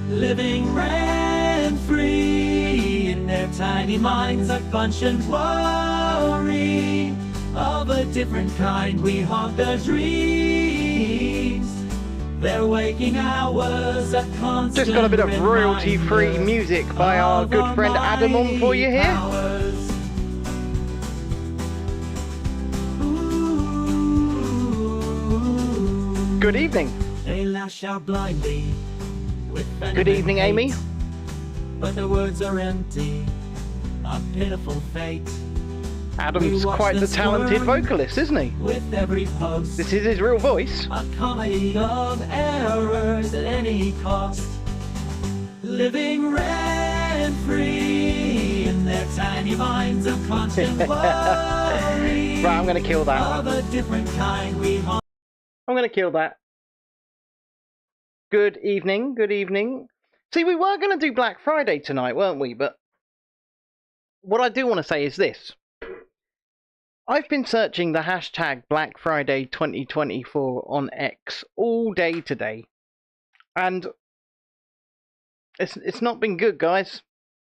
living rent-free in their tiny minds, a conscious worry of a different kind. We haunt their dreams, their waking hours, a constant Just got a bit of royalty-free music by our good friend Adam on for you here. Good evening. They lash out blindly with venom Good evening, and Amy. hate, but their words are empty, a pitiful fate. Adam's quite the talented vocalist, isn't he? With every post, This is his real voice. a comedy of errors at any cost, living rent-free in their tiny minds of constant worry. Right, I'm going to kill that. Of a different kind we haunt. I'm going to kill that. Good evening, good evening. See, we were going to do Black Friday tonight, weren't we? But what I do want to say is this. I've been searching the hashtag Black Friday 2024 on X all day today. And it's not been good, guys.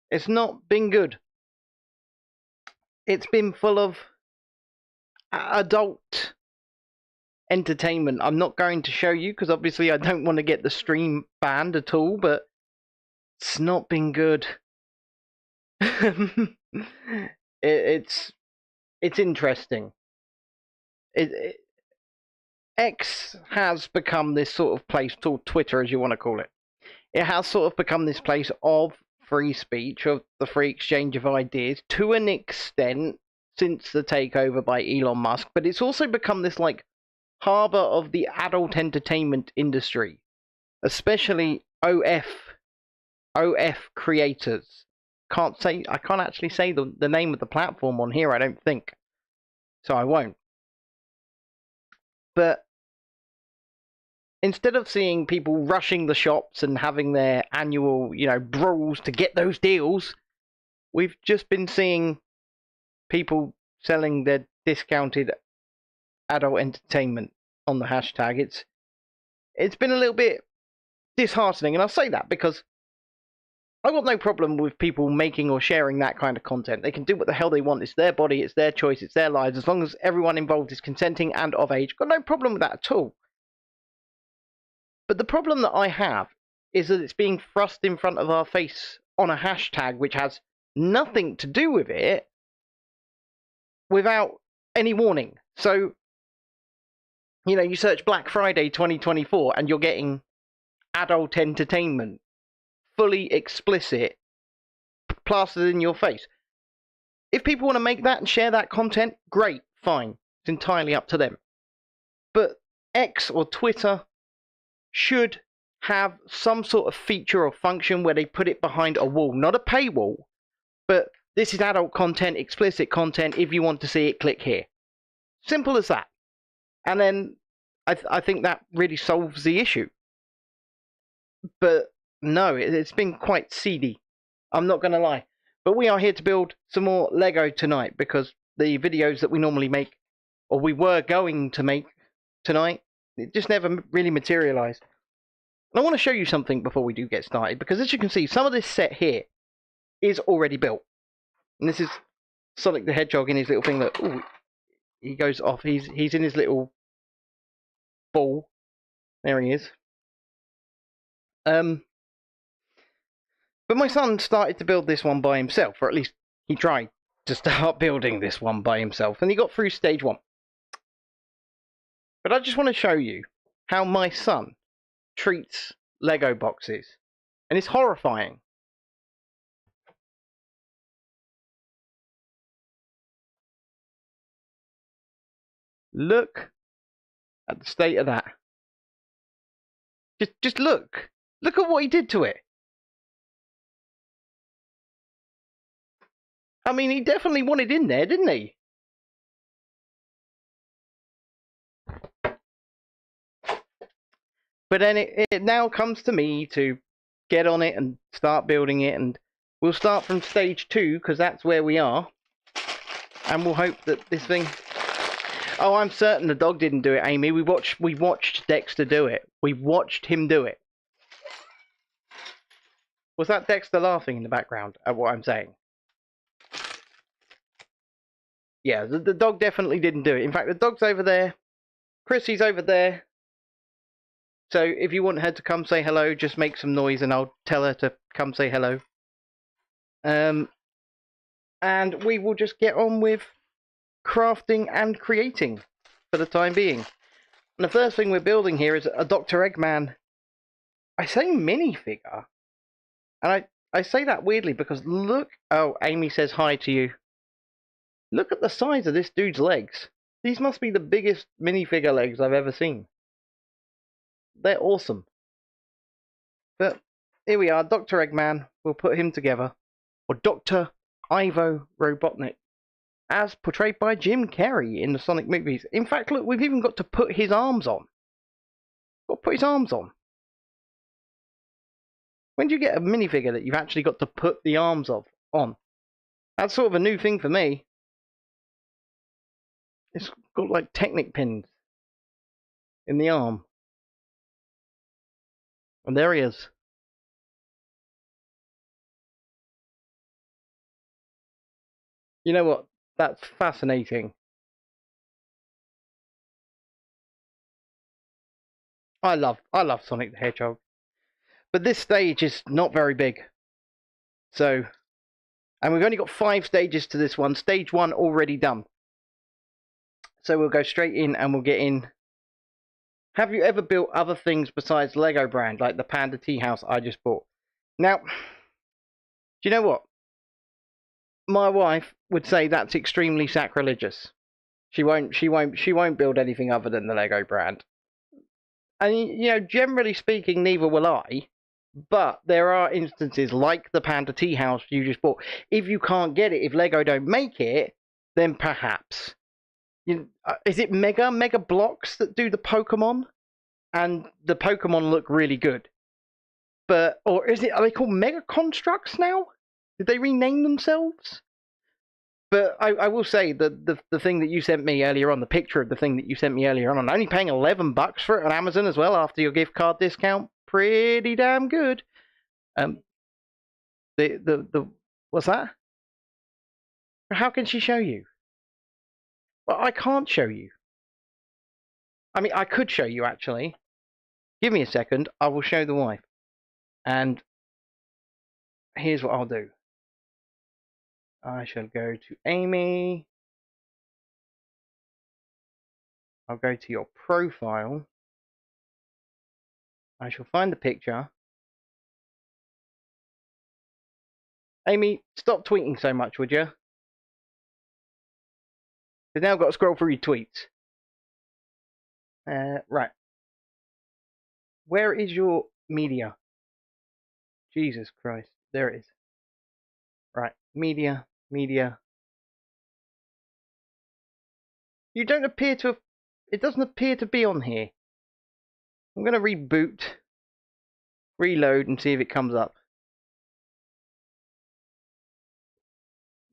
It's not been good. It's been full of adult entertainment. I'm not going to show you because obviously I don't want to get the stream banned at all, but it's not been good. It's interesting. X has become this sort of place, or Twitter as you want to call it. It has sort of become this place of free speech, of the free exchange of ideas to an extent since the takeover by Elon Musk, but it's also become this like harbour of the adult entertainment industry, especially OF creators. I can't actually say the name of the platform on here, I don't think, so I won't. But instead of seeing people rushing the shops and having their annual, brawls to get those deals, we've just been seeing people selling their discounted adult entertainment on the hashtag. It's been a little bit disheartening, and I'll say that because I've got no problem with people making or sharing that kind of content. They can do what the hell they want. It's their body, it's their choice, it's their lives. As long as everyone involved is consenting and of age, got no problem with that at all. But the problem that I have is that it's being thrust in front of our face on a hashtag which has nothing to do with it without any warning. So, you search Black Friday 2024 and you're getting adult entertainment, fully explicit, plastered in your face. If people want to make that and share that content, great, fine. It's entirely up to them. But X or Twitter should have some sort of feature or function where they put it behind a wall. Not a paywall, but this is adult content, explicit content. If you want to see it, click here. Simple as that. And then I think that really solves the issue. But no, it's been quite seedy. I'm not going to lie. But we are here to build some more Lego tonight because the videos that we normally make, or we were going to make tonight, it just never really materialized. And I want to show you something before we do get started, because as you can see, some of this set here is already built. And this is Sonic the Hedgehog in his little thing that, ooh, he goes off. He's in his little ball. There he is. But my son started to build this one by himself, or at least he tried to start building this one by himself, and he got through stage 1. But I just want to show you how my son treats Lego boxes, and it's horrifying. Look at the state of that. Just look. Look at what he did to it. I mean, he definitely wanted in there, didn't he? But then it now comes to me to get on it and start building it, and we'll start from stage 2 because that's where we are, and we'll hope that this thing. Oh, I'm certain the dog didn't do it, Amy. We watched Dexter do it. We watched him do it. Was that Dexter laughing in the background at what I'm saying? Yeah, the dog definitely didn't do it. In fact, the dog's over there. Chrissy's over there. So if you want her to come say hello, just make some noise and I'll tell her to come say hello. And we will just get on with crafting and creating for the time being. And the first thing we're building here is a Dr. Eggman. I say minifigure. And I say that weirdly because look. Oh, Amy says hi to you. Look at the size of this dude's legs. These must be the biggest minifigure legs I've ever seen. They're awesome. But here we are, Dr. Eggman. We'll put him together. Or Dr. Ivo Robotnik, as portrayed by Jim Carrey in the Sonic movies. In fact, look, we've even got to put his arms on. Got to put his arms on. When do you get a minifigure that you've actually got to put the arms on? That's sort of a new thing for me. It's got like Technic pins in the arm. And there he is. You know what? That's fascinating. I love Sonic the Hedgehog. But this stage is not very big. So, and we've only got 5 stages to this one. Stage 1 already done. So we'll go straight in and we'll get in. Have you ever built other things besides Lego brand, like the Panda Tea House I just bought? Now, do you know what? My wife would say that's extremely sacrilegious. She won't build anything other than the Lego brand. And you know, generally speaking, neither will I. But there are instances like the Panda Tea House you just bought. If you can't get it, if Lego don't make it, then perhaps. Is it Mega Blocks that do the Pokemon? And the Pokemon look really good. But, or are they called Mega Constructs now? Did they rename themselves? But I will say the thing that you sent me earlier on, the picture of the thing that you sent me earlier on, I'm only paying $11 for it on Amazon as well after your gift card discount. Pretty damn good. What's that? How can she show you? Well, I can't show you. I mean, I could show you actually. Give me a second. I will show the wife. And here's what I'll do. I shall go to Amy. I'll go to your profile. I shall find the picture. Amy, stop tweeting so much, would you? Because now I've got to scroll through your tweets. Right. Where is your media? Jesus Christ. There it is. Right. Media. You don't appear to have... It doesn't appear to be on here. I'm going to reboot. Reload and see if it comes up.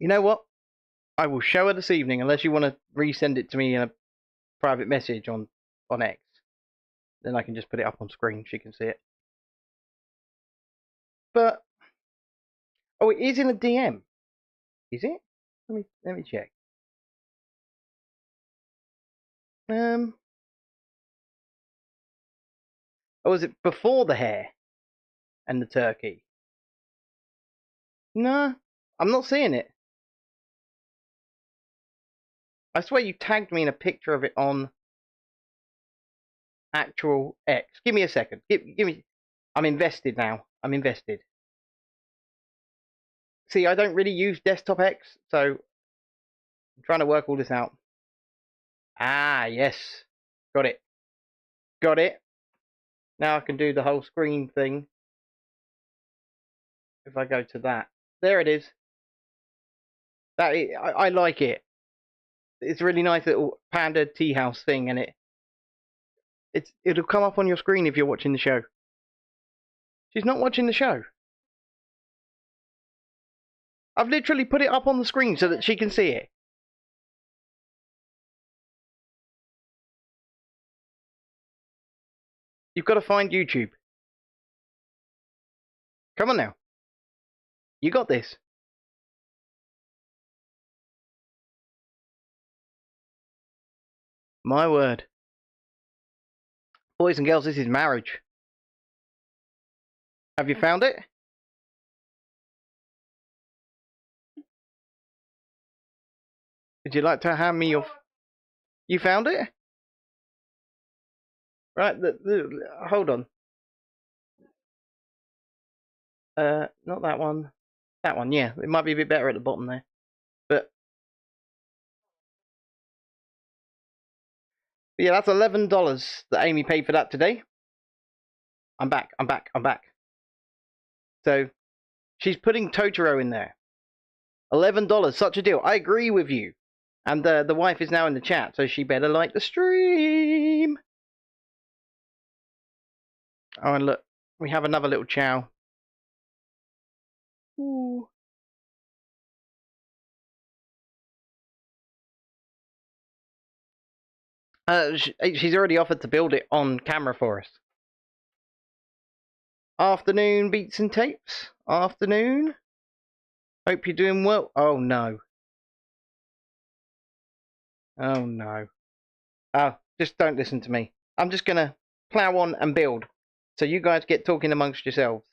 You know what? I will show her this evening unless you want to resend it to me in a private message on X. Then I can just put it up on screen. She can see it. But... Oh, it is in a DM. Is it? Let me check. Oh, was it before the hare and the turkey? No, I'm not seeing it. I swear you tagged me in a picture of it on actual X. Give me a second. Give me. I'm invested now. I'm invested. See, I don't really use desktop X, so I'm trying to work all this out. Ah, yes. Got it. Got it. Now I can do the whole screen thing. If I go to that. There it is. I like it. It's a really nice little Panda Tea House thing, and it'll come up on your screen if you're watching the show. She's not watching the show. I've literally put it up on the screen so that she can see it. You've got to find YouTube. Come on now. You got this. My word. Boys and girls, this is marriage. Have you found it? Would you like to hand me your... You found it? Right, hold on. Not that one. That one, yeah. It might be a bit better at the bottom there. But yeah, that's $11 that Amy paid for that today. I'm back. So she's putting Totoro in there. $11, such a deal. I agree with you. And the wife is now in the chat, so she better like the stream. Oh, and look, we have another little chow. Ooh. She's already offered to build it on camera for us. Afternoon, beats and tapes. Afternoon. Hope you're doing well. Oh no. Oh no. Oh, just don't listen to me. I'm just gonna plow on and build. So you guys get talking amongst yourselves.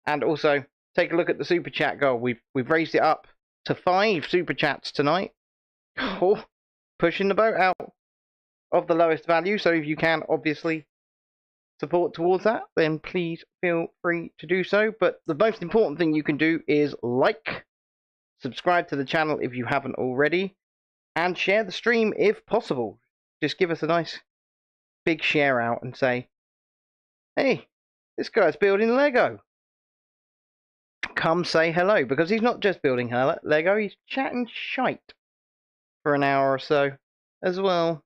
And also, take a look at the super chat goal. We've raised it up to 5 super chats tonight. Oh, pushing the boat out of the lowest value. So if you can, obviously, support towards that, then please feel free to do so. But the most important thing you can do is like, subscribe to the channel if you haven't already, and share the stream if possible. Just give us a nice big share out and say, hey, this guy's building Lego. Come say hello, because he's not just building Lego, he's chatting shite for an hour or so as well.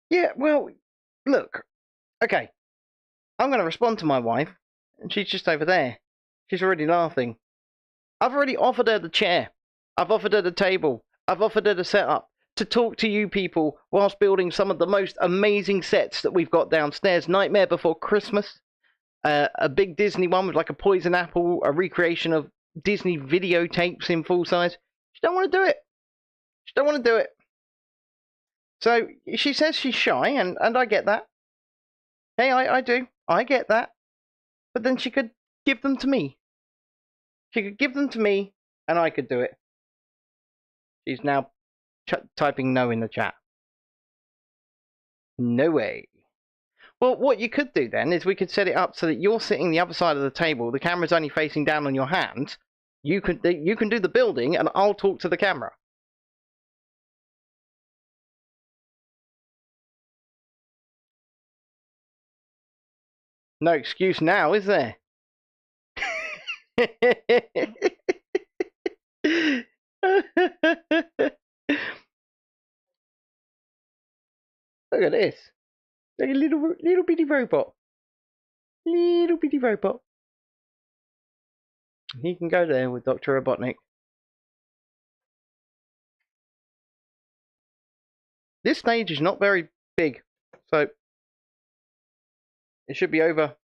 Yeah, well, look, okay, I'm going to respond to my wife, and she's just over there. She's already laughing. I've already offered her the chair. I've offered her the table. I've offered her the setup to talk to you people whilst building some of the most amazing sets that we've got downstairs. Nightmare Before Christmas. A big Disney one with like a poison apple, a recreation of Disney videotapes in full size. She don't want to do it. She don't want to do it. So she says she's shy, and I get that. Hey, I do. I get that. But then she could give them to me. She could give them to me, and I could do it. She's now typing no in the chat. No way. Well, what you could do then is we could set it up so that you're sitting the other side of the table, the camera's only facing down on your hand. You can do the building, and I'll talk to the camera. No excuse now, is there? Look at this. Like a little bitty robot. Little bitty robot. He can go there with Dr. Robotnik. This stage is not very big, so it should be over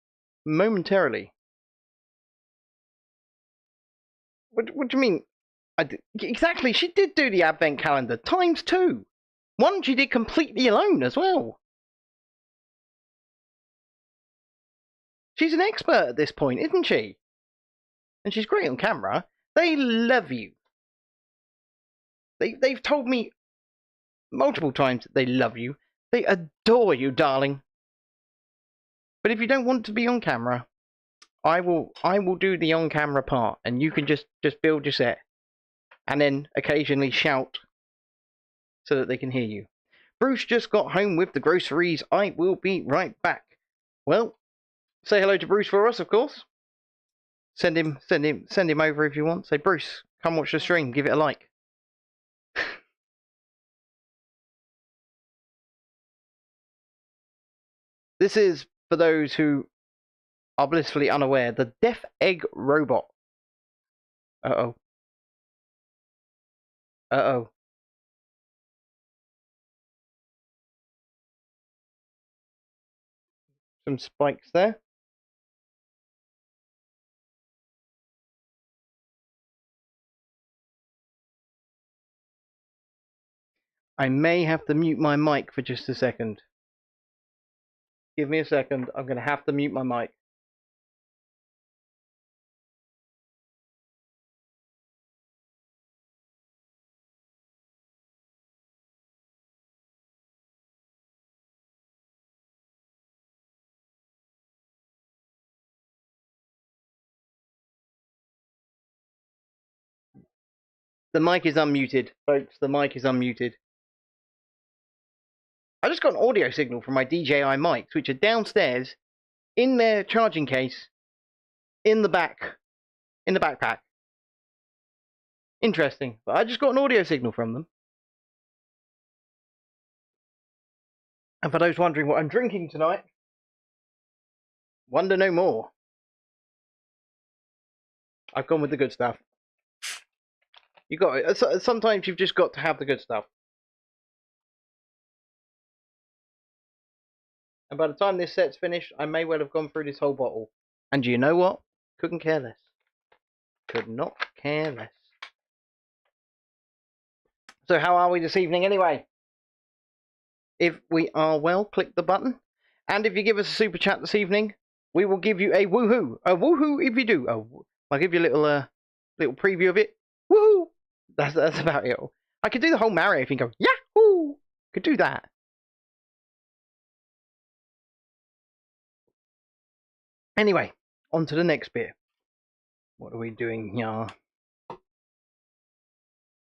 momentarily. What do you mean? Exactly, she did do the advent calendar times 2. One she did completely alone as well. She's an expert at this point, isn't she? And she's great on camera. They love you. They've told me multiple times that they love you. They adore you, darling. But if you don't want to be on camera, I will do the on camera part, and you can just build your set and then occasionally shout so that they can hear you. Bruce just got home with the groceries. I will be right back. Well, say hello to Bruce for us, of course. Send him over if you want. Say, Bruce, come watch the stream. Give it a like. This is, for those who are blissfully unaware, the Deaf Egg Robot. Uh-oh. Uh-oh. Some spikes there. I may have to mute my mic for just a second. Give me a second. I'm going to have to mute my mic. The mic is unmuted, folks. The mic is unmuted. I just got an audio signal from my DJI mics, which are downstairs in their charging case in the backpack. Interesting. But I just got an audio signal from them. And for those wondering what I'm drinking tonight, wonder no more. I've gone with the good stuff. You got it. Sometimes you've just got to have the good stuff. And by the time this set's finished, I may well have gone through this whole bottle. And you know what? Couldn't care less. Could not care less. So how are we this evening anyway? If we are well, click the button. And if you give us a super chat this evening, we will give you a woohoo. A woohoo if you do. I'll give you a little preview of it. Woohoo! That's about it. I could do the whole Mario thing. Go yahoo! Could do that. Anyway, on to the next bit. What are we doing here?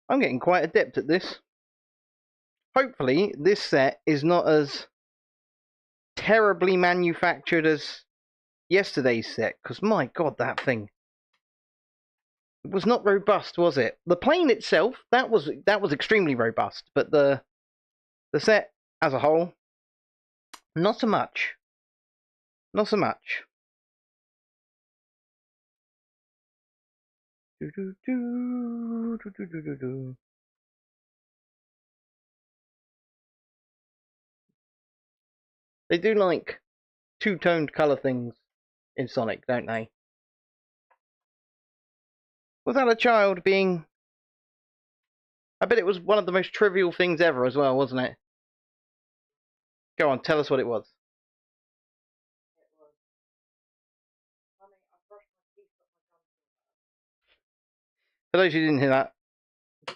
I'm getting quite adept at this. Hopefully, this set is not as terribly manufactured as yesterday's set, because my god, that thing. It was not robust, was it? The plane itself, that was extremely robust, but the set as a whole, not so much. Not so much. They do like two-toned colour things in Sonic, don't they? Without a child being... I bet it was one of the most trivial things ever as well, wasn't it? Go on, tell us what it was. For those who didn't hear that,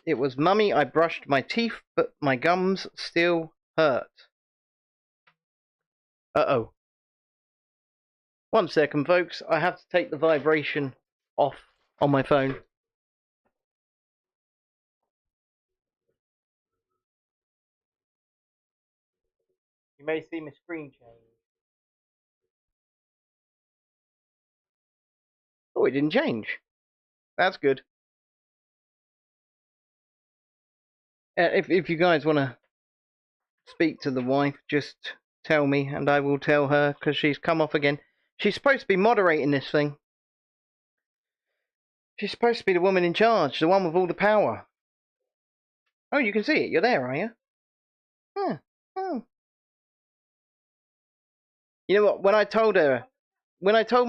it was, Mummy, I brushed my teeth, but my gums still hurt. Uh-oh. 1 second, folks. I have to take the vibration off on my phone. You may see my screen change. Oh, it didn't change. That's good. If you guys want to speak to the wife, just tell me and I will tell her, because she's come off again. She's supposed to be moderating this thing. She's supposed to be the woman in charge, the one with all the power. Oh, you can see it. You're there, are you? Huh. Oh. You know what? When I told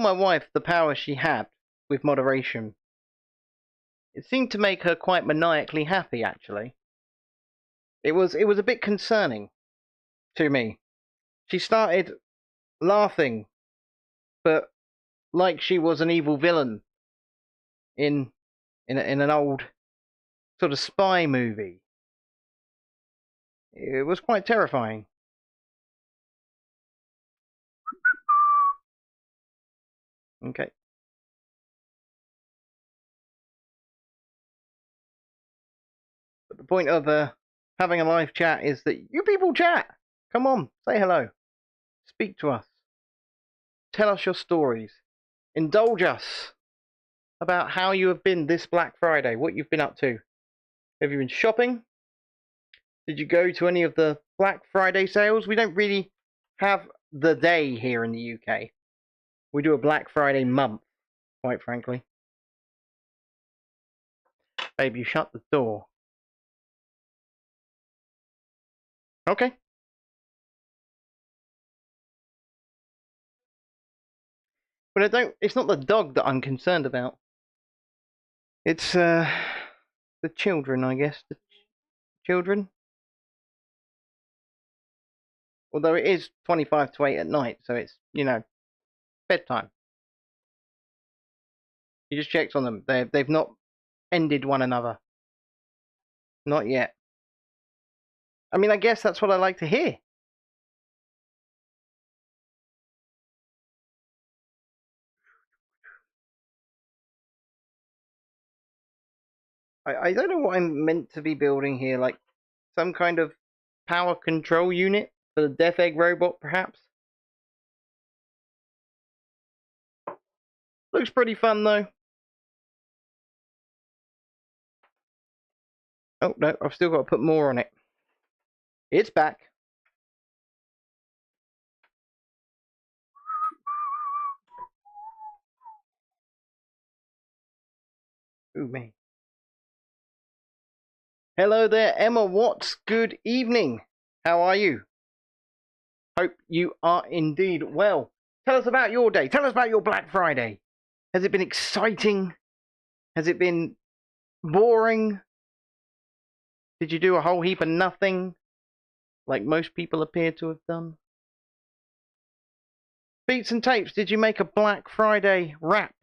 my wife the power she had with moderation, it seemed to make her quite maniacally happy, actually. It was a bit concerning to me. She started laughing, but like she was an evil villain in an old sort of spy movie. It was quite terrifying. Okay. But the point of having a live chat is that you people chat. Come on, say hello. Speak to us. Tell us your stories. Indulge us about how you have been this Black Friday, what you've been up to. Have you been shopping? Did you go to any of the Black Friday sales? We don't really have the day here in the UK. We do a Black Friday month, quite frankly. Babe, you shut the door. Okay. But it's not the dog that I'm concerned about. It's the children, I guess. The children. Although it is 25 to 8 at night, so it's, you know, bedtime. You just checked on them. They've not ended one another. Not yet. I mean, I guess that's what I like to hear. I don't know what I'm meant to be building here, like some kind of power control unit for the Death Egg robot, perhaps? Looks pretty fun, though. Oh, no, I've still got to put more on it. It's back. Ooh, me. Hello there, Emma Watts. Good evening. How are you? Hope you are indeed well. Tell us about your day. Tell us about your Black Friday. Has it been exciting? Has it been boring? Did you do a whole heap of nothing, like most people appear to have done? Beats and tapes, did you make a Black Friday rap?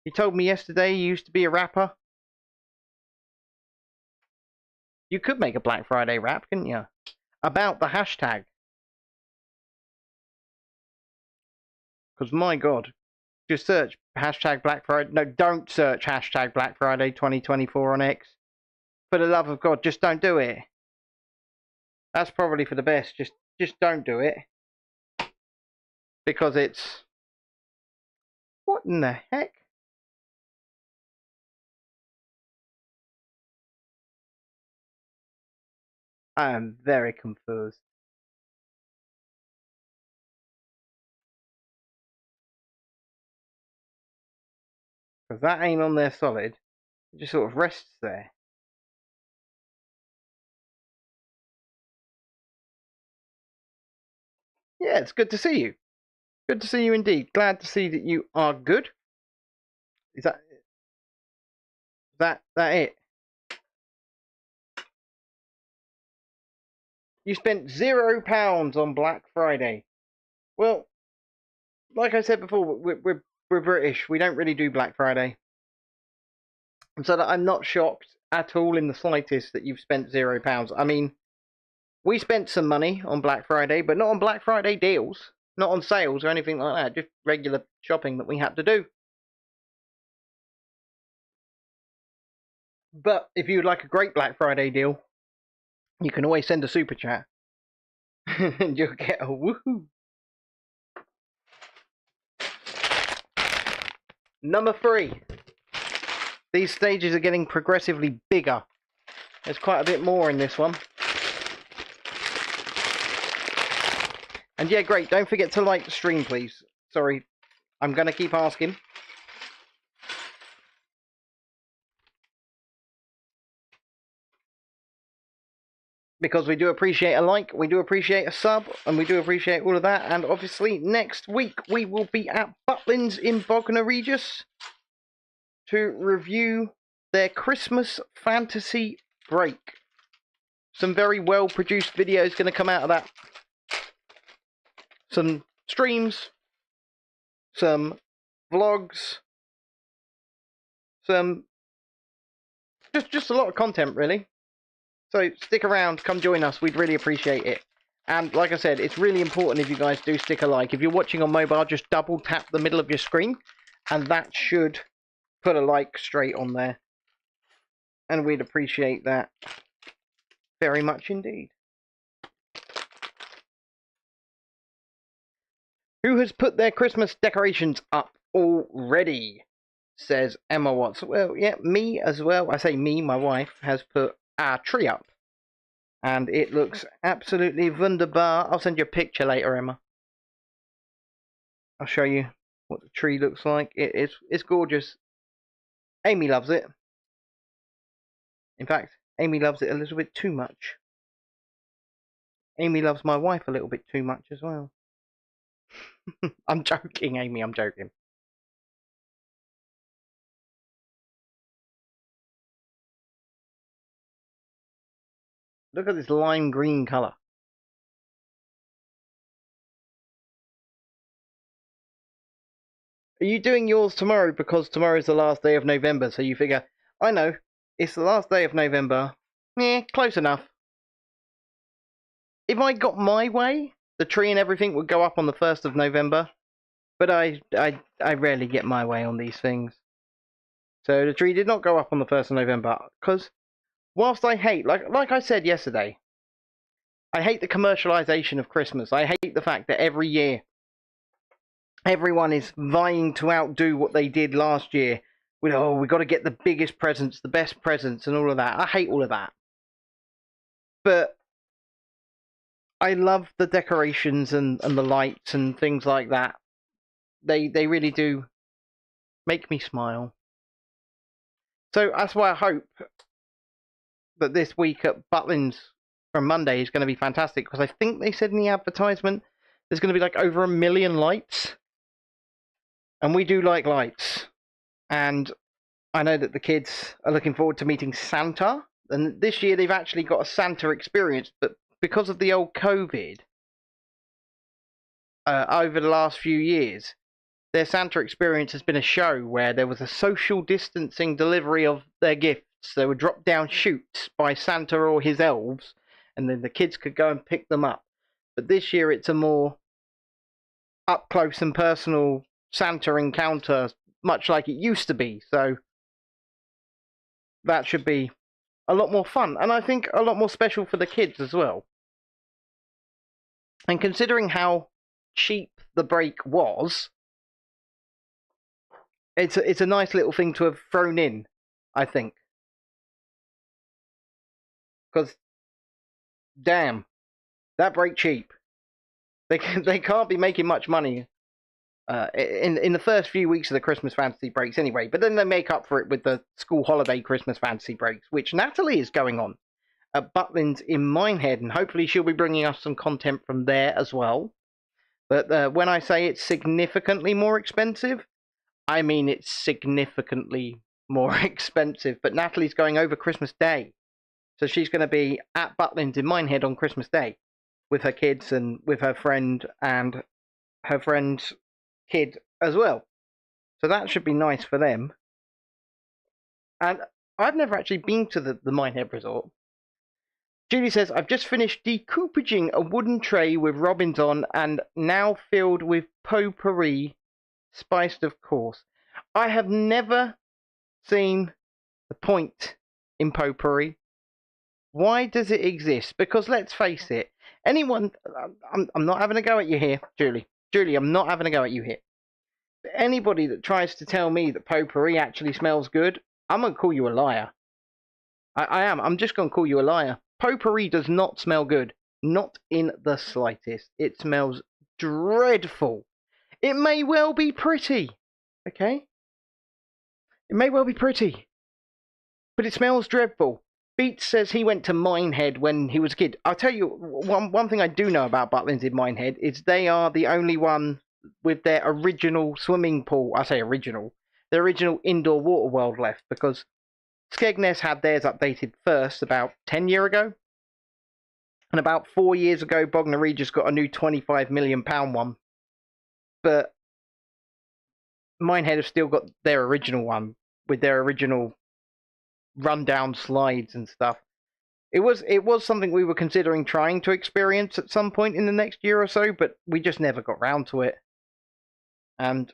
You told me yesterday you used to be a rapper. You could make a Black Friday rap, couldn't you? About the hashtag. Because my God, just search hashtag Black Friday. No, don't search hashtag Black Friday 2024 on X. For the love of God, just don't do it. That's probably for the best. Just don't do it. Because it's... What in the heck? I am very confused. Because that ain't on there solid. It just sort of rests there. Yeah, it's good to see you. Good to see you indeed. Glad to see that you are good. Is that it? You spent £0 on Black Friday. Well, like I said before, we're British. We don't really do Black Friday, and so that I'm not shocked at all in the slightest that you've spent £0. I mean, we spent some money on Black Friday, but not on Black Friday deals, not on sales or anything like that. Just regular shopping that we had to do. But if you'd like a great Black Friday deal, you can always send a super chat, and you'll get a woohoo. Number 3. These stages are getting progressively bigger. There's quite a bit more in this one. And yeah, great. Don't forget to like the stream, please. Sorry, I'm going to keep asking. Because we do appreciate a like, we do appreciate a sub, and we do appreciate all of that. And obviously, next week we will be at Butlins in Bognor Regis to review their Christmas fantasy break. Some very well produced videos going to come out of that. Some streams, some vlogs, some just a lot of content, really. So stick around, come join us, we'd really appreciate it. And like I said, it's really important if you guys do stick a like. If you're watching on mobile, just double tap the middle of your screen, and that should put a like straight on there. And we'd appreciate that very much indeed. Who has put their Christmas decorations up already? Says Emma Watts. Well, yeah, me as well. I say me, my wife, has put our tree up. And it looks absolutely wunderbar. I'll send you a picture later, Emma. I'll show you what the tree looks like. It's gorgeous. Amy loves it. In fact, Amy loves it a little bit too much. Amy loves my wife a little bit too much as well. I'm joking, Amy, I'm joking. Look at this lime green colour. Are you doing yours tomorrow because tomorrow's the last day of November? So you figure, I know, it's the last day of November. Close enough. If I got my way, the tree and everything would go up on the 1st of November. But I rarely get my way on these things. So the tree did not go up on the 1st of November. Because whilst I hate, like I said yesterday, I hate the commercialization of Christmas. I hate the fact that every year everyone is vying to outdo what they did last year. With, oh, we got to get the biggest presents, the best presents, and all of that. I hate all of that. But I love the decorations and the lights and things like that. They really do make me smile. So that's why I hope that this week at Butlins from Monday is going to be fantastic, because I think they said in the advertisement there's going to be like over 1 million lights. And we do like lights. And I know that the kids are looking forward to meeting Santa. And this year they've actually got a Santa experience, but because of the old COVID, over the last few years, their Santa experience has been a show where there was a social distancing delivery of their gifts. They were dropped down chutes by Santa or his elves, and then the kids could go and pick them up. But this year it's a more up close and personal Santa encounter, much like it used to be. So that should be a lot more fun, and I think a lot more special for the kids as well. And considering how cheap the break was, it's a nice little thing to have thrown in, I think. Because, damn, that break cheap. They can't be making much money in the first few weeks of the Christmas fantasy breaks anyway. But then they make up for it with the school holiday Christmas fantasy breaks, which Natalie is going on at Butlins in Minehead, and hopefully she'll be bringing us some content from there as well. But when I say it's significantly more expensive, I mean it's significantly more expensive. But Natalie's going over Christmas Day, so she's going to be at Butlins in Minehead on Christmas Day with her kids and with her friend and her friend's kid as well. So that should be nice for them. And I've never actually been to the Minehead Resort. Julie says, I've just finished decoupaging a wooden tray with robins on and now filled with potpourri, spiced of course. I have never seen the point in potpourri. Why does it exist? Because let's face it, anyone, I'm not having a go at you here, Julie. Julie, I'm not having a go at you here. But anybody that tries to tell me that potpourri actually smells good, I'm going to call you a liar. I am. I'm just going to call you a liar. Potpourri does not smell good. Not in the slightest. It smells dreadful. It may well be pretty. Okay? It may well be pretty. But it smells dreadful. Beats says he went to Minehead when he was a kid. I'll tell you, one thing I do know about Butlins in Minehead is they are the only one with their original swimming pool. I say original. Their original indoor water world left, because Skegness had theirs updated first about 10 years ago. And about 4 years ago, Bognor Regis got a new £25 million one. But Minehead have still got their original one with their original rundown slides and stuff. It was something we were considering trying to experience at some point in the next year or so, but we just never got round to it. And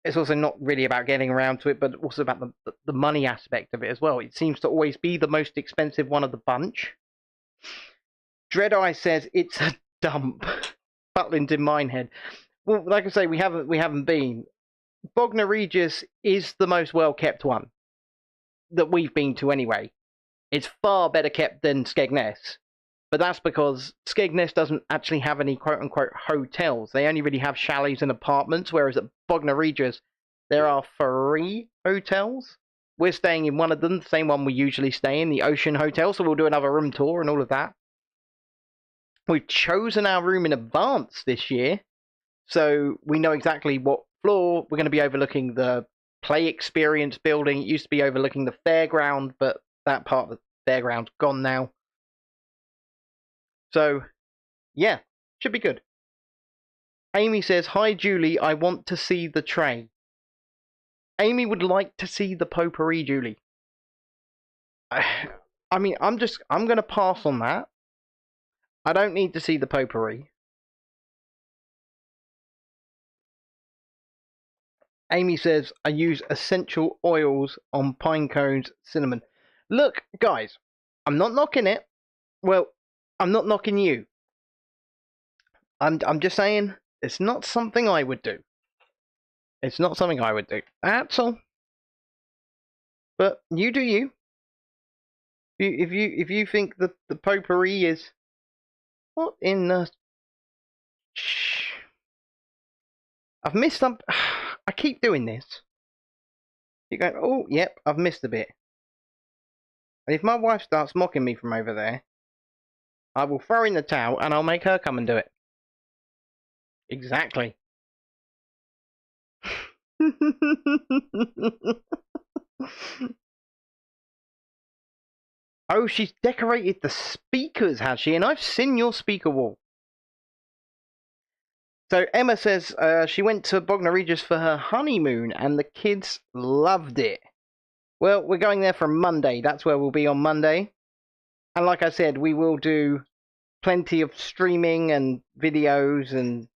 it's also not really about getting around to it, but also about the money aspect of it as well. It seems to always be the most expensive one of the bunch. Dreadeye says it's a dump. Butlins in Minehead. Well, like I say, we haven't been. Bognor Regis is the most well kept one that we've been to anyway. It's far better kept than Skegness. But that's because Skegness doesn't actually have any quote-unquote hotels. They only really have chalets and apartments, whereas at Bognor Regis, there are 3 hotels. We're staying in one of them, the same one we usually stay in, the Ocean Hotel, so we'll do another room tour and all of that. We've chosen our room in advance this year, so we know exactly what floor we're going to be overlooking. The play experience building. It used to be overlooking the fairground, but that part of the fairground's gone now. So, yeah, should be good. Amy says, "Hi Julie, I want to see the tray." Amy would like to see the potpourri, Julie. I mean, I'm going to pass on that. I don't need to see the potpourri. Amy says, "I use essential oils on pine cones, cinnamon." Look, guys, I'm not knocking it. Well, I'm not knocking you. I'm just saying it's not something I would do. It's not something I would do. That's all. But you do you. If you think the potpourri is what in the I've missed some. I keep doing this. You go, oh, yep, I've missed a bit. And if my wife starts mocking me from over there, I will throw in the towel and I'll make her come and do it. Exactly. Oh, she's decorated the speakers, has she? And I've seen your speaker wall. So Emma says she went to Bognor Regis for her honeymoon and the kids loved it. Well, we're going there for Monday. That's where we'll be on Monday. And like I said, we will do plenty of streaming and videos, and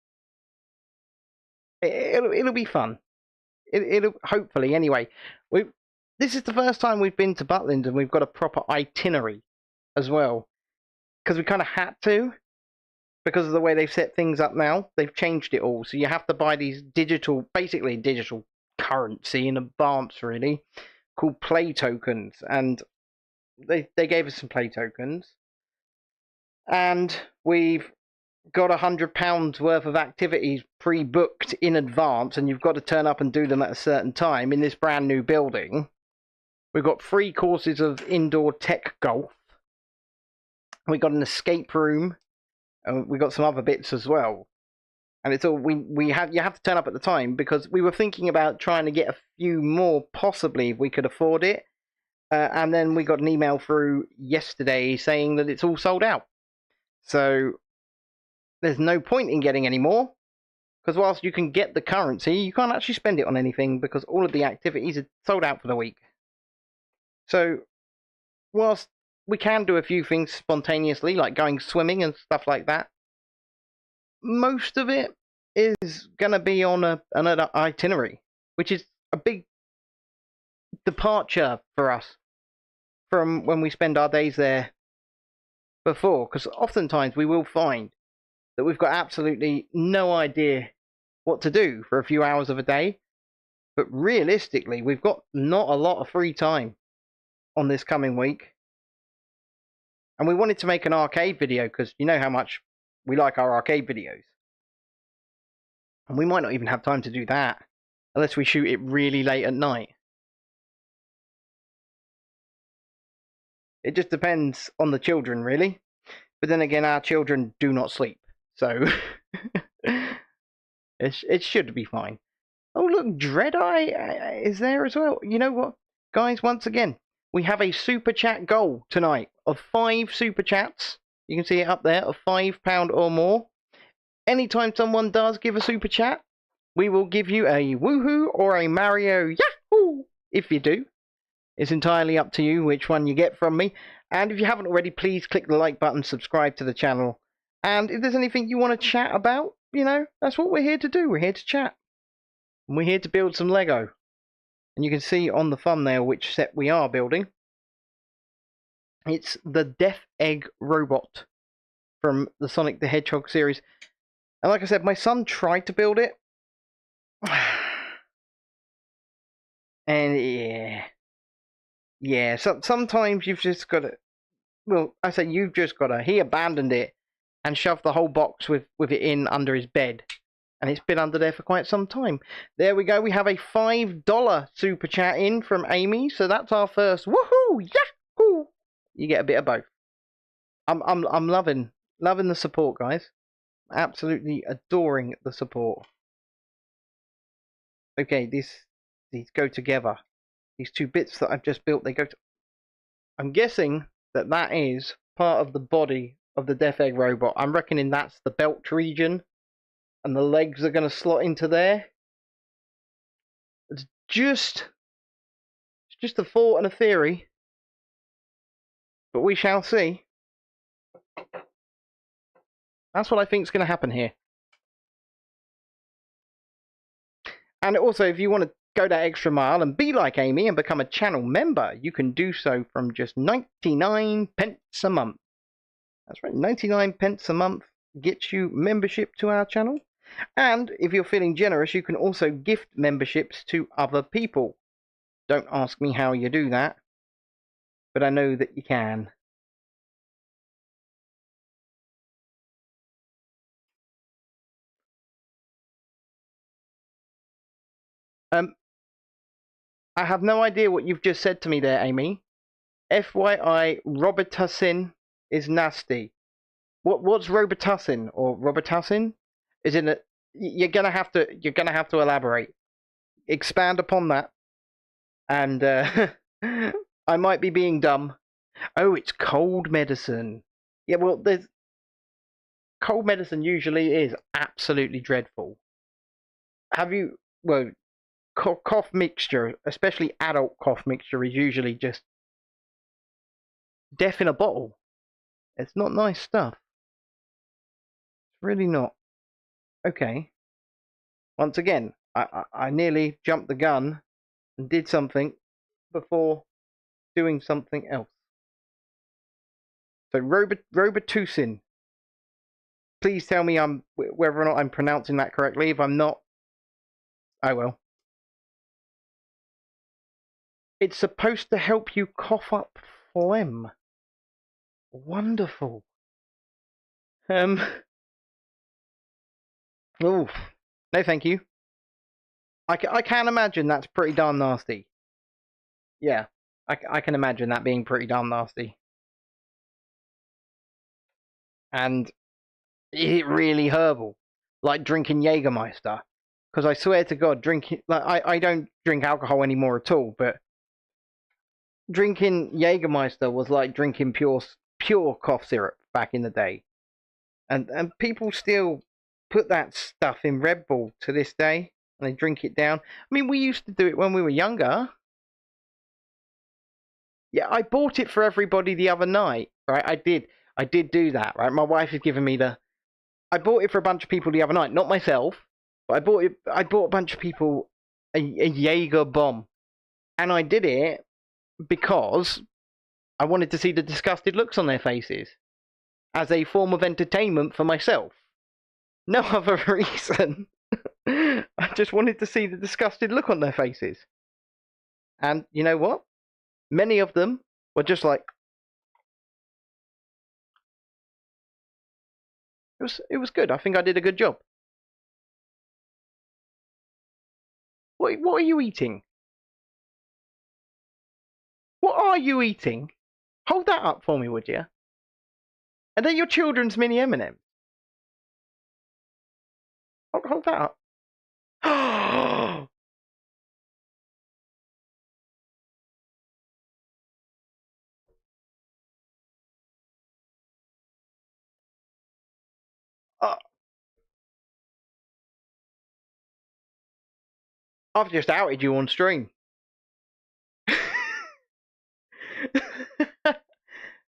it'll be fun. It'll hopefully anyway. This is the first time we've been to Butlins and we've got a proper itinerary as well, because we kind of had to, because of the way they've set things up now. They've changed it all, so you have to buy these basically digital currency in advance, really, called play tokens, and they gave us some play tokens, and we've got £100 worth of activities pre-booked in advance, and you've got to turn up and do them at a certain time in this brand new building. We've got 3 courses of indoor tech golf. We've got an escape room. And we've got some other bits as well. And it's all you have to turn up at the time, because we were thinking about trying to get a few more, possibly, if we could afford it. And then we got an email through yesterday saying that it's all sold out. So there's no point in getting any more, because whilst you can get the currency, you can't actually spend it on anything, because all of the activities are sold out for the week. So whilst we can do a few things spontaneously, like going swimming and stuff like that, most of it is going to be on an itinerary, which is a big departure for us from when we spend our days there before, because oftentimes we will find that we've got absolutely no idea what to do for a few hours of a day, but realistically we've got not a lot of free time on this coming week. And we wanted to make an arcade video, because you know how much we like our arcade videos, and we might not even have time to do that unless we shoot it really late at night. It just depends on the children, really. But then again, our children do not sleep, so it should be fine. Oh look, Dreadeye is there as well. You know what, guys? Once again, we have a super chat goal tonight of 5 super chats. You can see it up there, of £5 or more. Anytime someone does give a super chat, we will give you a woohoo or a Mario Yahoo. If you do, it's entirely up to you which one you get from me. And if you haven't already, please click the like button, subscribe to the channel. And if there's anything you want to chat about, you know, that's what we're here to do. We're here to chat. And we're here to build some Lego. And you can see on the thumbnail which set we are building. It's the Death Egg robot from the Sonic the Hedgehog series. And like I said, my son tried to build it. And yeah, so sometimes you've just got to, well, I say you've just got to, he abandoned it and shoved the whole box with it in under his bed. And it's been under there for quite some time. There we go. We have a $5 super chat in from Amy. So that's our first woohoo, yahoo. You get a bit of both. I'm loving the support, guys. Absolutely adoring the support. Okay, these go together. These 2 bits that I've just built, they go to... I'm guessing that is part of the body of the Death Egg robot. I'm reckoning that's the belt region and the legs are going to slot into there. It's just a thought and a theory, but we shall see. That's what I think is going to happen here. And also, if you want to go that extra mile and be like Amy and become a channel member, you can do so from just 99 pence a month. That's right, 99 pence a month gets you membership to our channel. And if you're feeling generous, you can also gift memberships to other people. Don't ask me how you do that, but I know that you can. I have no idea what you've just said to me there, Amy. FYI, Robitussin is nasty. What's Robitussin or Robitussin? Is it a, you're gonna have to elaborate, expand upon that, and I might be being dumb. Oh, it's cold medicine. Yeah, well, there's cold medicine usually is absolutely dreadful. Have you? Well, cough mixture, especially adult cough mixture, is usually just death in a bottle. It's not nice stuff. It's really not. Okay. Once again, I nearly jumped the gun and did something before doing something else. So Robitussin. Please tell me whether or not I'm pronouncing that correctly. If I'm not, oh well. It's supposed to help you cough up phlegm. Wonderful. Oh, no thank you. I can imagine that's pretty darn nasty. Yeah, I can imagine that being pretty darn nasty. And is it really herbal? Like drinking Jägermeister? Because I swear to God, drinking, like, I don't drink alcohol anymore at all, but drinking Jägermeister was like drinking pure cough syrup back in the day. And people still put that stuff in Red Bull to this day, and they drink it down. I mean, we used to do it when we were younger. Yeah, I bought it for everybody the other night, right? I did do that, right? My wife had given me I bought it for a bunch of people the other night, not myself, but I bought a bunch of people a Jaeger bomb, and I did it because I wanted to see the disgusted looks on their faces as a form of entertainment for myself. No other reason. I just wanted to see the disgusted look on their faces. And you know what? Many of them were just like, it was good. I think I did a good job. What are you eating? What are you eating? Hold that up for me, would you? Are they your children's mini M&M? Hold that up. I've just outed you on stream.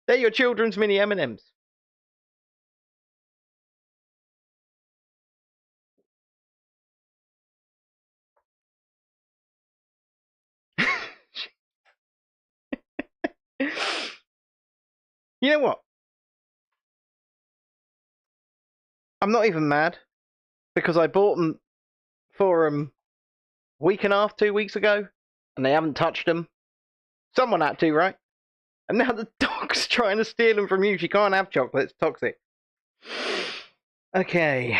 They're your children's mini M&Ms. You know what? I'm not even mad because I bought them for a week and a half, 2 weeks ago, and they haven't touched them. Someone had to, right? And now the dog's trying to steal them from you. She can't have chocolate. It's toxic. Okay.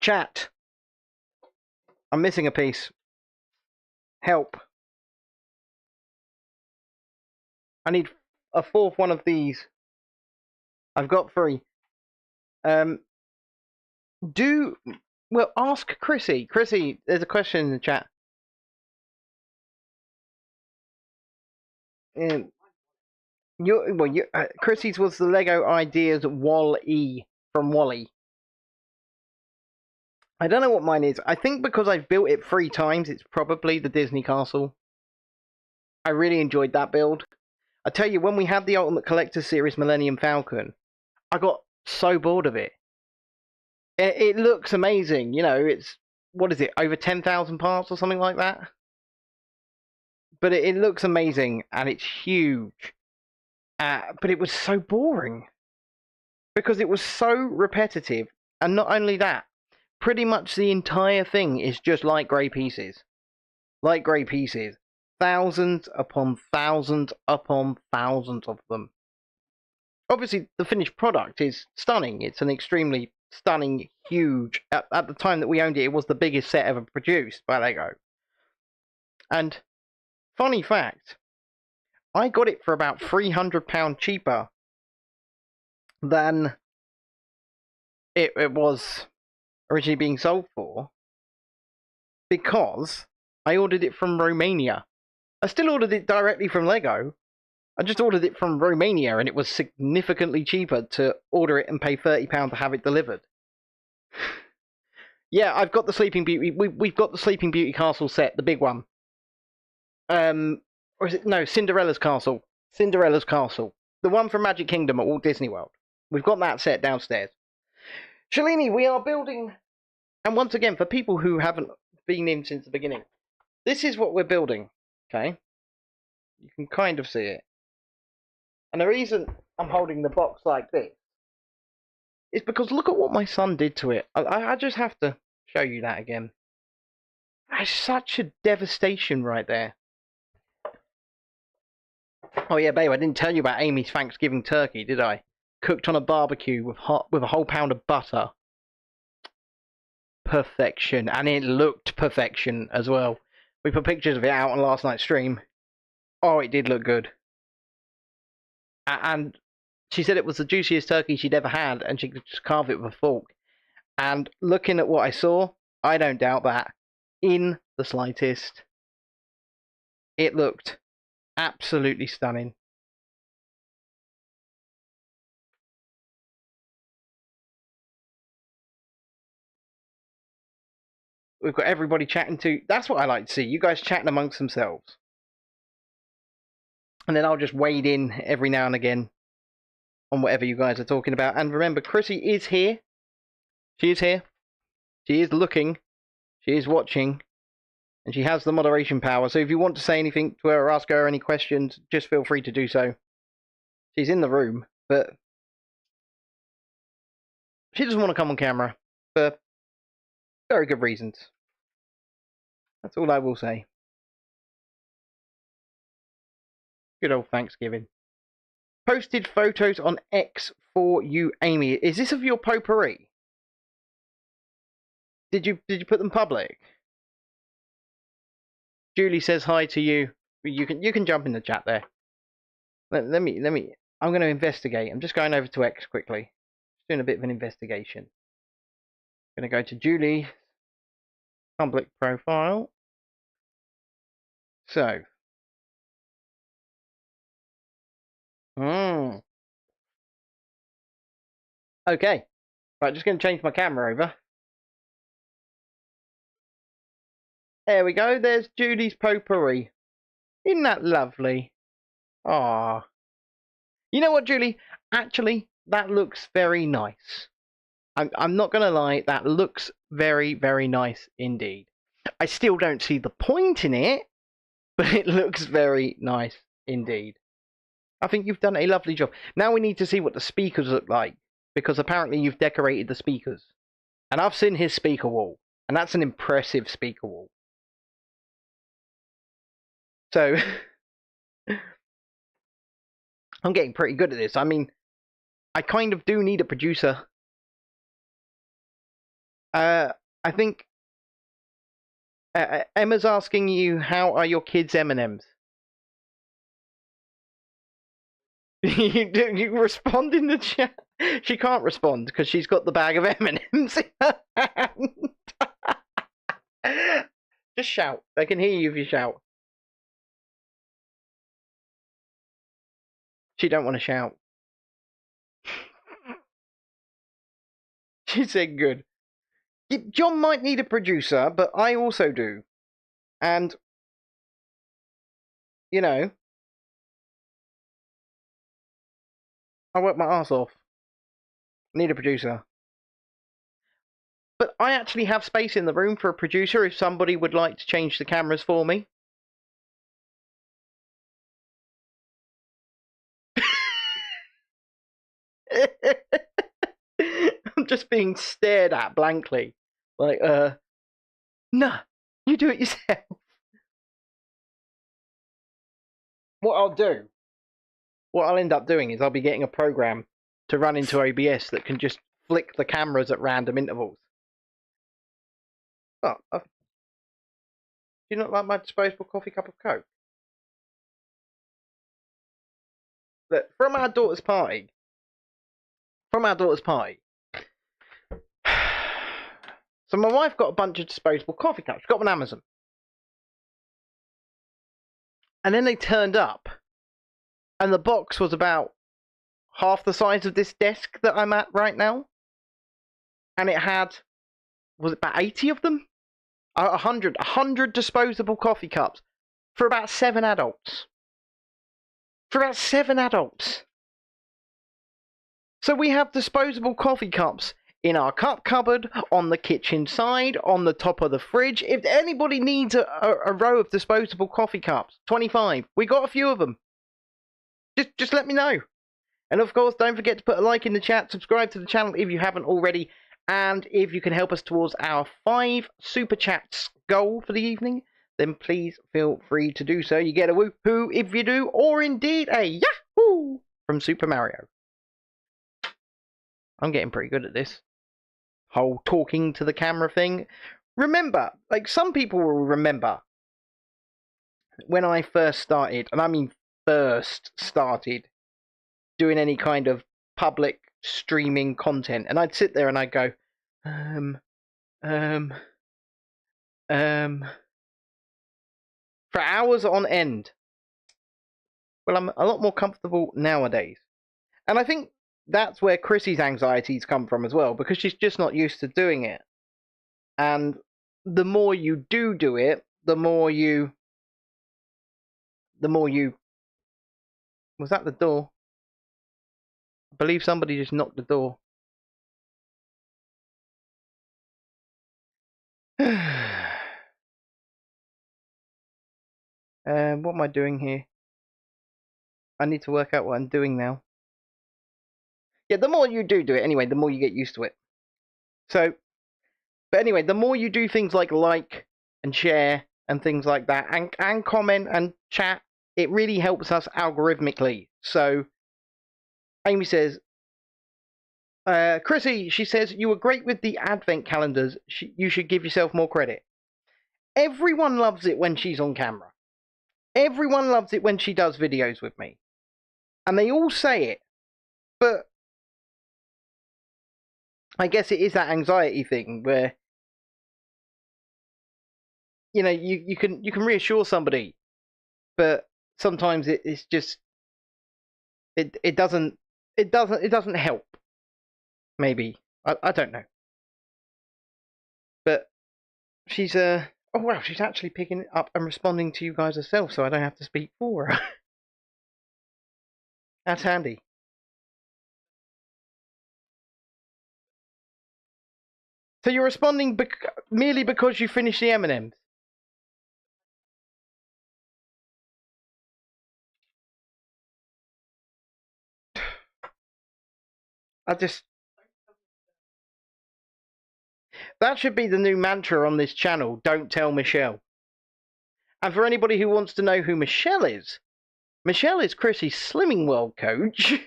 Chat. I'm missing a piece. Help. I need a fourth one of these. I've got 3. Ask Chrissy. Chrissy, there's a question in the chat. Chrissy's was the Lego Ideas Wall-E from Wally. I don't know what mine is. I think because I've built it 3 times, it's probably the Disney Castle. I really enjoyed that build. I tell you, when we had the Ultimate Collector Series Millennium Falcon, I got so bored of it. It looks amazing, you know. It's what is it, over 10,000 parts or something like that? But it looks amazing and it's huge. But it was so boring because it was so repetitive, and not only that, pretty much the entire thing is just light grey pieces. Light grey pieces. Thousands upon thousands upon thousands of them. Obviously, the finished product is stunning. It's an extremely stunning, huge... At the time that we owned it, it was the biggest set ever produced by LEGO. And, funny fact, I got it for about £300 cheaper than it was originally being sold for, because I ordered it from Romania. I still ordered it directly from LEGO. I just ordered it from Romania, and it was significantly cheaper to order it and pay £30 to have it delivered. Yeah, I've got the Sleeping Beauty. We've got the Sleeping Beauty Castle set, the big one. Or is it no Cinderella's Castle? Cinderella's Castle, the one from Magic Kingdom at Walt Disney World. We've got that set downstairs. Shalini, we are building, and once again, for people who haven't been in since the beginning, this is what we're building. Okay, you can kind of see it. And the reason I'm holding the box like this is because look at what my son did to it. I just have to show you that again. That's such a devastation right there. Oh yeah, babe, I didn't tell you about Amy's Thanksgiving turkey, did I? Cooked on a barbecue with a whole pound of butter. Perfection. And it looked perfection as well. We put pictures of it out on last night's stream. Oh, it did look good. And she said it was the juiciest turkey she'd ever had, and she could just carve it with a fork. And looking at what I saw, I don't doubt that in the slightest. It looked absolutely stunning. We've got everybody chatting too. That's what I like to see. You guys chatting amongst themselves. And then I'll just wade in every now and again on whatever you guys are talking about. And remember, Chrissy is here. She is here. She is looking. She is watching. And she has the moderation power. So if you want to say anything to her or ask her any questions, just feel free to do so. She's in the room, but she doesn't want to come on camera for very good reasons. That's all I will say. Good old Thanksgiving. Posted photos on X for you, Amy. Is this of your potpourri? Did you put them public? Julie says hi to you. You can jump in the chat there. Let me. I'm going to investigate. I'm just going over to X quickly. Just doing a bit of an investigation. I'm going to go to Julie's public profile. So. Okay. Right, just going to change my camera over. There we go. There's Julie's potpourri. Isn't that lovely? Ah. You know what, Julie? Actually, that looks very nice. I'm not going to lie. That looks very, very nice indeed. I still don't see the point in it, but it looks very nice indeed. I think you've done a lovely job. Now we need to see what the speakers look like, because apparently you've decorated the speakers. And I've seen his speaker wall, and that's an impressive speaker wall. So, I'm getting pretty good at this. I mean, I kind of do need a producer. I think Emma's asking you, how are your kids' M&Ms? You respond in the chat. She can't respond because she's got the bag of M&Ms in her hand. Just shout. They can hear you if you shout. She don't want to shout. She said good. John might need a producer, but I also do. And, you know, I work my ass off. Need a producer. But I actually have space in the room for a producer if somebody would like to change the cameras for me. I'm just being stared at blankly. Like, nah, you do it yourself. What I'll end up doing is I'll be getting a program to run into OBS that can just flick the cameras at random intervals. Oh, do you not like my disposable coffee cup of Coke? Look, from our daughter's party, so my wife got a bunch of disposable coffee cups. She got them on Amazon. And then they turned up, and the box was about half the size of this desk that I'm at right now. And it had, was it about 80 of them? 100 disposable coffee cups for about 7 adults. So we have disposable coffee cups in our cup cupboard, on the kitchen side, on the top of the fridge. If anybody needs a row of disposable coffee cups, 25, we got a few of them. Just let me know. And of course, don't forget to put a like in the chat, subscribe to the channel if you haven't already, and if you can help us towards our 5 super chats goal for the evening, then please feel free to do so. You get a woohoo if you do, or indeed a yahoo from Super Mario. I'm getting pretty good at this whole talking to the camera thing. Remember, like, some people will remember when I first started, and I mean first started, doing any kind of public streaming content, and I'd sit there and I'd go, for hours on end. Well, I'm a lot more comfortable nowadays. And I think that's where Chrissy's anxieties come from as well, because she's just not used to doing it. And the more you do it, the more you... Was that the door? I believe somebody just knocked the door. What am I doing here? I need to work out what I'm doing now. Yeah, the more you do it anyway, the more you get used to it. So, but anyway, the more you do things like and share and things like that, and comment and chat, it really helps us algorithmically. So, Amy says, Chrissy, she says, you were great with the advent calendars. You should give yourself more credit. Everyone loves it when she's on camera. Everyone loves it when she does videos with me. And they all say it. But I guess it is that anxiety thing where, you know, you can reassure somebody, but sometimes it's just it doesn't help. Maybe I don't know. But she's oh wow, she's actually picking it up and responding to you guys herself, so I don't have to speak for her. That's handy. So you're responding merely because you finished the M&Ms? That should be the new mantra on this channel, don't tell Michelle. And for anybody who wants to know who Michelle is Chrissy's Slimming World coach.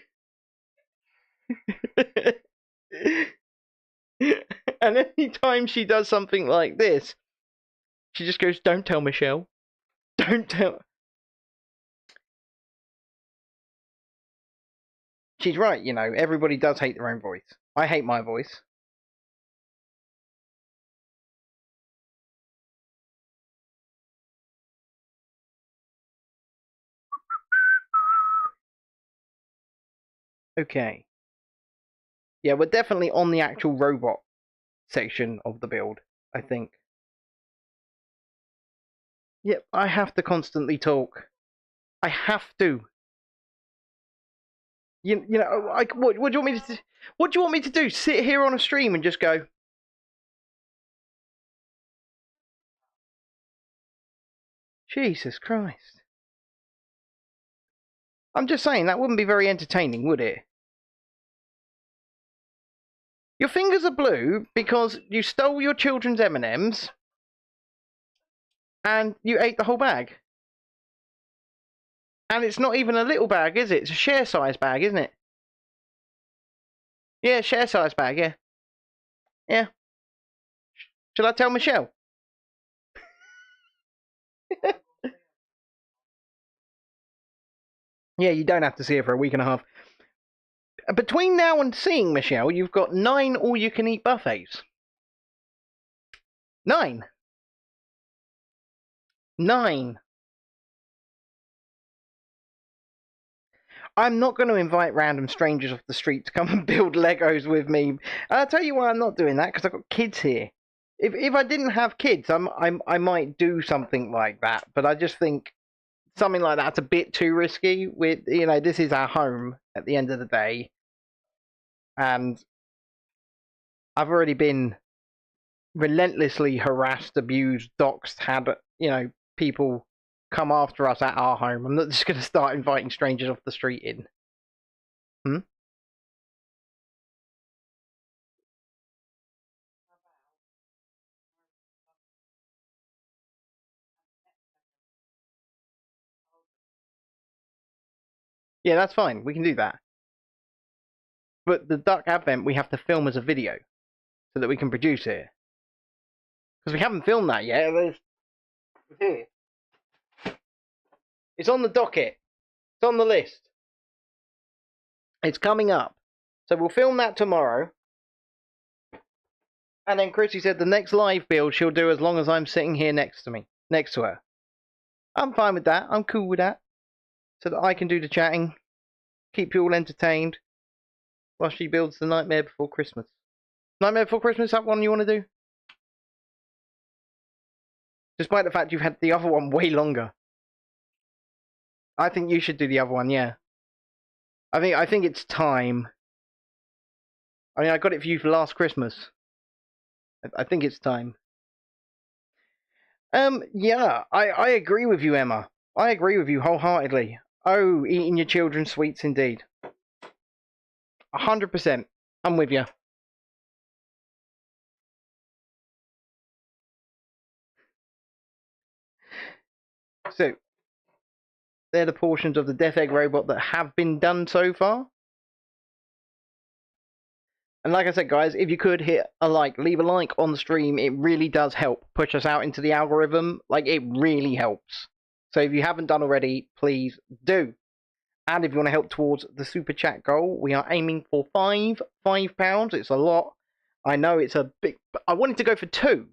And anytime she does something like this, she just goes, don't tell Michelle. Don't tell. She's right, you know, everybody does hate their own voice. I hate my voice. Okay. Yeah, we're definitely on the actual robot section of the build, I think. Yep, I have to constantly talk. I have to. You know, what do you want me to? What do you want me to do? Sit here on a stream and just go? Jesus Christ! I'm just saying that wouldn't be very entertaining, would it? Your fingers are blue because you stole your children's M&Ms and you ate the whole bag. And it's not even a little bag, is it? It's a share size bag, isn't it? Yeah, share size bag, yeah. Yeah. Shall I tell Michelle? Yeah, you don't have to see her for a week and a half. Between now and seeing Michelle, you've got 9 all-you-can-eat buffets. 9. 9. I'm not going to invite random strangers off the street to come and build Legos with me. And I'll tell you why I'm not doing that, because I've got kids here. If I didn't have kids, I might do something like that. But I just think something like that's a bit too risky. With, you know, this is our home at the end of the day. And I've already been relentlessly harassed, abused, doxxed, had, you know, people come after us at our home. I'm not just going to start inviting strangers off the street in. Yeah, that's fine. We can do that. But the Duck Advent we have to film as a video so that we can produce it. Because we haven't filmed that yet. It's here. It's on the docket. It's on the list. It's coming up. So we'll film that tomorrow. And then Chrissy said the next live build she'll do as long as I'm sitting here next to her. I'm fine with that. I'm cool with that. So that I can do the chatting. Keep you all entertained. While she builds the Nightmare Before Christmas. Nightmare Before Christmas, that one you want to do? Despite the fact you've had the other one way longer. I think you should do the other one, yeah. I think it's time. I mean, I got it for you for last Christmas. I think it's time. Yeah, I agree with you, Emma. I agree with you wholeheartedly. Oh, eating your children's sweets indeed. 100%. I'm with you. So, they're the portions of the Death Egg robot that have been done so far. And like I said, guys, if you could hit a like, leave a like on the stream, it really does help push us out into the algorithm. Like, it really helps. So if you haven't done already, please do. And if you want to help towards the super chat goal, we are aiming for £5. It's a lot. I know it's a big... I wanted to go for 2.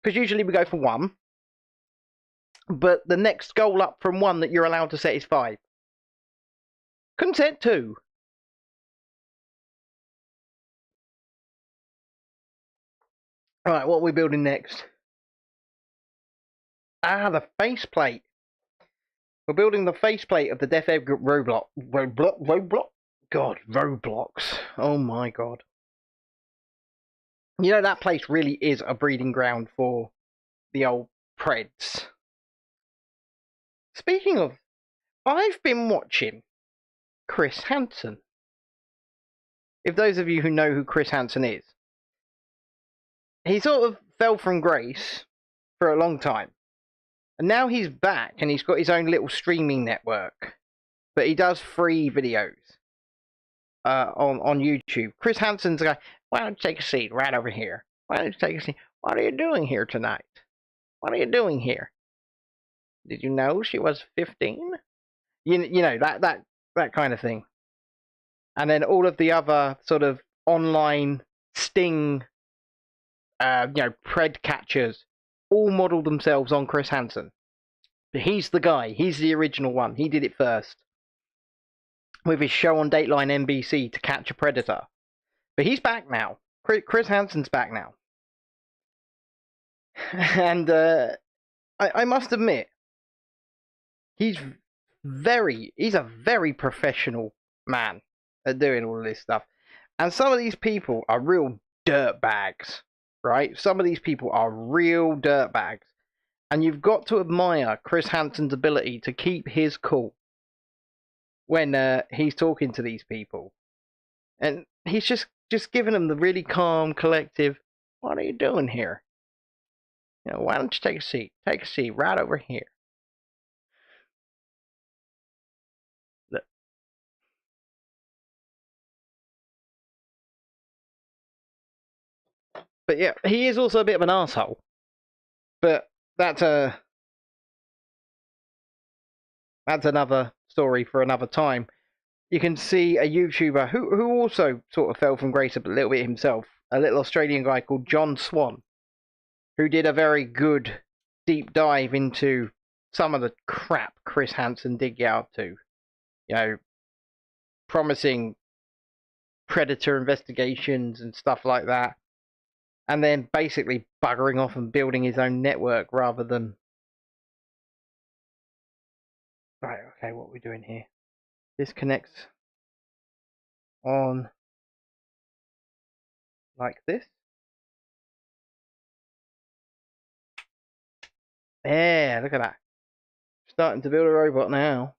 Because usually we go for 1. But the next goal up from 1 that you're allowed to set is 5. Couldn't set 2. Alright, what are we building next? Ah, the faceplate. We're building the faceplate of the Death Egg Roblox. God, Roblox. Oh my god. You know, that place really is a breeding ground for the old Preds. Speaking of, I've been watching Chris Hansen. If those of you who know who Chris Hansen is, he sort of fell from grace for a long time. And now he's back and he's got his own little streaming network. But he does free videos on YouTube. Chris Hansen's the guy, why don't you take a seat right over here? Why don't you take a seat? What are you doing here tonight? What are you doing here? Did you know she was 15? You know, that kind of thing. And then all of the other sort of online sting pred catchers all model themselves on Chris Hansen. But he's the guy. He's the original one. He did it first. With his show on Dateline NBC, To Catch a Predator. But he's back now. Chris Hansen's back now. And I must admit, he's a very professional man at doing all of this stuff. And some of these people are real dirtbags, right? Some of these people are real dirtbags. And you've got to admire Chris Hansen's ability to keep his cool when he's talking to these people. And he's just giving them the really calm, collective, what are you doing here? You know, why don't you take a seat? Take a seat right over here. Look. But yeah, he is also a bit of an asshole. But that's another story for another time. You can see a YouTuber who also sort of fell from grace a little bit himself, a little Australian guy called John Swan, who did a very good deep dive into some of the crap Chris Hansen did get up to. You know, promising predator investigations and stuff like that, and then basically buggering off and building his own network rather than... Right, okay, what are we doing here? This connects on like this. Yeah, look at that. Starting to build a robot now.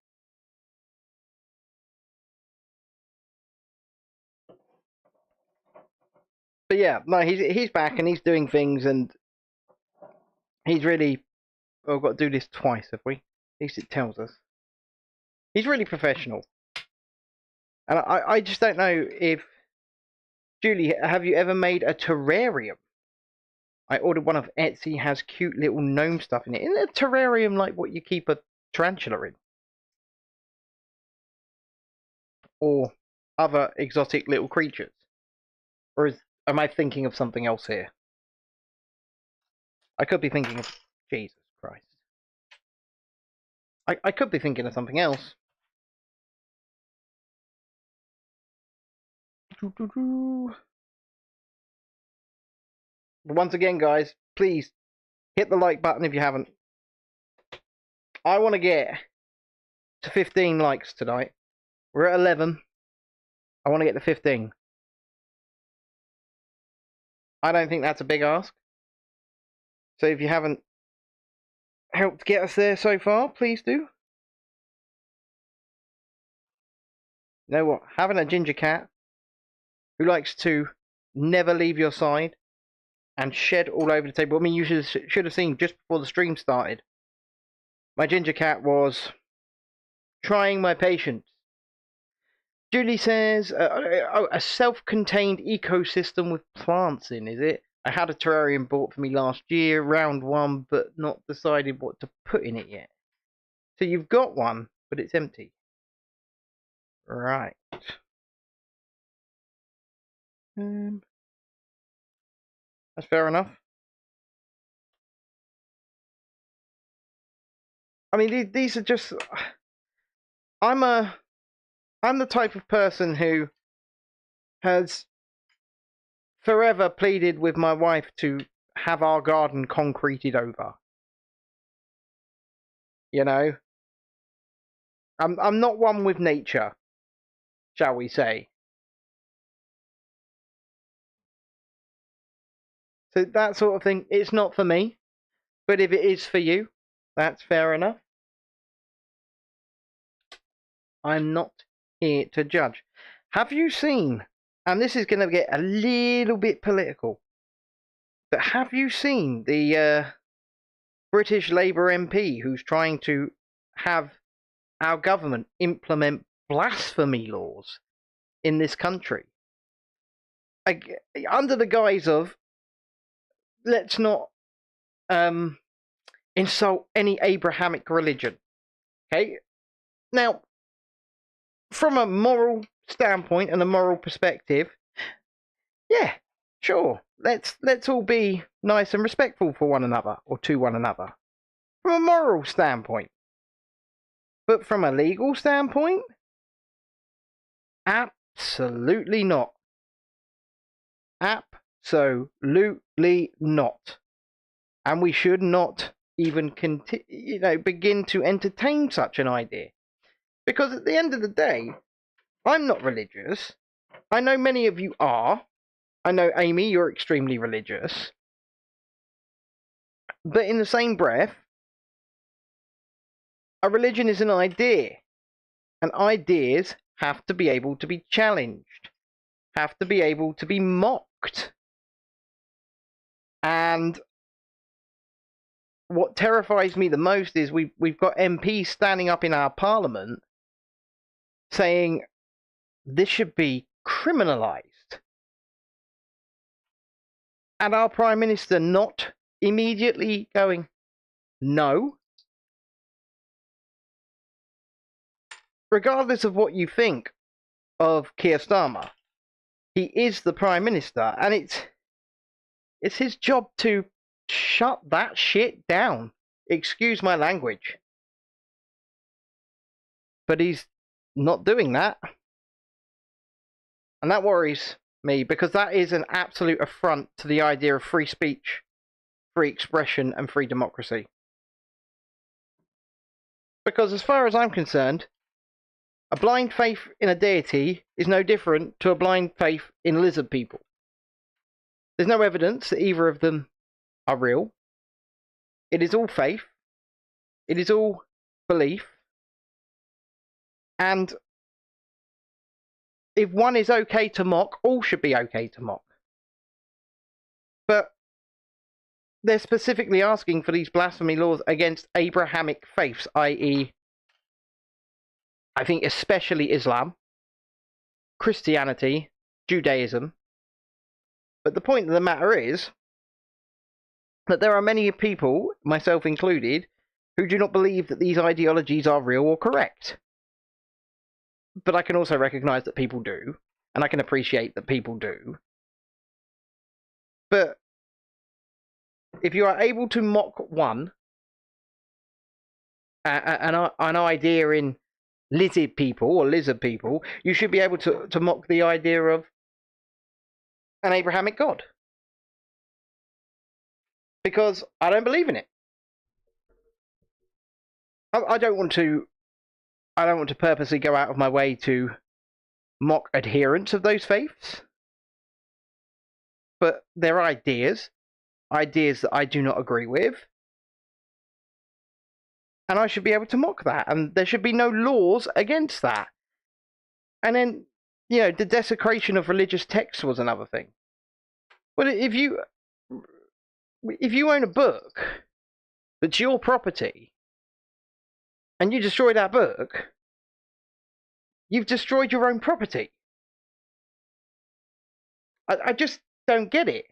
But yeah, no, he's back and he's doing things, and he's really... Oh, I've got to do this twice, have we? At least it tells us. He's really professional. And I just don't know if... Julie, have you ever made a terrarium? I ordered one of Etsy, has cute little gnome stuff in it. Isn't a terrarium like what you keep a tarantula in? Or other exotic little creatures? Or am I thinking of something else here? I could be thinking of... Jesus Christ. I could be thinking of something else. But once again, guys, please hit the like button if you haven't. I want to get to 15 likes tonight. We're at 11. I want to get to 15. I don't think that's a big ask. So if you haven't helped get us there so far, please do. You know what? Having a ginger cat who likes to never leave your side and shed all over the table. I mean, you should have seen just before the stream started. My ginger cat was trying my patience. Julie says, a self-contained ecosystem with plants in, is it? I had a terrarium bought for me last year, round one, but not decided what to put in it yet. So you've got one, but it's empty. Right. That's fair enough. I mean, these are just... I'm the type of person who has forever pleaded with my wife to have our garden concreted over. You know? I'm not one with nature, shall we say. So that sort of thing, it's not for me. But if it is for you, that's fair enough. I'm not here to judge. Have you seen, and this is going to get a little bit political, but have you seen the British Labour MP who's trying to have our government implement blasphemy laws in this country? Under the guise of, let's not insult any Abrahamic religion. Okay? Now, from a moral standpoint and a moral perspective, yeah, sure. Let's all be nice and respectful for one another or to one another. From a moral standpoint. But from a legal standpoint, absolutely not. Absolutely not. And we should not even begin to entertain such an idea. Because at the end of the day, I'm not religious. I know many of you are. I know, Amy, you're extremely religious. But in the same breath, a religion is an idea. And ideas have to be able to be challenged, have to be able to be mocked. And what terrifies me the most is we've got MPs standing up in our parliament saying this should be criminalised. And our Prime Minister not immediately going, no. Regardless of what you think of Keir Starmer, he is the Prime Minister, and it's his job to shut that shit down. Excuse my language. But he's not doing that. And that worries me, because that is an absolute affront to the idea of free speech, free expression, and free democracy. Because as far as I'm concerned, a blind faith in a deity is no different to a blind faith in lizard people. There's no evidence that either of them are real. It is all faith. It is all belief. And if one is okay to mock, all should be okay to mock. But they're specifically asking for these blasphemy laws against Abrahamic faiths, i.e., I think especially Islam, Christianity, Judaism. But the point of the matter is that there are many people, myself included, who do not believe that these ideologies are real or correct. But I can also recognise that people do, and I can appreciate that people do. But if you are able to mock one, an idea in lizard people, you should be able to mock the idea of an Abrahamic God. Because I don't believe in it. I don't want to purposely go out of my way to mock adherents of those faiths. But they're ideas that I do not agree with. And I should be able to mock that. And there should be no laws against that. And then, the desecration of religious texts was another thing. Well, if you own a book that's your property, and you destroy that book, you've destroyed your own property. I just don't get it.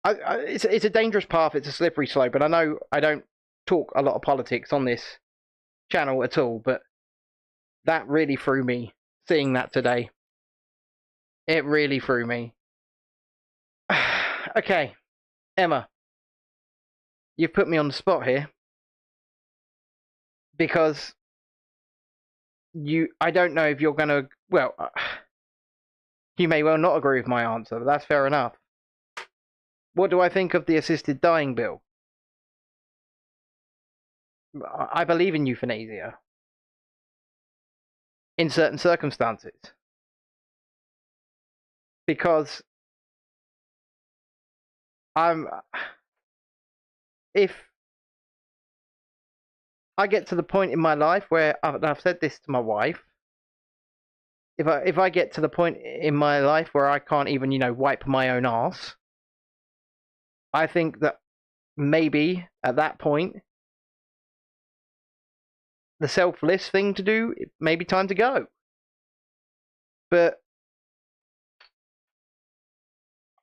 It's a dangerous path. It's a slippery slope. And I know I don't talk a lot of politics on this channel at all, but that really threw me, seeing that today. It really threw me. Okay, Emma, you've put me on the spot here. Because I don't know if you're going to, well, you may well not agree with my answer, but that's fair enough. What do I think of the assisted dying bill? I believe in euthanasia. In certain circumstances. Because if I get to the point in my life where I've said this to my wife, if I get to the point in my life where I can't even, wipe my own arse, I think that maybe at that point, the selfless thing to do, it may be time to go. But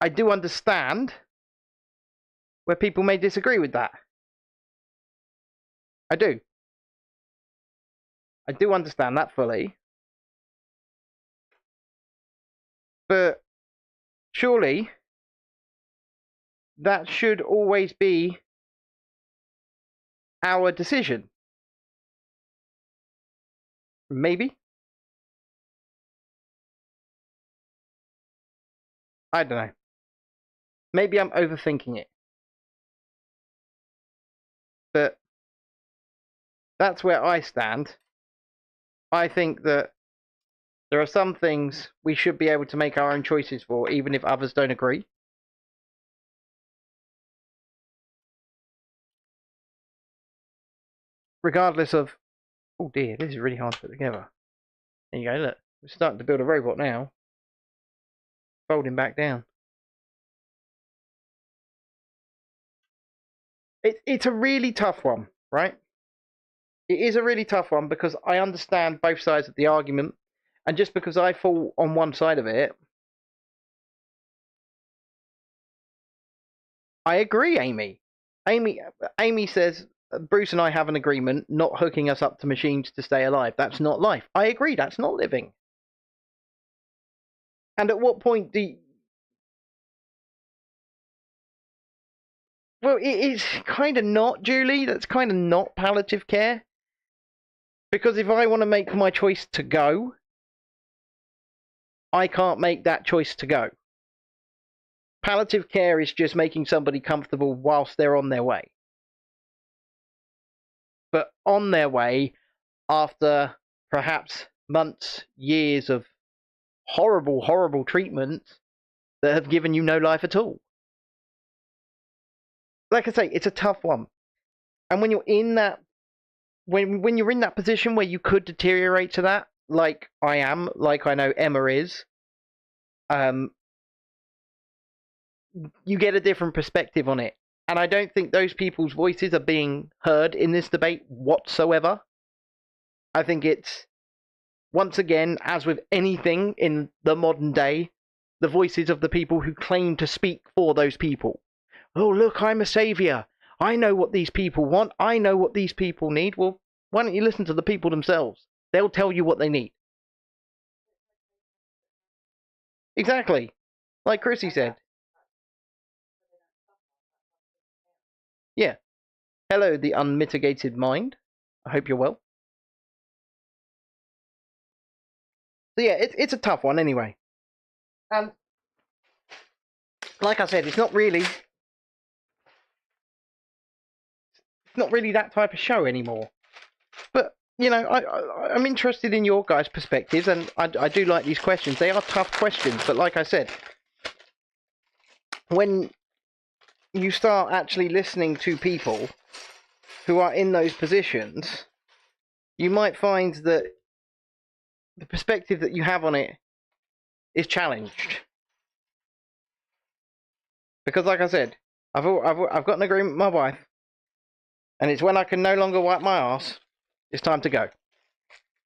I do understand where people may disagree with that. I do. I do understand that fully. But surely that should always be our decision. Maybe. I don't know. Maybe I'm overthinking it. But that's where I stand. I think that there are some things we should be able to make our own choices for, even if others don't agree. Regardless of, oh dear, this is really hard to put together. There you go, look. We're starting to build a robot now. Folding back down. It's a really tough one, right? It is a really tough one because I understand both sides of the argument. And just because I fall on one side of it, I agree, Amy. Amy says Bruce and I have an agreement not hooking us up to machines to stay alive. That's not life. I agree, that's not living. And at what point do you... Well, it is kind of not, Julie. That's kind of not palliative care. Because if I want to make my choice to go, I can't make that choice to go. Palliative care is just making somebody comfortable whilst they're on their way. But on their way, after perhaps months, years of horrible, horrible treatments that have given you no life at all. Like I say, it's a tough one. And when you're in that, when you're in that position where you could deteriorate to that, like I am, like I know Emma is, you get a different perspective on it. And I don't think those people's voices are being heard in this debate whatsoever. I think it's, once again, as with anything in the modern day, the voices of the people who claim to speak for those people. Oh, look, I'm a saviour. I know what these people want. I know what these people need. Well, why don't you listen to the people themselves? They'll tell you what they need. Exactly. Like Chrissy said. Yeah. Hello, the unmitigated mind. I hope you're well. So yeah, it's a tough one anyway. And like I said, it's not really that type of show anymore. But you know, I'm interested in your guys' perspectives, and I do like these questions. They are tough questions, but like I said, when you start actually listening to people who are in those positions, you might find that the perspective that you have on it is challenged. Because, like I said, I've got an agreement with my wife, and it's when I can no longer wipe my ass, it's time to go.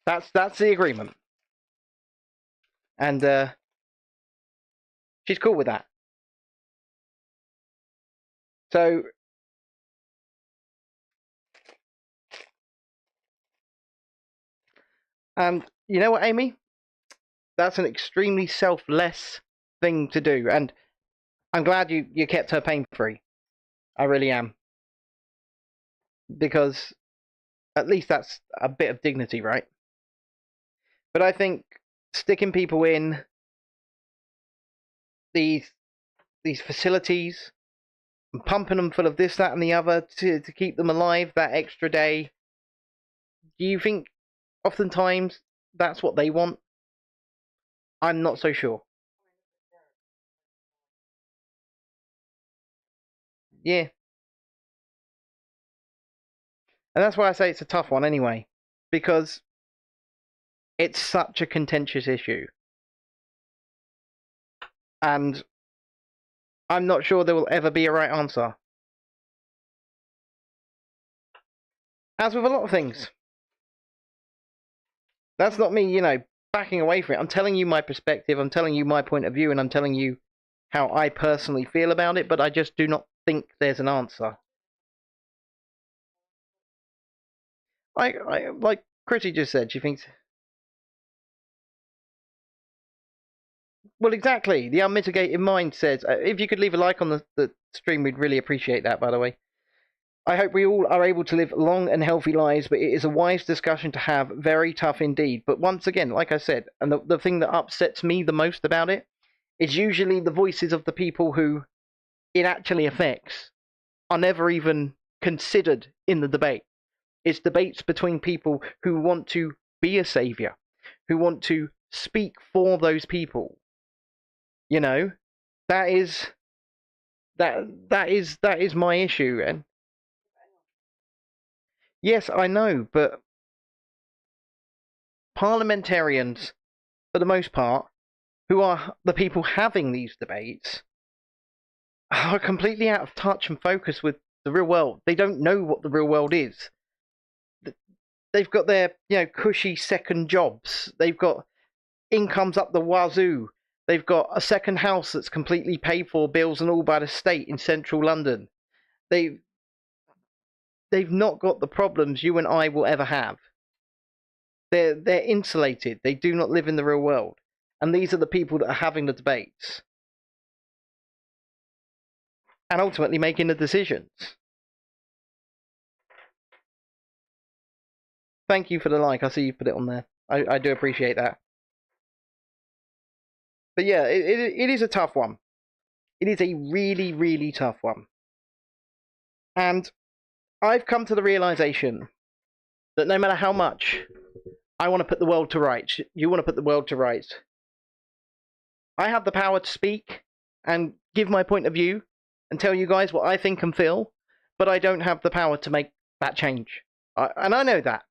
That's the agreement, and she's cool with that. So, you know what, Amy? That's an extremely selfless thing to do, and I'm glad you kept her pain-free. I really am. Because at least that's a bit of dignity, right? But I think sticking people in these facilities and pumping them full of this, that, and the other to keep them alive that extra day, do you think oftentimes that's what they want? I'm not so sure. Yeah. And that's why I say it's a tough one anyway. Because it's such a contentious issue. And I'm not sure there will ever be a right answer. As with a lot of things. That's not me, backing away from it. I'm telling you my perspective, I'm telling you my point of view, and I'm telling you how I personally feel about it, but I just do not think there's an answer. Like Chrissy just said, she thinks... Well, exactly. The unmitigated mind says, if you could leave a like on the stream, we'd really appreciate that, by the way. I hope we all are able to live long and healthy lives, but it is a wise discussion to have, very tough indeed. But once again, like I said, and the thing that upsets me the most about it is usually the voices of the people who it actually affects are never even considered in the debate. It's debates between people who want to be a savior, who want to speak for those people. You know, that is that is my issue. And yes, I know, but parliamentarians, for the most part, who are the people having these debates, are completely out of touch and focus with the real world. They don't know what the real world is. They've got their, cushy second jobs. They've got incomes up the wazoo. They've got a second house that's completely paid for, bills and all by the state in central London. They've not got the problems you and I will ever have. They're insulated. They do not live in the real world. And these are the people that are having the debates. And ultimately making the decisions. Thank you for the like. I see you put it on there. I do appreciate that. But yeah, it is a tough one. It is a really, really tough one. And I've come to the realization that no matter how much I want to put the world to rights, you want to put the world to rights, I have the power to speak and give my point of view and tell you guys what I think and feel, but I don't have the power to make that change. And I know that,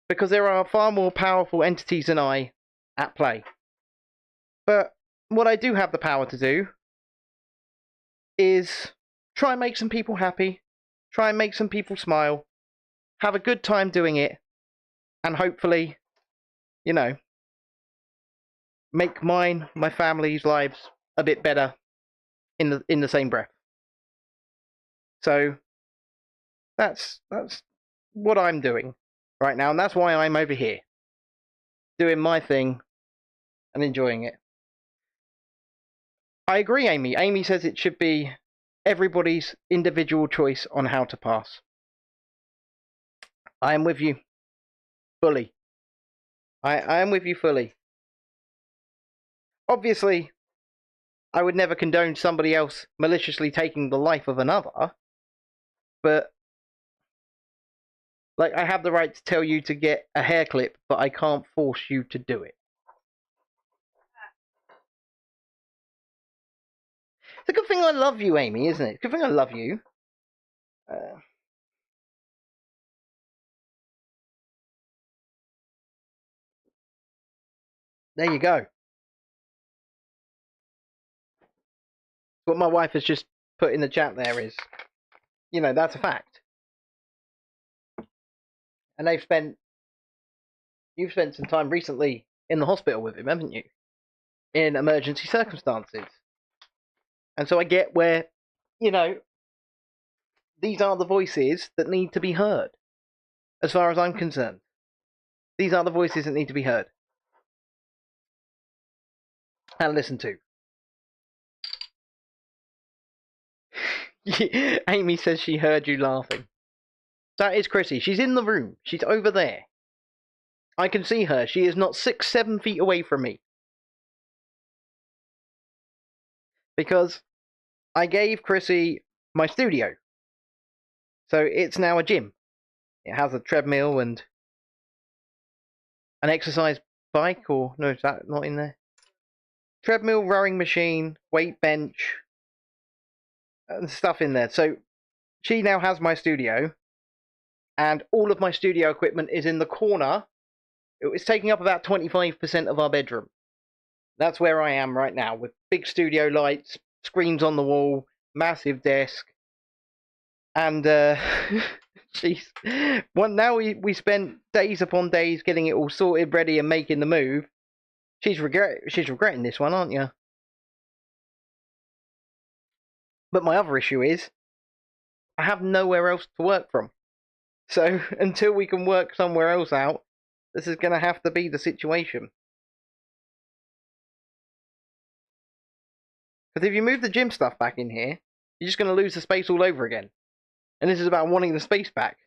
because there are far more powerful entities than I at play. But what I do have the power to do is try and make some people happy, try and make some people smile, have a good time doing it, and hopefully, make mine, my family's lives a bit better in the same breath. So that's what I'm doing right now, and that's why I'm over here doing my thing and enjoying it. I agree, Amy. Amy says it should be everybody's individual choice on how to pass. I am with you fully. I am with you fully. Obviously, I would never condone somebody else maliciously taking the life of another, but I have the right to tell you to get a hair clip, but I can't force you to do it. It's a good thing I love you, Amy, isn't it? It's a good thing I love you. There you go. What my wife has just put in the chat there is, that's a fact. And you've spent some time recently in the hospital with him, haven't you? In emergency circumstances. And so I get where, these are the voices that need to be heard. As far as I'm concerned. These are the voices that need to be heard. And listened to. Amy says she heard you laughing. That is Chrissy. She's in the room. She's over there. I can see her. She is not 6-7 feet away from me. Because I gave Chrissy my studio. So it's now a gym. It has a treadmill and an exercise bike, or no, is that not in there? Treadmill, rowing machine, weight bench, and stuff in there. So she now has my studio, and all of my studio equipment is in the corner. It's taking up about 25% of our bedroom. That's where I am right now, with big studio lights, screens on the wall, massive desk, and jeez. Well, now we spent days upon days getting it all sorted, ready, and making the move. She's regretting this one, aren't you? But my other issue is, I have nowhere else to work from. So until we can work somewhere else out, this is going to have to be the situation. Because if you move the gym stuff back in here, you're just going to lose the space all over again. And this is about wanting the space back.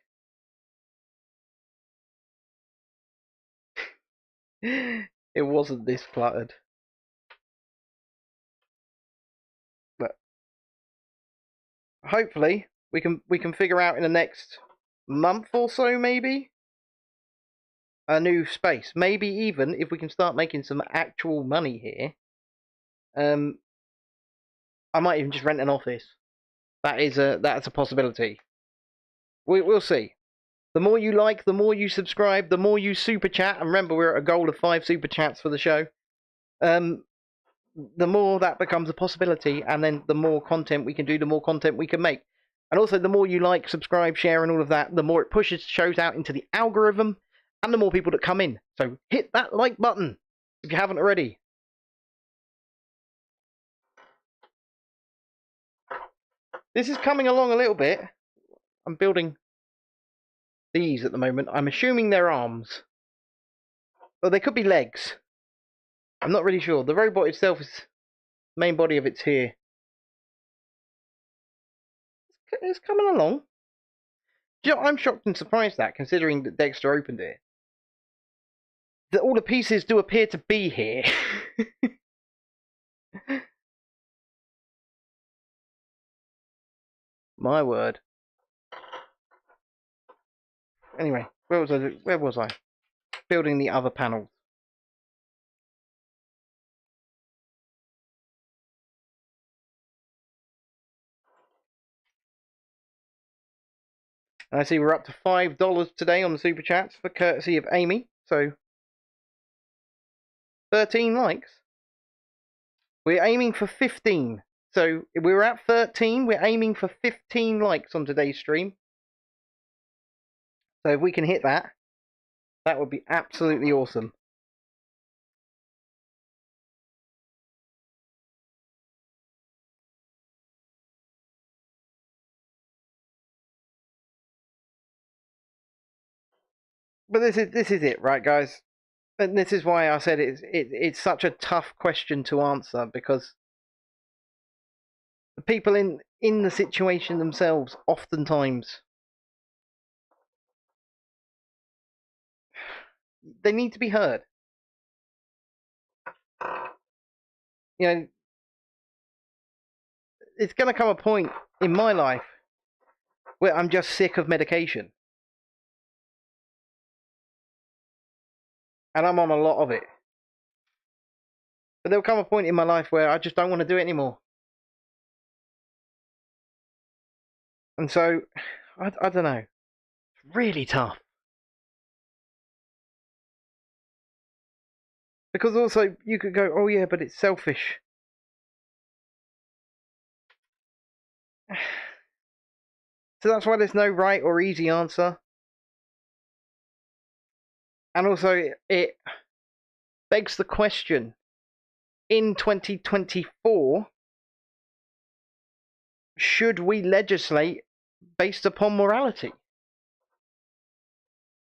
It wasn't this cluttered. hopefully we can figure out in the next month or so, maybe, a new space. Maybe even if we can start making some actual money here, I might even just rent an office. That's a possibility. We'll see. The more you like, the more you subscribe, the more you super chat, and remember we're at a goal of 5 super chats for the show. The more that becomes a possibility, and then the more content we can do, the more content we can make. And also, the more you like, subscribe, share, and all of that, the more it pushes shows out into the algorithm, and the more people that come in. So hit that like button if you haven't already. This is coming along a little bit. I'm building these at the moment. I'm assuming they're arms. Or they could be legs. I'm not really sure. The robot itself is... the main body of it's here. It's coming along. Do you know, I'm shocked and surprised that, considering that Dexter opened it. That all the pieces do appear to be here. My word. Anyway, where was I? Building the other panels. And I see we're up to $5 today on the super chats for courtesy of Amy. So 13 likes. We're aiming for 15. So we're at 13. We're aiming for 15 likes on today's stream. So if we can hit that, that would be absolutely awesome. But this is it, right, guys? And this is why I said it's such a tough question to answer, because the people in the situation themselves oftentimes they need to be heard. You know, it's going to come a point in my life where I'm just sick of medication. And I'm on a lot of it. But there'll come a point in my life where I just don't want to do it anymore. And so, I don't know. It's really tough. Because also, you could go, oh yeah, but it's selfish. So that's why there's no right or easy answer. And also, it begs the question, in 2024, should we legislate based upon morality?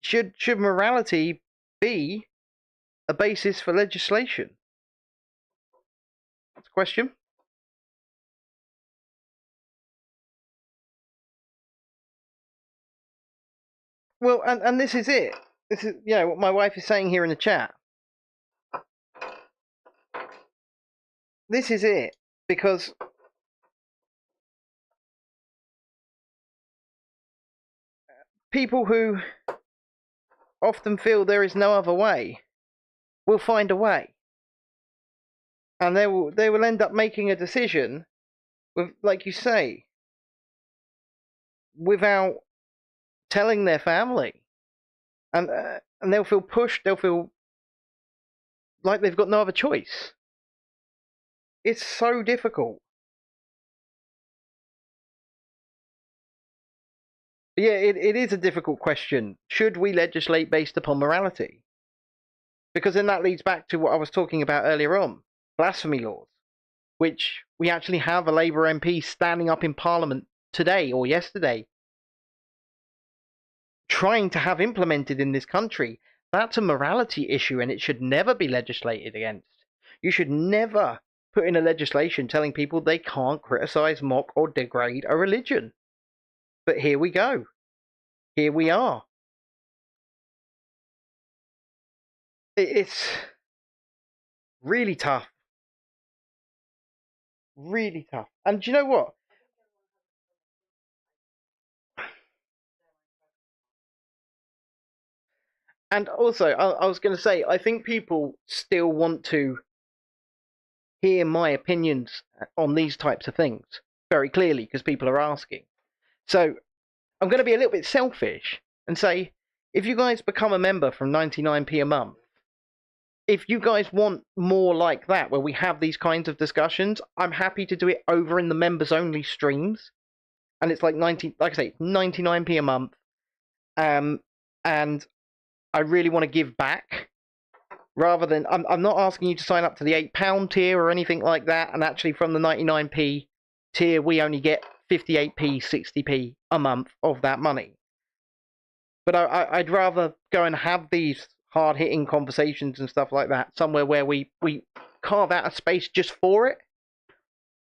Should morality be a basis for legislation? That's a question. Well, and this is it. This is, you know, what my wife is saying here in the chat. This is it, because people who often feel there is no other way will find a way, and they will end up making a decision with, like you say, without telling their family, and they'll feel pushed. They'll feel like they've got no other choice. It's so difficult. But yeah, it is a difficult question. Should we legislate based upon morality? Because then that leads back to what I was talking about earlier on, blasphemy laws, which we actually have a Labour MP standing up in Parliament today or yesterday trying to have implemented in this country. That's a morality issue, and it should never be legislated against. You should never put in a legislation telling people they can't criticize, mock, or degrade a religion. But here we go. Here we are. It's really tough. Really tough. And do you know what? And also, I was going to say, I think people still want to hear my opinions on these types of things very clearly because people are asking. So I'm going to be a little bit selfish and say, if you guys become a member from 99p a month, if you guys want more like that, where we have these kinds of discussions, I'm happy to do it over in the members only streams. And it's like 99p a month. And I really want to give back. Rather than, I'm not asking you to sign up to the £8 tier or anything like that. And actually, from the 99p tier, we only get 58p, 60p a month of that money. But I'd rather go and have these hard-hitting conversations and stuff like that somewhere where we carve out a space just for it,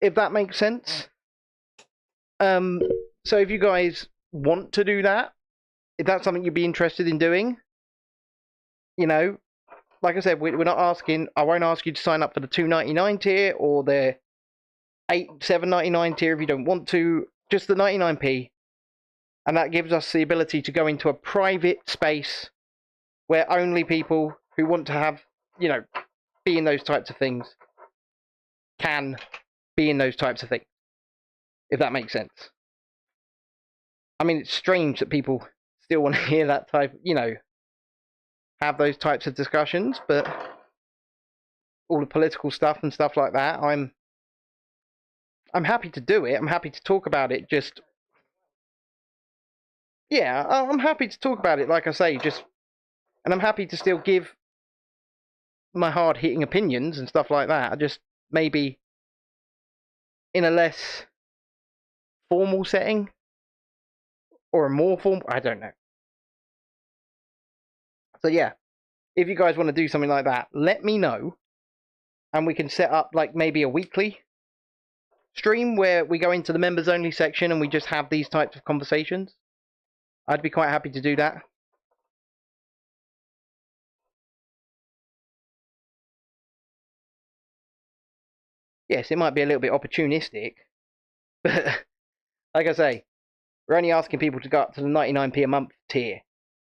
if that makes sense. So if you guys want to do that, if that's something you'd be interested in doing, you know, like I said, we're not asking. I won't ask you to sign up for the $2.99 tier or the $7.99 tier if you don't want to. Just the 99p, and that gives us the ability to go into a private space where only people who want to have, you know, be in those types of things can be in those types of things. If that makes sense. I mean, it's strange that people still want to hear that type, you know, have those types of discussions, but all the political stuff and stuff like that, I'm happy to do it. I'm happy to talk about it. Just, yeah, I'm happy to talk about it. Like I say, just, and I'm happy to still give my hard-hitting opinions and stuff like that. I just maybe in a less formal setting or a more formal. I don't know. So yeah, if you guys want to do something like that, let me know, and we can set up like maybe a weekly stream where we go into the members only section and we just have these types of conversations. I'd be quite happy to do that. Yes, it might be a little bit opportunistic, but like I say, we're only asking people to go up to the 99p a month tier,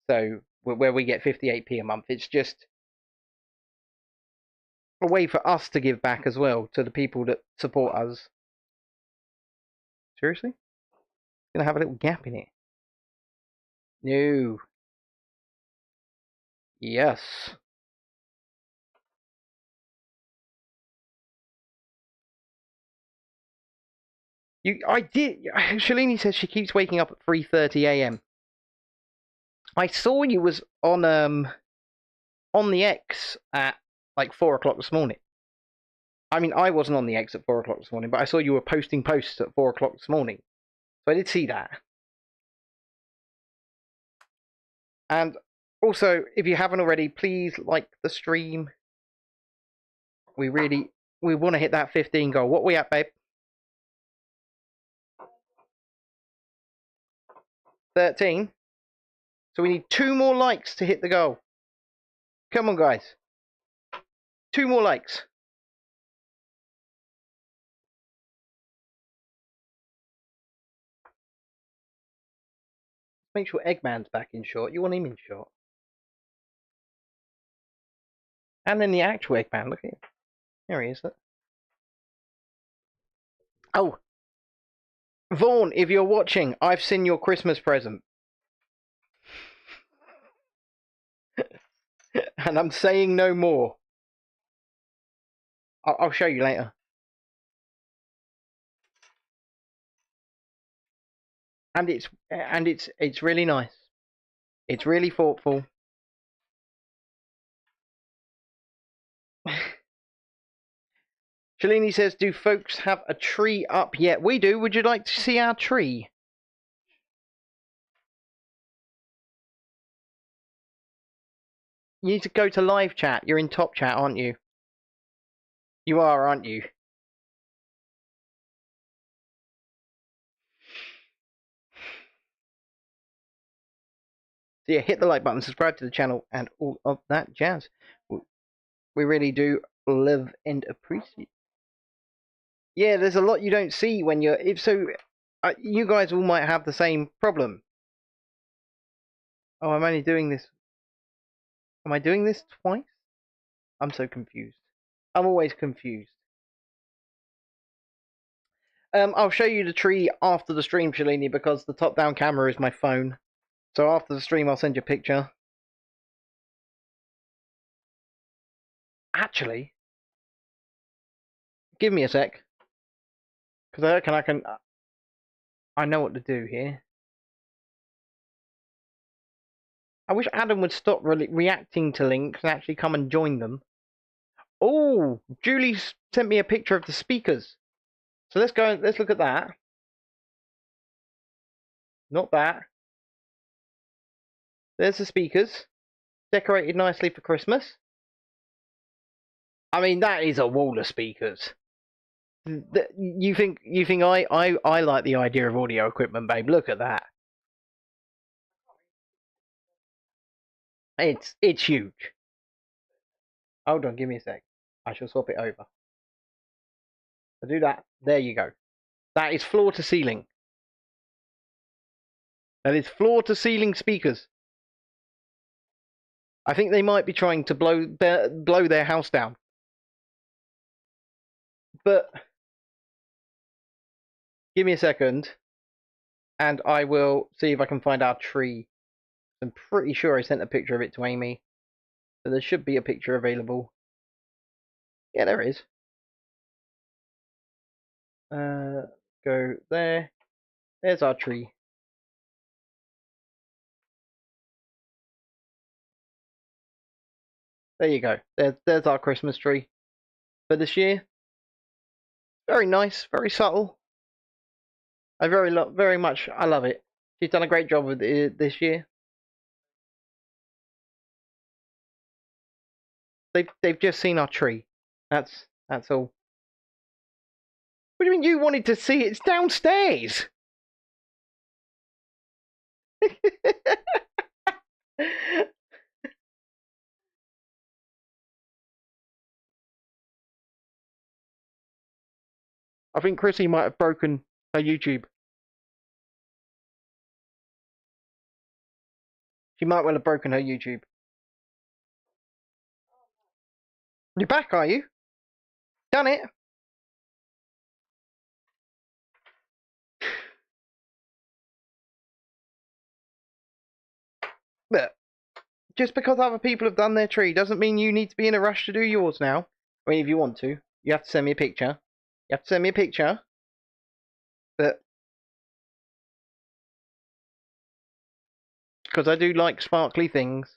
so where we get 58p a month. It's just a way for us to give back as well to the people that support us. Seriously? Gonna have a little gap in it. No. Yes. I did. Shalini says she keeps waking up at 3:30 a.m. I saw you was on the X at like 4 o'clock this morning. I mean, I wasn't on the X at 4 o'clock this morning, but I saw you were posting posts at 4 o'clock this morning. So I did see that. And also, if you haven't already, please like the stream. We want to hit that 15 goal. What are we at, babe? 13. So we need 2 more likes to hit the goal. Come on, guys. 2 more likes. Make sure Eggman's back in short. You want him in short. And then the actual Eggman. Look at him. There he is. Oh. Vaughn, if you're watching, I've seen your Christmas present. And I'm saying no more. I'll show you later. And it's really nice. It's really thoughtful. Shalini says, do folks have a tree up yet? We do. Would you like to see our tree? You need to go to live chat. You're in top chat, aren't you? You are, aren't you? So yeah, hit the like button, subscribe to the channel, and all of that jazz. We really do love and appreciate. Yeah, there's a lot you don't see when you're. If so, you guys all might have the same problem. Oh, I'm only doing this. Am I doing this twice? I'm so confused. I'm always confused. I'll show you the tree after the stream, Shalini, because the top-down camera is my phone. So after the stream, I'll send you a picture. Actually, give me a sec, because I reckon I know what to do here. I wish Adam would stop reacting to links and actually come and join them. Oh, Julie sent me a picture of the speakers. So let's go. Let's look at that. Not that. There's the speakers, decorated nicely for Christmas. I mean, that is a wall of speakers. You think I like the idea of audio equipment, babe? Look at that. It's huge. Hold on, give me a sec. I shall swap it over. I'll do that. There you go. That is floor to ceiling. That is floor to ceiling speakers. I think they might be trying to blow their house down. But give me a second, and I will see if I can find our tree. I'm pretty sure I sent a picture of it to Amy. So there should be a picture available. Yeah, there is. Go there. There's our tree. There you go. There's our Christmas tree for this year. Very nice, very subtle. I very much. I love it. She's done a great job with it this year. They've just seen our tree. That's all. What do you mean you wanted to see it? It's downstairs. I think Chrissy might have broken her YouTube. She might well have broken her YouTube. You're back, are you? Done it? But just because other people have done their tree doesn't mean you need to be in a rush to do yours now. I mean, if you want to, you have to send me a picture. You have to send me a picture. But because I do like sparkly things.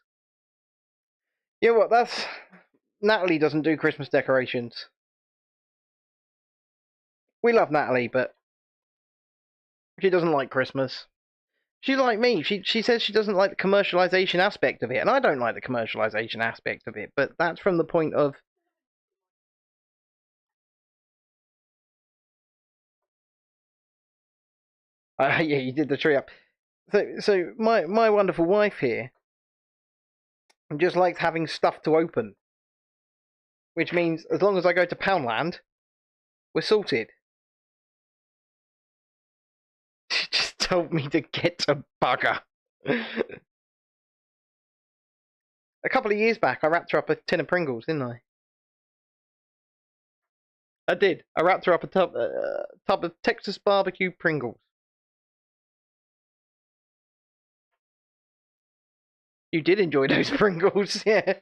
You know what? That's Natalie doesn't do Christmas decorations. We love Natalie, but she doesn't like Christmas. She's like me. She says she doesn't like the commercialization aspect of it, and I don't like the commercialization aspect of it. But that's from the point of yeah, you did the tree up. So my wonderful wife here just likes having stuff to open, which means as long as I go to Poundland, we're sorted. She just told me to get a bugger. A couple of years back, I wrapped her up a tin of Pringles, didn't I? I did. I wrapped her up a tub of Texas barbecue Pringles. You did enjoy those Pringles, yeah.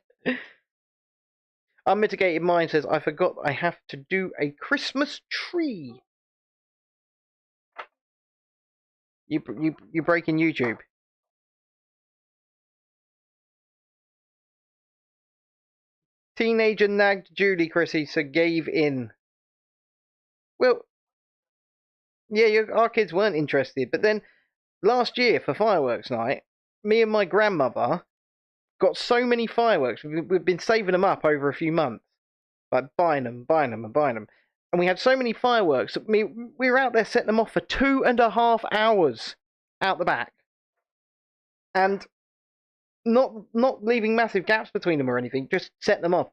Unmitigated Mind says, I forgot I have to do a Christmas tree. You breaking YouTube. Teenager nagged Julie, Chrissy, so gave in. Well, yeah, our kids weren't interested. But then last year for fireworks night, me and my grandmother got so many fireworks. We've been saving them up over a few months, like buying them. And we had so many fireworks that we were out there setting them off for 2.5 hours out the back, and not leaving massive gaps between them or anything. Just set them off,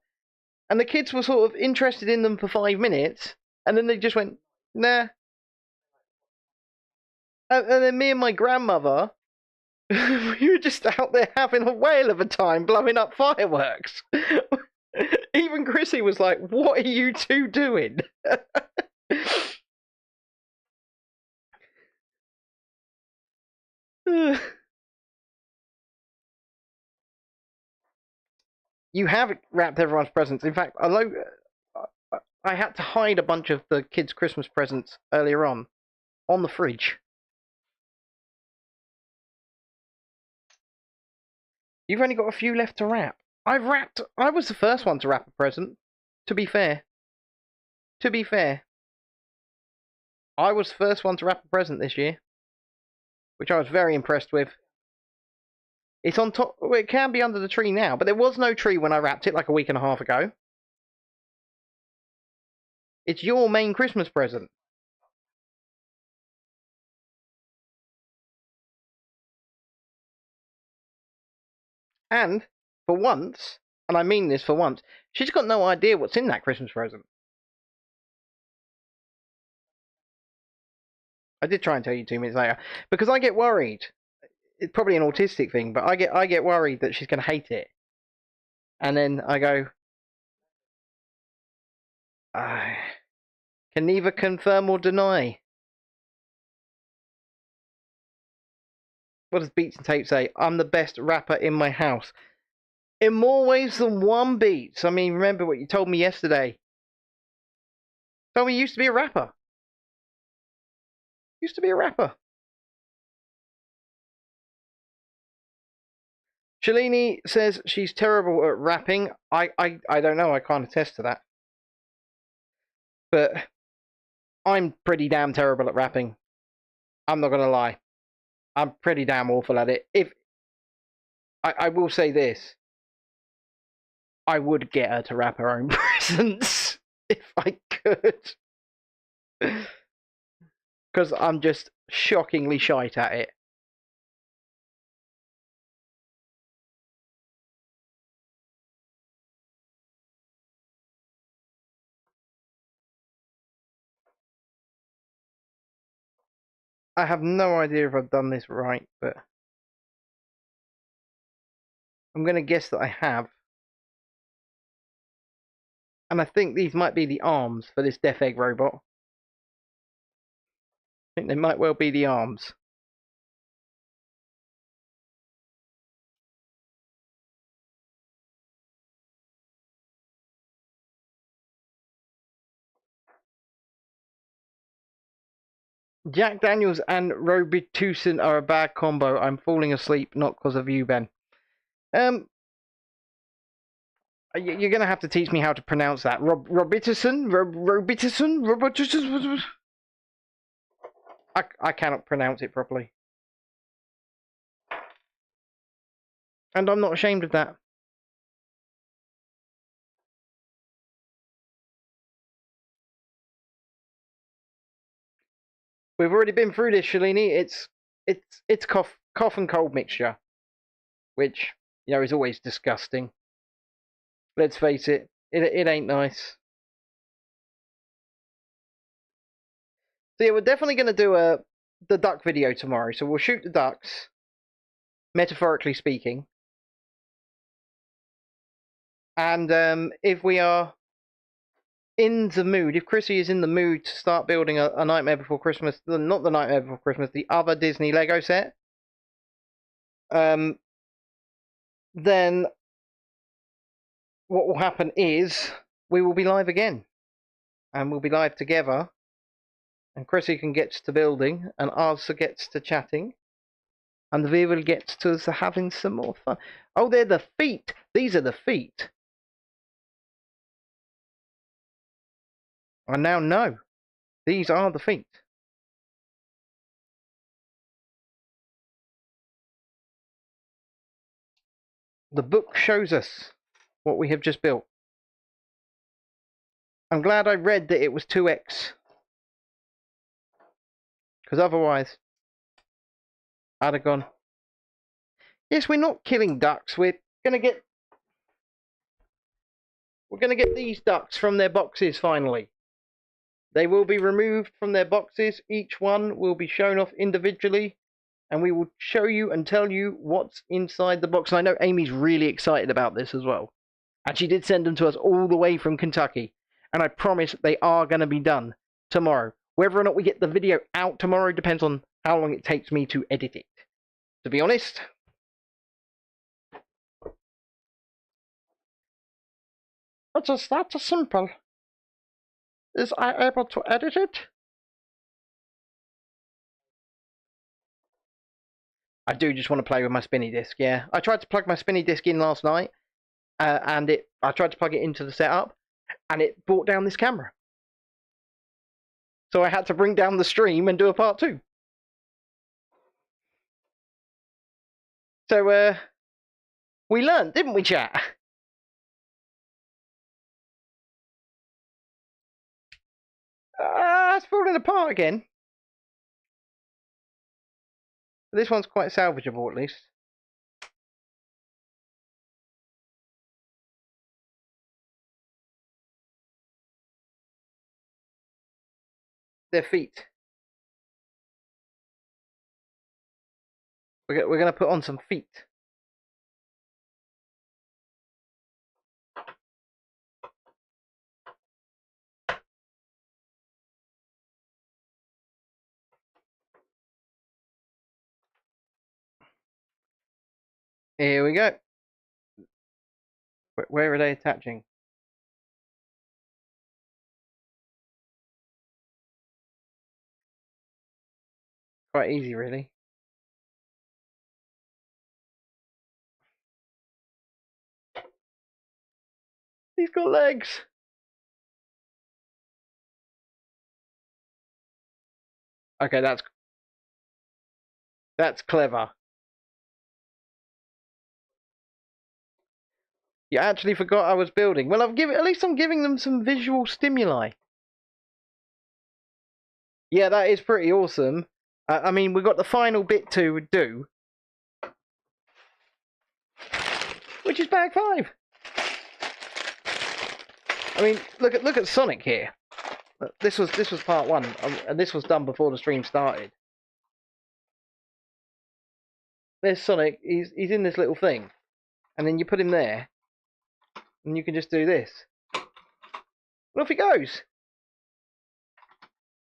and the kids were sort of interested in them for 5 minutes, and then they just went nah. And then me and my grandmother We were just out there having a whale of a time blowing up fireworks. Even Chrissy was like, "What are you two doing?" You have wrapped everyone's presents. In fact, I had to hide a bunch of the kids' Christmas presents earlier on the fridge. You've only got a few left to wrap. I was the first one to wrap a present. To be fair. I was the first one to wrap a present this year, which I was very impressed with. It's on top. Well, it can be under the tree now, but there was no tree when I wrapped it like a week and a half ago. It's your main Christmas present. And for once, and I mean this for once, she's got no idea what's in that Christmas present. I did try and tell you 2 minutes later because I get worried. It's probably an autistic thing, but I get worried that she's going to hate it. And then I go, I can neither confirm or deny. What does Beats and Tape say? I'm the best rapper in my house. In more ways than one, Beats. I mean, remember what you told me yesterday. You told me you used to be a rapper. Used to be a rapper. Shalini says she's terrible at rapping. I don't know. I can't attest to that. But I'm pretty damn terrible at rapping. I'm not going to lie. I'm pretty damn awful at it. If I will say this. I would get her to wrap her own presents if I could. Because I'm just shockingly shite at it. I have no idea if I've done this right, but I'm going to guess that I have. And I think these might be the arms for this Death Egg robot. I think they might well be the arms. Jack Daniels and Robitussin are a bad combo. I'm falling asleep, not because of you, Ben. You're going to have to teach me how to pronounce that. Robitussin? Robitussin? I cannot pronounce it properly. And I'm not ashamed of that. We've already been through this, Shalini. It's cough and cold mixture, which is always disgusting. Let's face it, it ain't nice. So yeah, we're definitely going to do the duck video tomorrow. So we'll shoot the ducks, metaphorically speaking. And if we are in the mood, if Chrissy is in the mood to start building a Nightmare Before Christmas, not the Nightmare Before Christmas, the other Disney Lego set, then what will happen is we will be live again, and we'll be live together, and Chrissy can get to building, and Arsa gets to chatting, and we will get to having some more fun. Oh, they're the feet. These are the feet. I now know. These are the feet. The book shows us what we have just built. I'm glad I read that it was 2x. Because otherwise, I'd have gone, yes, we're not killing ducks. We're going to get these ducks from their boxes finally. They will be removed from their boxes. Each one will be shown off individually and we will show you and tell you what's inside the box. And I know Amy's really excited about this as well. And she did send them to us all the way from Kentucky. And I promise they are going to be done tomorrow. Whether or not we get the video out tomorrow depends on how long it takes me to edit it. To be honest, it's just that simple. Is I able to edit it? I do just want to play with my spinny disc, yeah. I tried to plug my spinny disc in last night, and I tried to plug it into the setup, and it brought down this camera. So I had to bring down the stream and do a part 2. So, we learned, didn't we, chat? It's falling apart again. This one's quite salvageable, at least. Their feet. We're going to put on some feet. Here we go. Where are they attaching? Quite easy, really. He's got legs. Okay, that's clever. You actually forgot I was building. Well, at least I'm giving them some visual stimuli. Yeah, that is pretty awesome. I mean, we've got the final bit to do, which is bag 5. I mean, look at Sonic here. This was part 1, and this was done before the stream started. There's Sonic. He's in this little thing, and then you put him there, and you can just do this. And off he goes.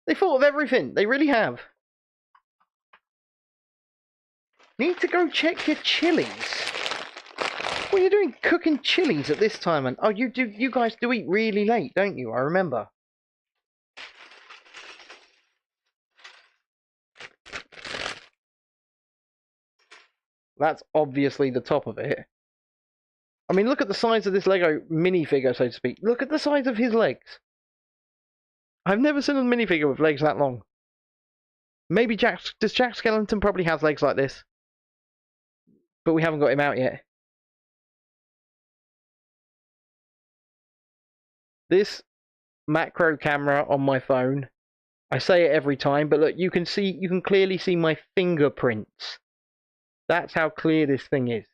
They thought of everything. They really have. Need to go check your chilies. What are you doing cooking chilies at this time? And oh, you guys do eat really late, don't you? I remember. That's obviously the top of it. I mean, look at the size of this Lego minifigure, so to speak. Look at the size of his legs. I've never seen a minifigure with legs that long. Maybe does Jack Skellington probably has legs like this? But we haven't got him out yet. This macro camera on my phone, I say it every time, but look, you can clearly see my fingerprints. That's how clear this thing is.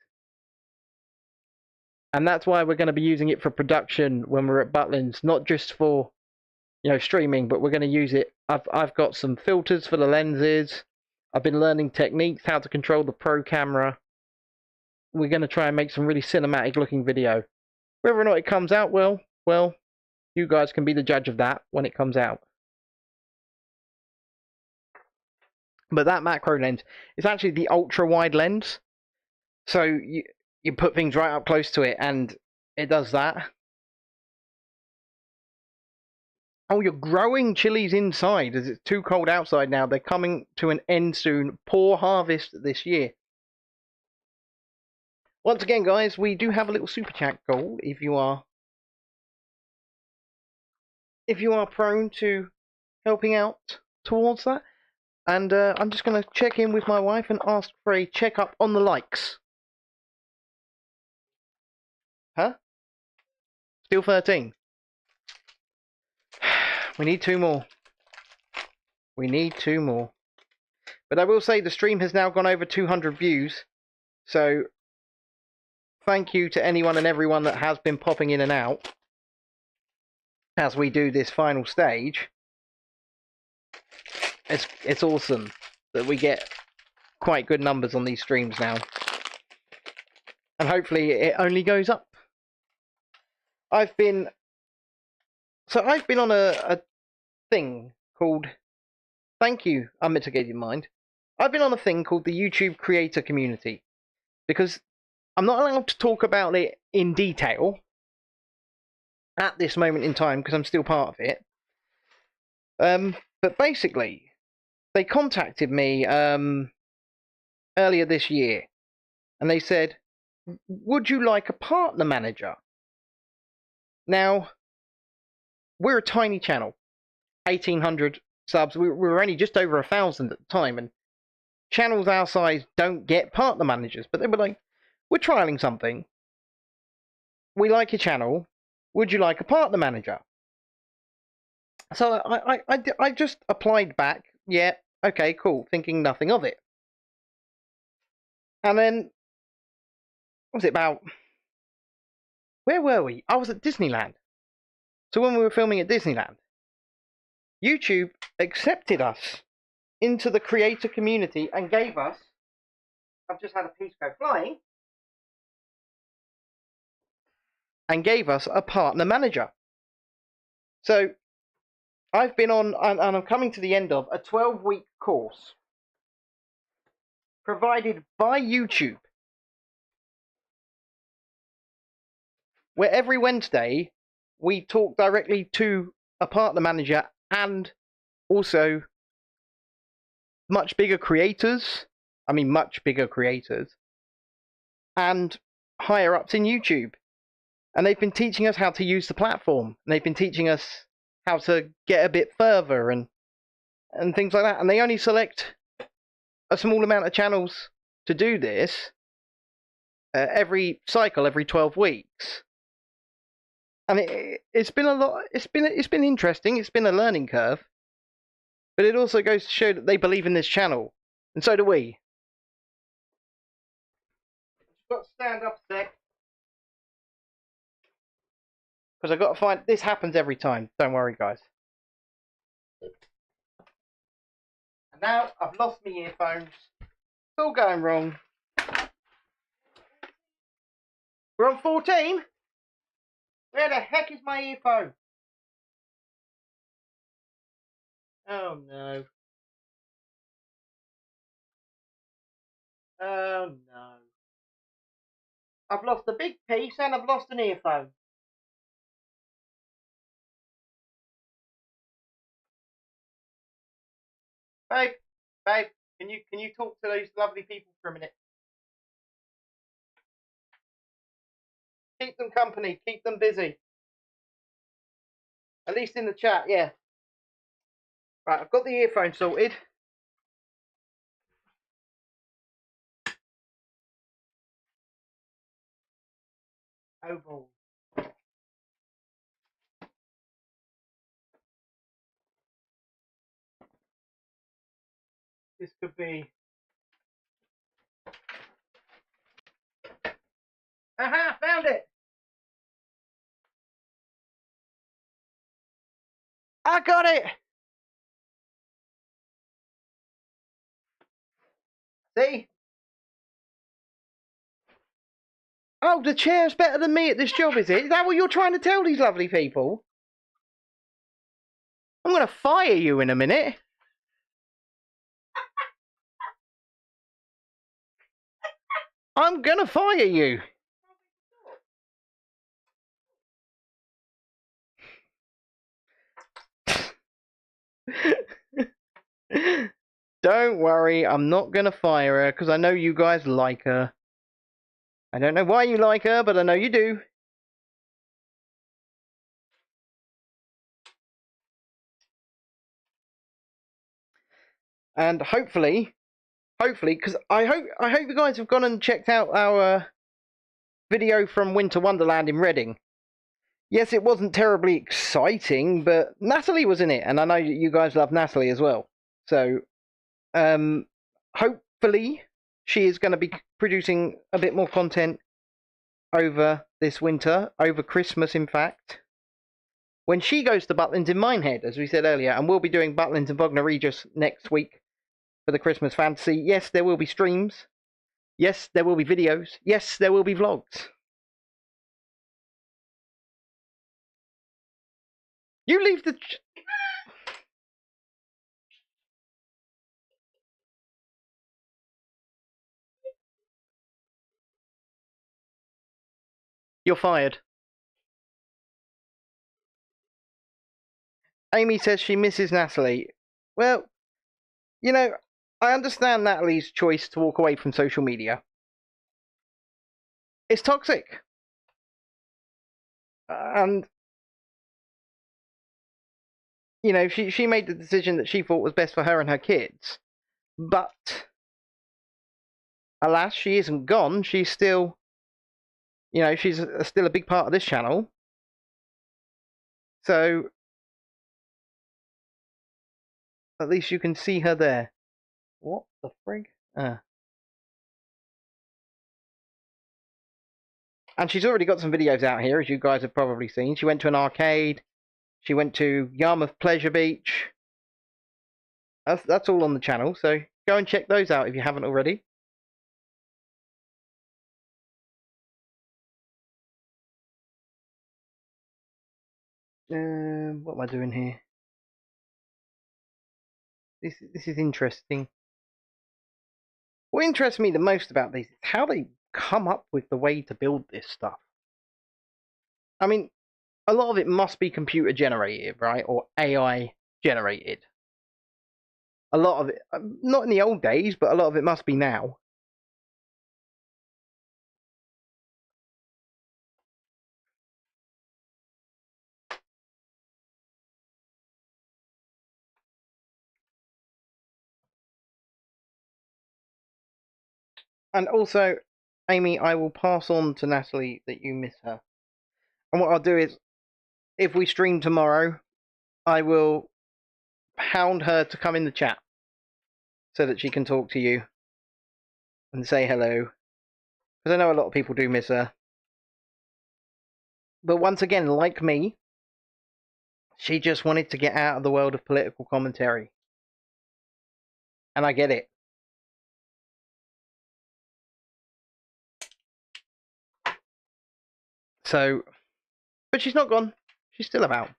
And that's why we're going to be using it for production when we're at Butlins, not just for, streaming, but we're going to use it. I've got some filters for the lenses. I've been learning techniques, how to control the pro camera. We're going to try and make some really cinematic looking video. Whether or not it comes out well, you guys can be the judge of that when it comes out. But that macro lens is actually the ultra wide lens. So you put things right up close to it and it does that. Oh, you're growing chilies inside as it's too cold outside now. They're coming to an end soon. Poor harvest this year. Once again, guys, we do have a little super chat goal if you are prone to helping out towards that. And I'm just going to check in with my wife and ask for a check-up on the likes. Huh? Still 13. We need 2 more. We need 2 more. But I will say the stream has now gone over 200 views. So thank you to anyone and everyone that has been popping in and out as we do this final stage. It's awesome that we get quite good numbers on these streams now. And hopefully it only goes up. I've been on a thing called, thank you, Unmitigated Mind. I've been on a thing called the YouTube Creator Community, because I'm not allowed to talk about it in detail at this moment in time because I'm still part of it. But basically, they contacted me earlier this year, and they said, would you like a partner manager? Now, we're a tiny channel, 1,800 subs. We were only just over 1,000 at the time, and channels our size don't get partner managers. But they were like, we're trialing something. We like your channel. Would you like a partner manager? So I just applied back. Yeah, okay, cool. Thinking nothing of it. And then, what was it about? Where were we? I was at Disneyland. So when we were filming at Disneyland, YouTube accepted us into the creator community and gave us, I've just had a piece go flying, and gave us a partner manager. So I've been on, and I'm coming to the end of, a 12-week course provided by YouTube, where every Wednesday we talk directly to a partner manager and also much bigger creators, and higher ups in YouTube. And they've been teaching us how to use the platform. And they've been teaching us how to get a bit further and things like that. And they only select a small amount of channels to do this every cycle, every 12 weeks. And it's been a lot. It's been interesting. It's been a learning curve, but it also goes to show that they believe in this channel, and so do we. Got to stand up a sec, because I've got to find. This happens every time. Don't worry, guys. And now I've lost my earphones. It's all going wrong. We're on 14. Where the heck is my earphone? Oh no. Oh no. I've lost a big piece and I've lost an earphone. Babe, can you talk to those lovely people for a minute? Keep them company, keep them busy. At least in the chat, yeah. Right, I've got the earphone sorted. Oh boy. This could be. Aha, found it! I got it! See? Oh, the chair's better than me at this job, is it? Is that what you're trying to tell these lovely people? I'm going to fire you in a minute. I'm going to fire you. Don't worry, I'm not going to fire her because I know you guys like her. I don't know why you like her, but I know you do. And hopefully, because I hope you guys have gone and checked out our video from Winter Wonderland in Reading. Yes, it wasn't terribly exciting, but Natalie was in it, and I know you guys love Natalie as well. So, hopefully, she is going to be producing a bit more content over this winter, over Christmas, in fact. When she goes to Butlins in Minehead, as we said earlier, and we'll be doing Butlins and Bognor Regis next week. for the Christmas fantasy. Yes, there will be streams. Yes, there will be videos. Yes, there will be vlogs. You leave the... You're fired. Amy says she misses Natalie. Well, you know, I understand Natalie's choice to walk away from social media. It's toxic. And, you know, she made the decision that she thought was best for her and her kids. But, alas, she isn't gone. She's still, you know, she's still a big part of this channel. So, at least you can see her there. What the frig? And she's already got some videos out here, as you guys have probably seen. She went to an arcade. She went to Yarmouth Pleasure Beach. That's all on the channel, so go and check those out if you haven't already. What am I doing here? This is interesting. What interests me the most about these is how they come up with the way to build this stuff. I mean, a lot of it must be computer generated, right? Or AI generated. A lot of it, not in the old days, but a lot of it must be now. And also, Amy, I will pass on to Natalie that you miss her. And what I'll do is, if we stream tomorrow, I will hound her to come in the chat so that she can talk to you and say hello. Because I know a lot of people do miss her. But once again, like me, she just wanted to get out of the world of political commentary. And I get it. So, but she's not gone. She's still about.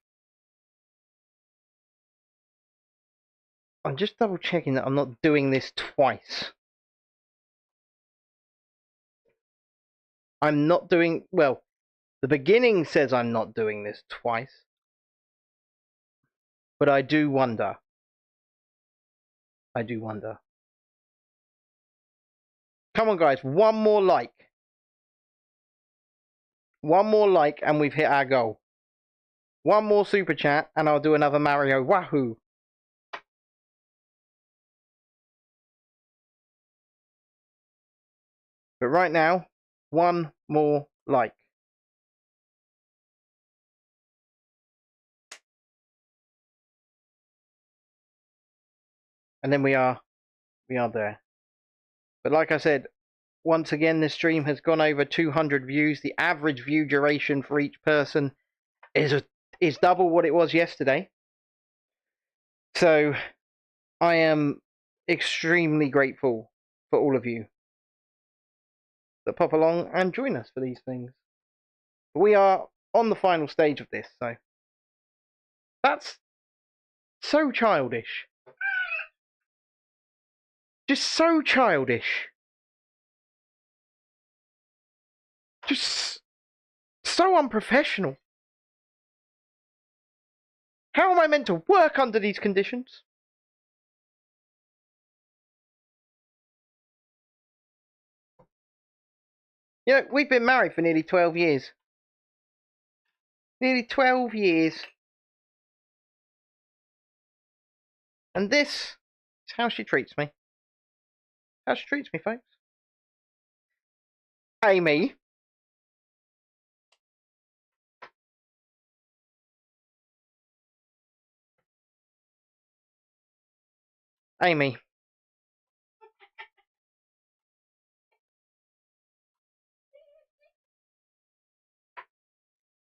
I'm just double checking that I'm not doing this twice. I'm not doing, well, the beginning says I'm not doing this twice. But I do wonder. I do wonder. Come on, guys. One more like. One more like and we've hit our goal. One more super chat and I'll do another Mario Wahoo. But right now, one more like. And then we are there. But like I said, once again, this stream has gone over 200 views. The average view duration for each person is double what it was yesterday. So I am extremely grateful for all of you that pop along and join us for these things. But we are on the final stage of this, so that's so childish. Just so childish. Just so unprofessional. How am I meant to work under these conditions? You know, we've been married for nearly 12 years. Nearly 12 years. And this is how she treats me. How she treats me, folks. Amy. Amy.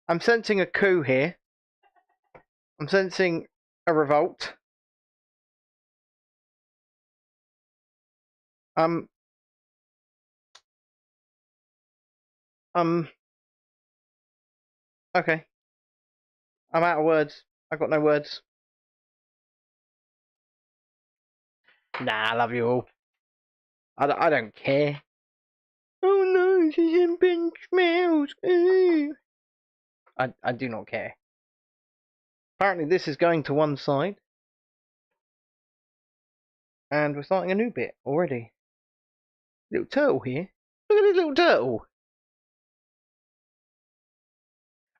I'm sensing a coup here. I'm sensing a revolt. Um, okay. I'm out of words. I got no words. Nah, I love you all. I don't care. Oh no, she's in pink smells. Ooh. I do not care. Apparently this is going to one side. And we're starting a new bit already. Little turtle here. Look at this little turtle.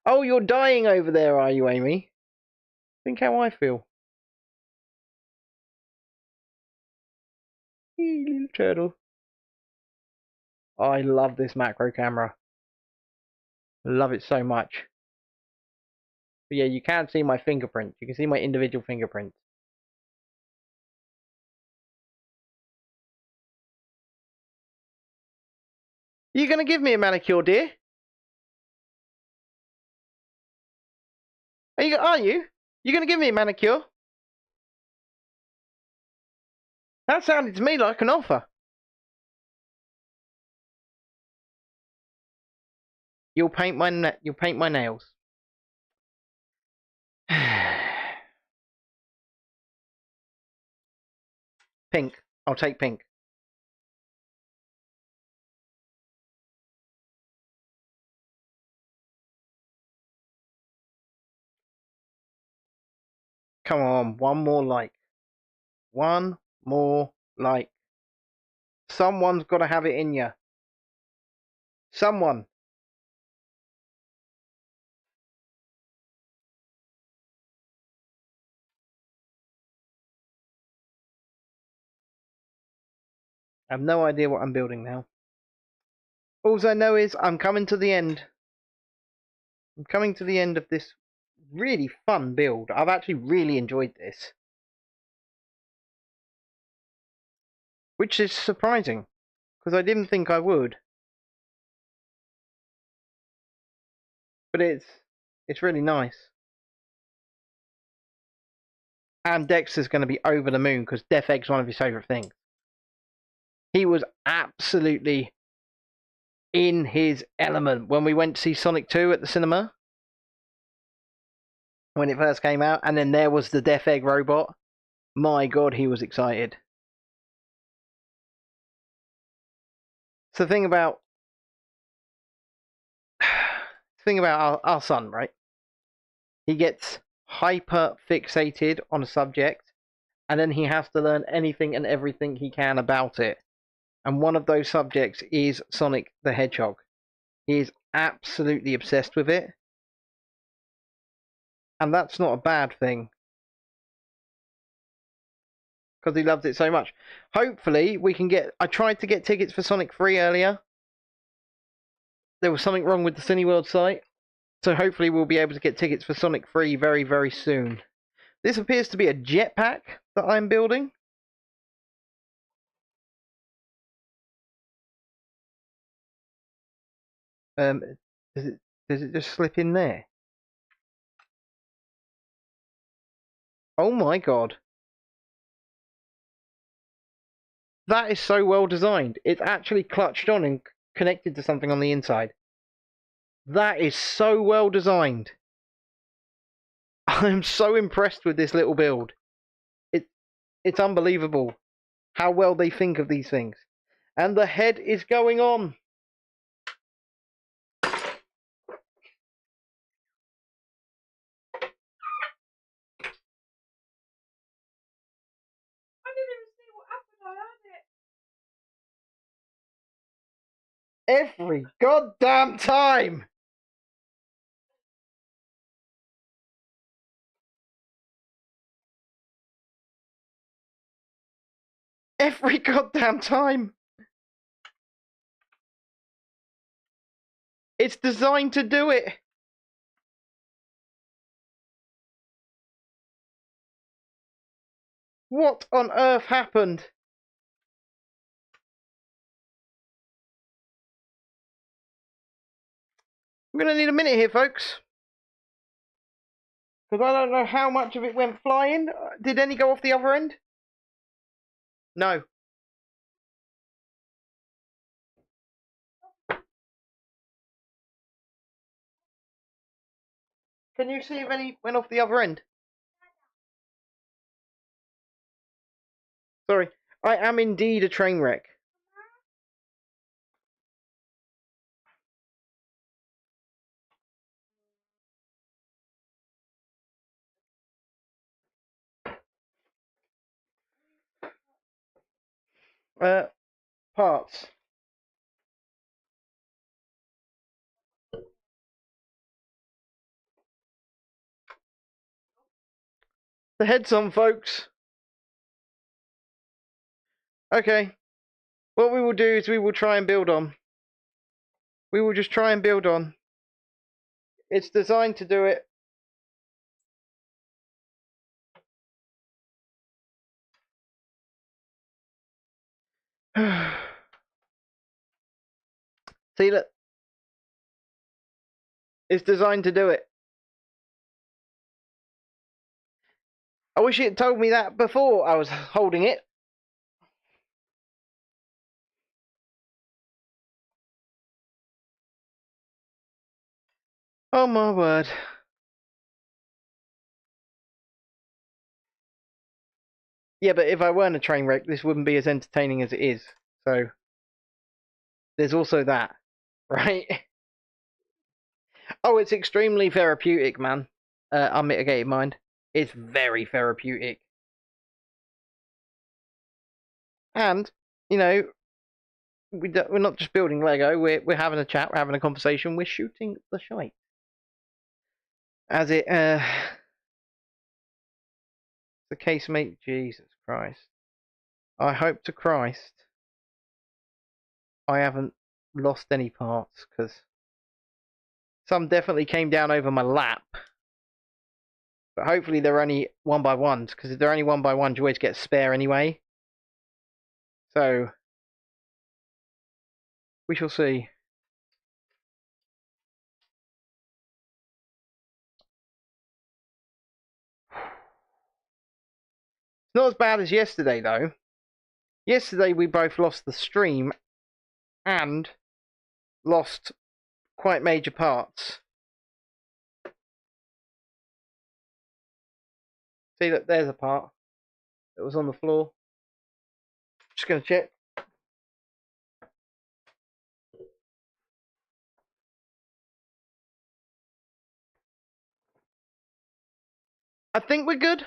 Oh, you're dying over there, are you, Amy? Think how I feel. Hey, little turtle. Oh, I love this macro camera. Love it so much. But yeah, you can see my fingerprints. You can see my individual fingerprints. You gonna give me a manicure, dear? Are you? You gonna give me a manicure? That sounded to me like an offer. You'll paint my nails. Pink. I'll take pink. Come on, one more like. One more like. Someone's got to have it in you. Someone. I have no idea what I'm building now. All I know is I'm coming to the end. I'm coming to the end of this really fun build. I've actually really enjoyed this. Which is surprising, because I didn't think I would. But it's really nice. And Dexter's going to be over the moon, because Death Egg's one of his favourite things. He was absolutely in his element when we went to see Sonic 2 at the cinema. When it first came out, and then there was the Death Egg robot. My god, he was excited. So the thing about our son, right? He gets hyper fixated on a subject, and then he has to learn anything and everything he can about it. And one of those subjects is Sonic the Hedgehog. He is absolutely obsessed with it. And that's not a bad thing, because he loves it so much. Hopefully we can get... I tried to get tickets for Sonic 3 earlier. There was something wrong with the Cineworld site. So hopefully we'll be able to get tickets for Sonic 3 very, very soon. This appears to be a jetpack that I'm building. Does it just slip in there? Oh my god. That is so well designed. It's actually clutched on and connected to something on the inside. That is so well designed. I'm so impressed with this little build. It's unbelievable how well they think of these things. And the head is going on. Every goddamn time! Every goddamn time! It's designed to do it! What on earth happened? I'm gonna need a minute here, folks. Because I don't know how much of it went flying. Did any go off the other end? No. Can you see if any went off the other end? Sorry, I am indeed a train wreck. Parts. The head's on, folks. Okay. What we will do is we will try and build on. We will just try and build on. It's designed to do it. See that? It's designed to do it. I wish it had told me that before I was holding it. Oh my word. Yeah, but if I weren't a train wreck, this wouldn't be as entertaining as it is. So, there's also that, right? Oh, it's extremely therapeutic, man. Unmitigated mind. It's very therapeutic. And, you know, we're not just building Lego, we're having a chat, we're having a conversation, we're shooting the shite. As it, the case may, Jesus Christ. I hope to Christ I haven't lost any parts, because some definitely came down over my lap. But hopefully they're only 1x1s, because if they're only 1x1s, you always get a spare anyway. So, we shall see. It's not as bad as yesterday, though. Yesterday we both lost the stream and lost quite major parts. See, look, there's a part that was on the floor. Just going to check. I think we're good.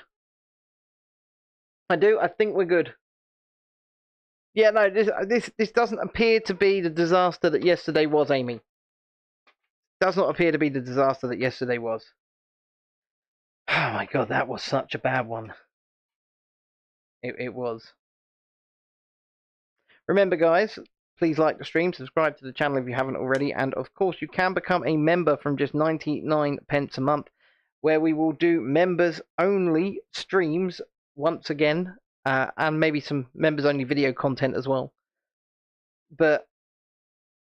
I do. I think we're good. Yeah, no, this doesn't appear to be the disaster that yesterday was, Amy. Does not appear to be the disaster that yesterday was. Oh my god, that was such a bad one. It was. Remember, guys, please like the stream, subscribe to the channel if you haven't already, and of course you can become a member from just 99 pence a month, where we will do members only streams once again, and maybe some members only video content as well. But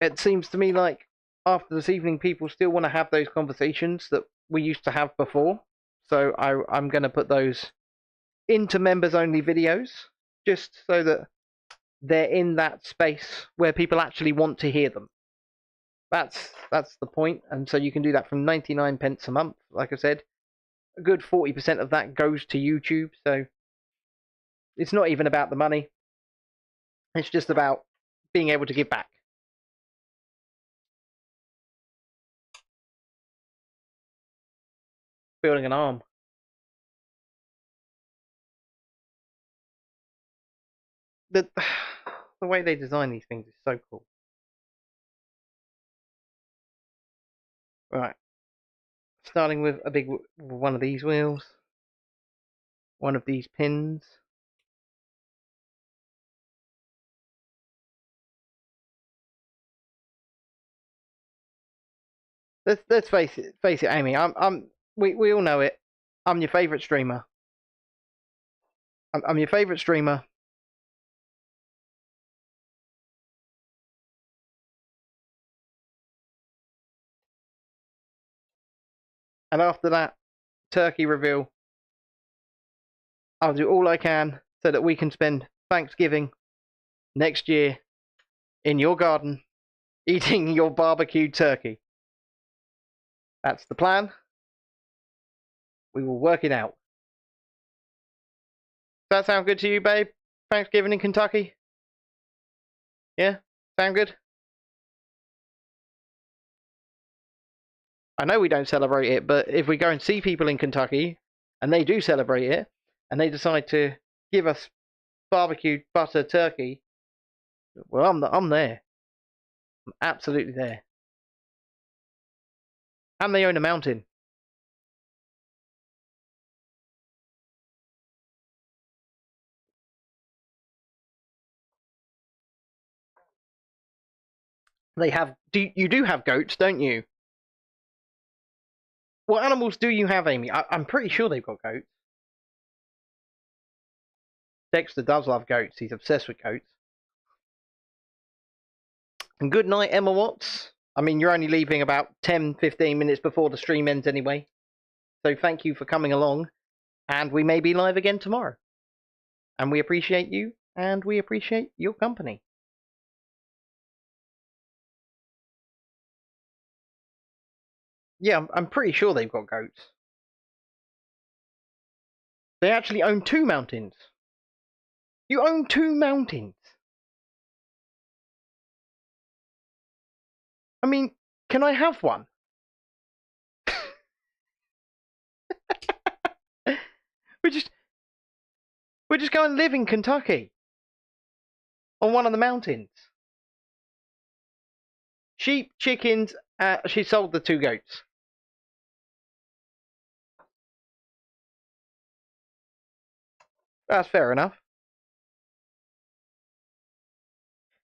it seems to me like after this evening people still want to have those conversations that we used to have before, so I'm going to put those into members only videos, just so that they're in that space where people actually want to hear them. That's the point, and so you can do that from 99 pence a month. Like I said, a good 40% of that goes to YouTube, so it's not even about the money. It's just about being able to give back. Building an arm. The way they design these things is so cool. Right. Starting with a big one of these wheels. One of these pins. Let's face it, Amy. We all know it. I'm your favourite streamer. I'm your favourite streamer. And after that turkey reveal, I'll do all I can so that we can spend Thanksgiving next year in your garden eating your barbecued turkey. That's the plan. We will work it out. Does that sound good to you, babe? Thanksgiving in Kentucky? Yeah? Sound good? I know we don't celebrate it, but if we go and see people in Kentucky, and they do celebrate it, and they decide to give us barbecued butter turkey, well, I'm there. I'm absolutely there. And they own a mountain. They have. You do have goats, don't you? What animals do you have, Amy? I'm pretty sure they've got goats. Dexter does love goats. He's obsessed with goats. And good night, Emma Watts. I mean, you're only leaving about 10, 15 minutes before the stream ends anyway. So thank you for coming along. And we may be live again tomorrow. And we appreciate you, and we appreciate your company. Yeah, I'm pretty sure they've got goats. They actually own 2 mountains. You own 2 mountains. I mean, can I have one? We're just going to live in Kentucky. On one of the mountains. Sheep, chickens, she sold the 2 goats. That's fair enough.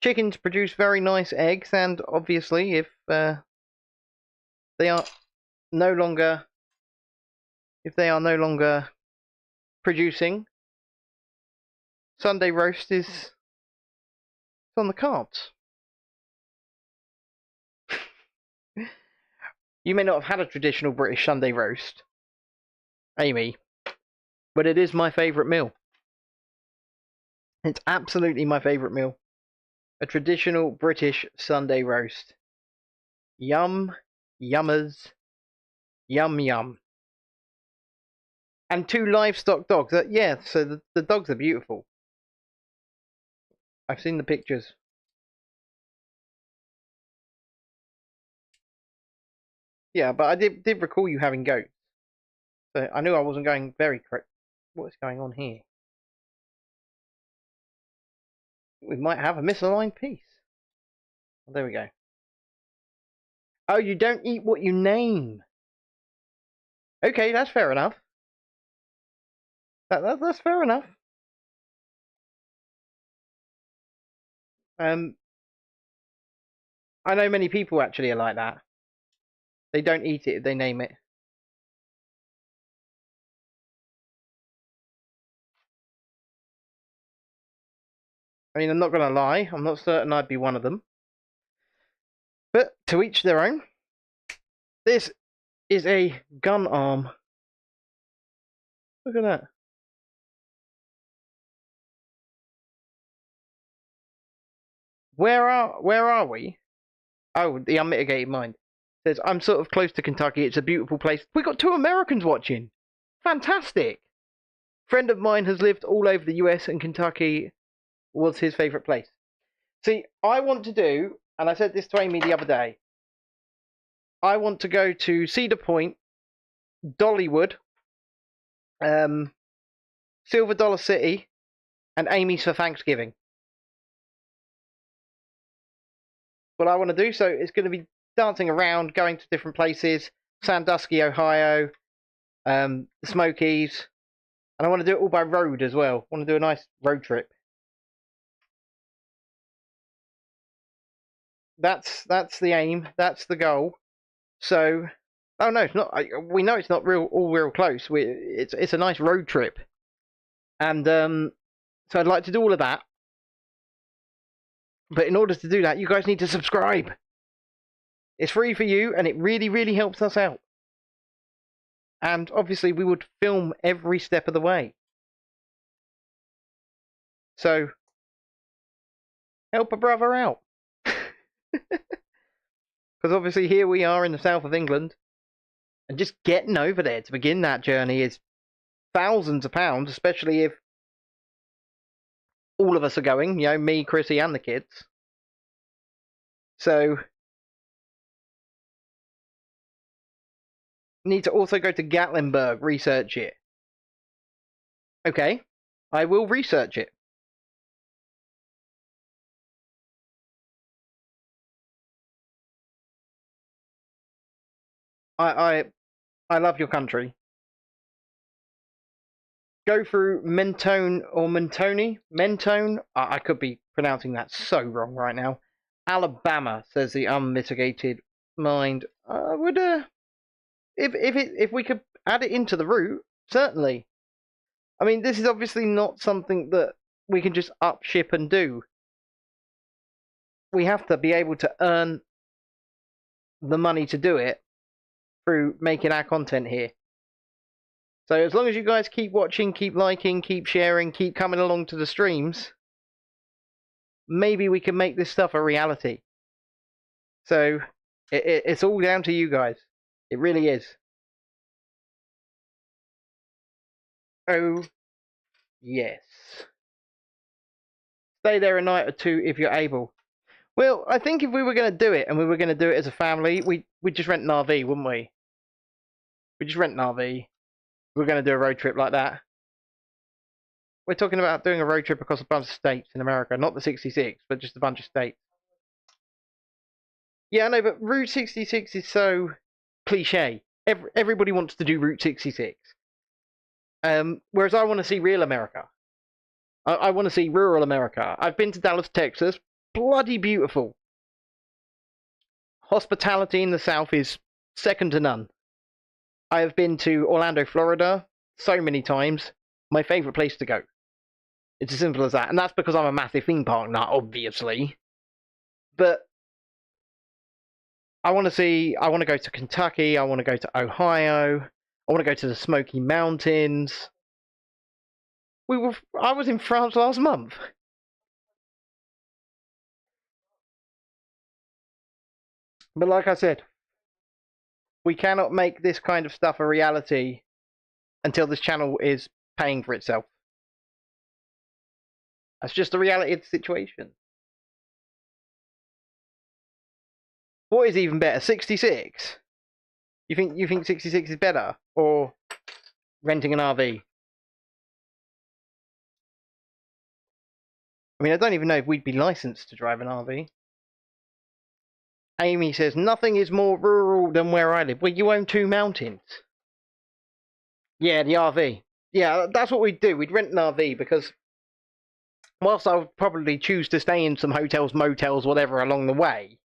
Chickens produce very nice eggs, and obviously, if they are no longer producing, Sunday roast is on the cards. You may not have had a traditional British Sunday roast, Amy, but it is my favourite meal. It's absolutely my favourite meal. A traditional British Sunday roast. Yum, yummers, yum yum. And 2 livestock dogs. Yeah, so the dogs are beautiful. I've seen the pictures. Yeah, but I did recall you having goats. So I knew I wasn't going very correct. What's going on here? We might have a misaligned piece. Well, there we go. Oh, you don't eat what you name. Okay, that's fair enough. That's fair enough. I know many people actually are like that. They don't eat it if they name it. I mean, I'm not going to lie. I'm not certain I'd be one of them. But to each their own. This is a gun arm. Look at that. Where are we? Oh, the unmitigated mind. It says, I'm sort of close to Kentucky. It's a beautiful place. We got 2 Americans watching. Fantastic. Friend of mine has lived all over the US, and Kentucky was his favourite place. See, I want to do, and I said this to Amy the other day, I want to go to Cedar Point, Dollywood, Silver Dollar City, and Amy's for Thanksgiving. What I want to do, so it's going to be dancing around, going to different places, Sandusky, Ohio, the Smokies, and I want to do it all by road as well. I want to do a nice road trip. That's the aim. That's the goal. So, oh no, it's not. We know it's not real close. It's a nice road trip, and so I'd like to do all of that. But in order to do that, you guys need to subscribe. It's free for you, and it really helps us out. And obviously, we would film every step of the way. So, help a brother out. Because obviously here we are in the south of England, And just getting over there to begin that journey is thousands of pounds, especially if all of us are going, you know, me, Chrissy, and the kids. So, need to also go to Gatlinburg, research it. Okay, I will research it. I I love your country. Go through Mentone or Mentone. Mentone. I could be pronouncing that so wrong right now. Alabama, says the unmitigated mind. I would if we could add it into the route, certainly. I mean, this is obviously not something that we can just up ship and do. We have to be able to earn the money to do it through making our content here. So as long as you guys keep watching, keep liking, keep sharing, keep coming along to the streams, maybe we can make this stuff a reality. So it's all down to you guys. It really is. Oh, yes. Stay there a night or two if you're able. Well, I think if we were going to do it and we were going to do it as a family, we'd just rent an RV, wouldn't we? We'd just rent an RV. We're going to do a road trip like that. We're talking about doing a road trip across a bunch of states in America, not the 66, but just a bunch of states. Yeah, I know, but Route 66 is so cliche. Everybody wants to do Route 66. Whereas I want to see real America. I want to see rural America. I've been to Dallas, Texas. Bloody beautiful. Hospitality in the South is second to none. I have been to Orlando, Florida, so many times. My favourite place to go. It's as simple as that. And that's because I'm a massive theme park nut, obviously. But I want to go to Kentucky. I want to go to Ohio. I want to go to the Smoky Mountains. I was in France last month. But like I said, we cannot make this kind of stuff a reality until this channel is paying for itself. That's just the reality of the situation. What is even better, 66? You think 66 is better, or renting an RV? I mean, I don't even know if we'd be licensed to drive an RV. Amy says, nothing is more rural than where I live. Well, you own 2 mountains. Yeah, the RV. Yeah, that's what we'd do. We'd rent an RV because whilst I would probably choose to stay in some hotels, motels, whatever along the way,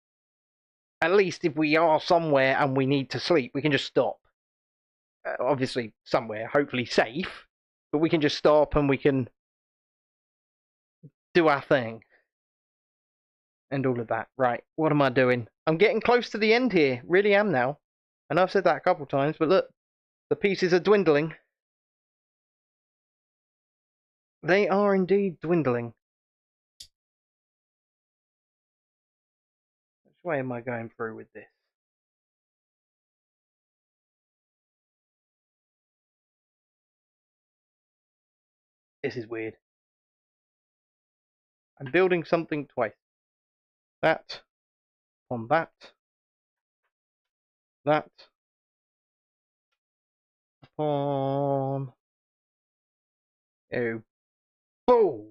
at least if we are somewhere and we need to sleep, we can just stop. Obviously, somewhere, hopefully safe, but we can just stop and we can do our thing. And all of that. Right, what am I doing? I'm getting close to the end here. Really am now. I know I've said that a couple times, but look, the pieces are dwindling. They are indeed dwindling. Which way am I going through with this? This is weird. I'm building something twice. That, on that, that, upon... Oh, balls!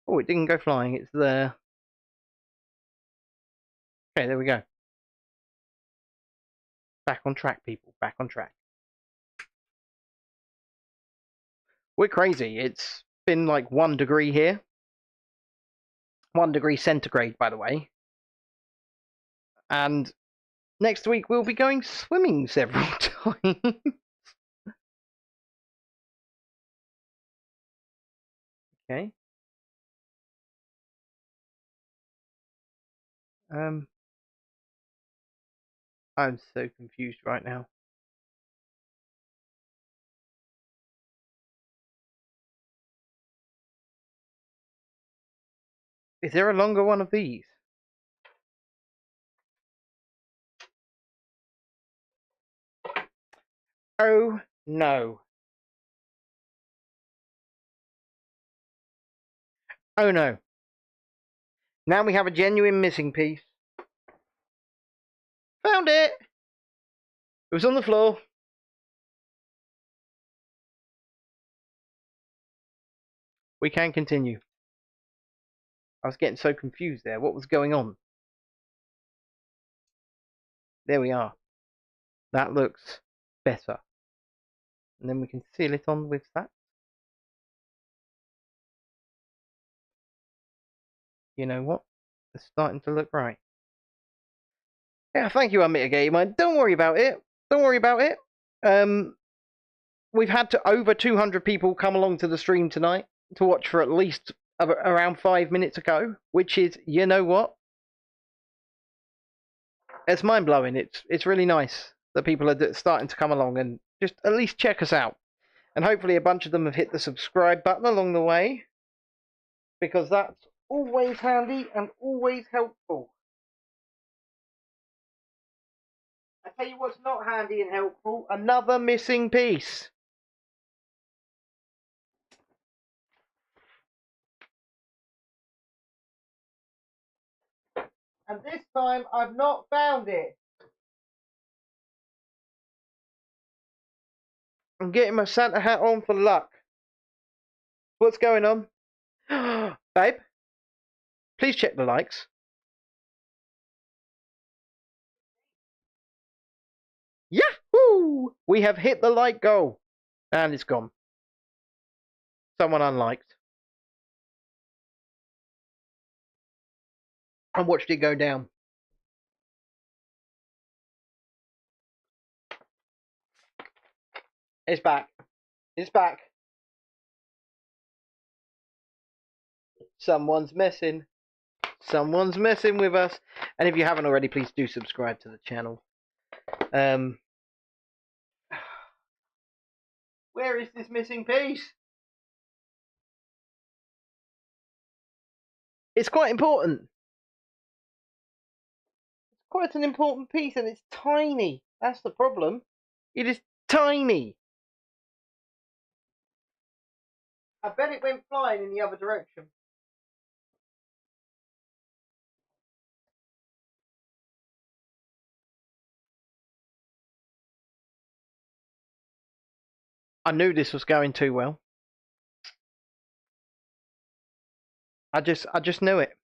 Oh, it didn't go flying, it's there. Okay, there we go. Back on track, people, back on track. We're crazy. It's been like 1 degree here. 1 degree centigrade, by the way. And next week we'll be going swimming several times. Okay. I'm so confused right now. Is there a longer one of these? Oh no. Oh no. Now we have a genuine missing piece. Found it! It was on the floor. We can continue. I was getting so confused there. What was going on? There we are. That looks better. And then we can seal it on with that. You know what? It's starting to look right. Yeah, thank you, Unmitigated Mind. Don't worry about it. Don't worry about it. We've had over 200 people come along to the stream tonight to watch for at least around 5 minutes ago, which is, you know what? It's mind blowing. It's really nice that people are starting to come along and just at least check us out. And hopefully a bunch of them have hit the subscribe button along the way, because that's always handy and always helpful. I tell you what's not handy and helpful, another missing piece. And this time I've not found it. I'm getting my Santa hat on for luck. What's going on? Babe, please check the likes. Yahoo! We have hit the like goal. And it's gone. Someone unliked. I watched it go down. It's back. It's back. Someone's messing. Someone's messing with us. And if you haven't already, please do subscribe to the channel. Where is this missing piece? It's quite important. It's quite an important piece, and it's tiny. That's the problem. It is tiny. I bet it went flying in the other direction. I knew this was going too well. I just knew it.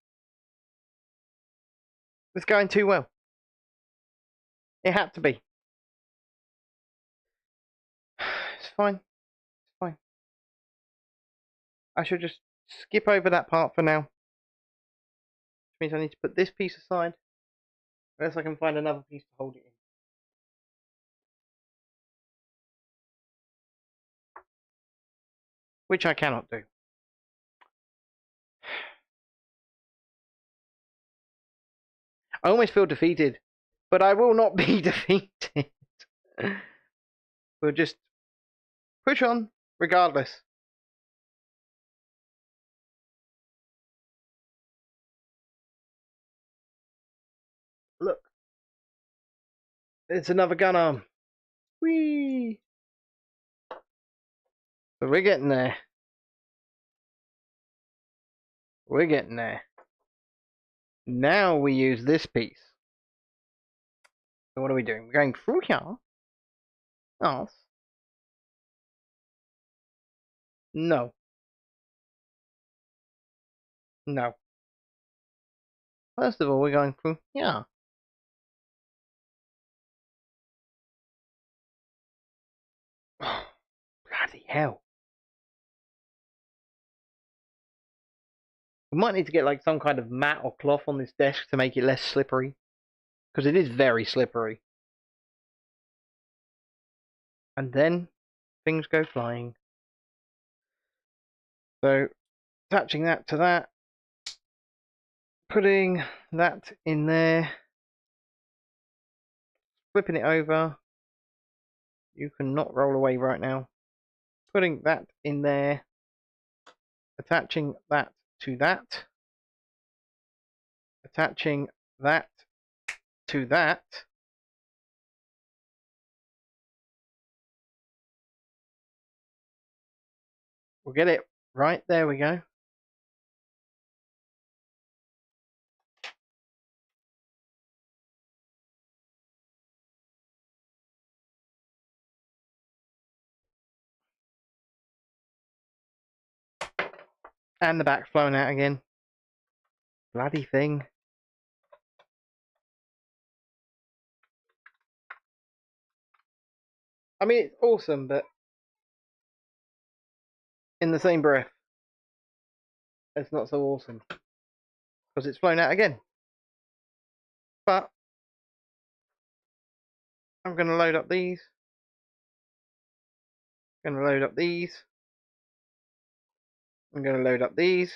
It's going too well. It had to be. It's fine. It's fine. I should just skip over that part for now. Which means I need to put this piece aside. Unless I can find another piece to hold it in. Which I cannot do. I almost feel defeated. But I will not be defeated. We'll just push on regardless. Look. It's another gun arm. Whee! So we're getting there. We're getting there. Now we use this piece. So what are we doing? We're going through here. Oh. No. No. First of all, we're going through here. Oh, bloody hell. We might need to get like some kind of mat or cloth on this desk to make it less slippery. Because it is very slippery. And then things go flying. So, attaching that to that. Putting that in there. Flipping it over. You cannot roll away right now. Putting that in there. Attaching that to that. Attaching that to that. We'll get it right. There we go. And the back's flowing out again. Bloody thing. I mean, it's awesome, but in the same breath, it's not so awesome. Because it's flown out again. But I'm going to load up these. I'm going to load up these. I'm going to load up these.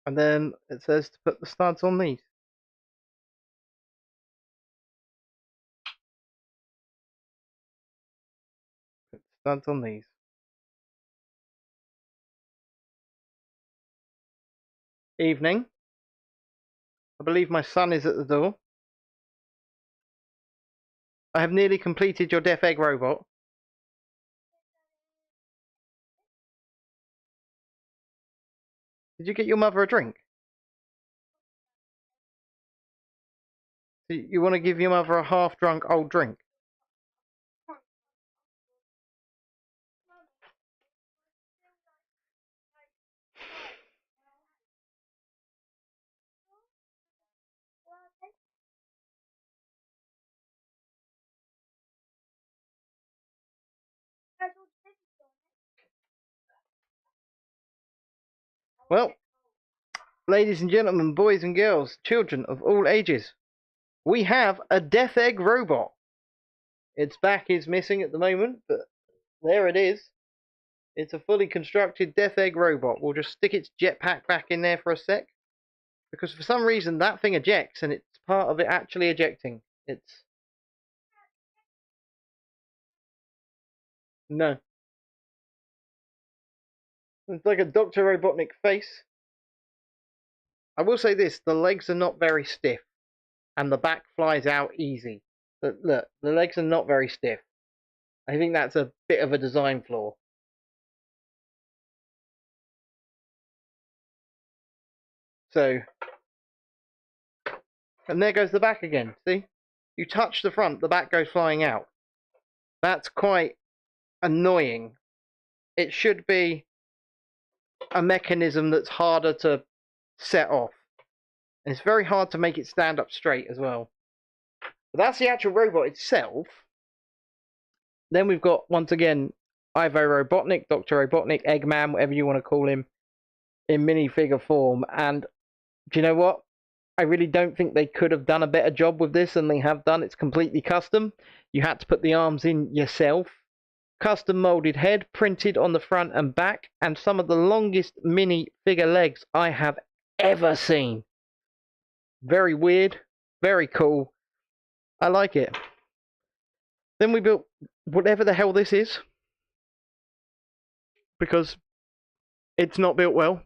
And then it says to put the studs on these. Put the studs on these. Evening. I believe my son is at the door. I have nearly completed your deaf egg robot. Did you get your mother a drink? You want to give your mother a half-drunk old drink? Well, ladies and gentlemen, boys and girls, children of all ages, we have a death egg robot. Its back is missing at the moment, but there it is. It's a fully constructed death egg robot. We'll just stick its jetpack back in there for a sec, because for some reason that thing ejects and it's part of it actually ejecting. No. It's like a Dr. Robotnik face. I will say this, the legs are not very stiff and the back flies out easy. But look, the legs are not very stiff. I think that's a bit of a design flaw. So, and there goes the back again, see? You touch the front, the back goes flying out. That's quite annoying. It should be a mechanism that's harder to set off. And it's very hard to make it stand up straight as well. But that's the actual robot itself. Then we've got, once again, Ivo Robotnik, Dr. Robotnik, Eggman, whatever you want to call him, in minifigure form. And do you know what? I really don't think they could have done a better job with this than they have done. It's completely custom. You had to put the arms in yourself. Custom molded head, printed on the front and back, and some of the longest minifigure legs I have ever seen. Very weird, very cool. I like it. Then we built whatever the hell this is, because it's not built well,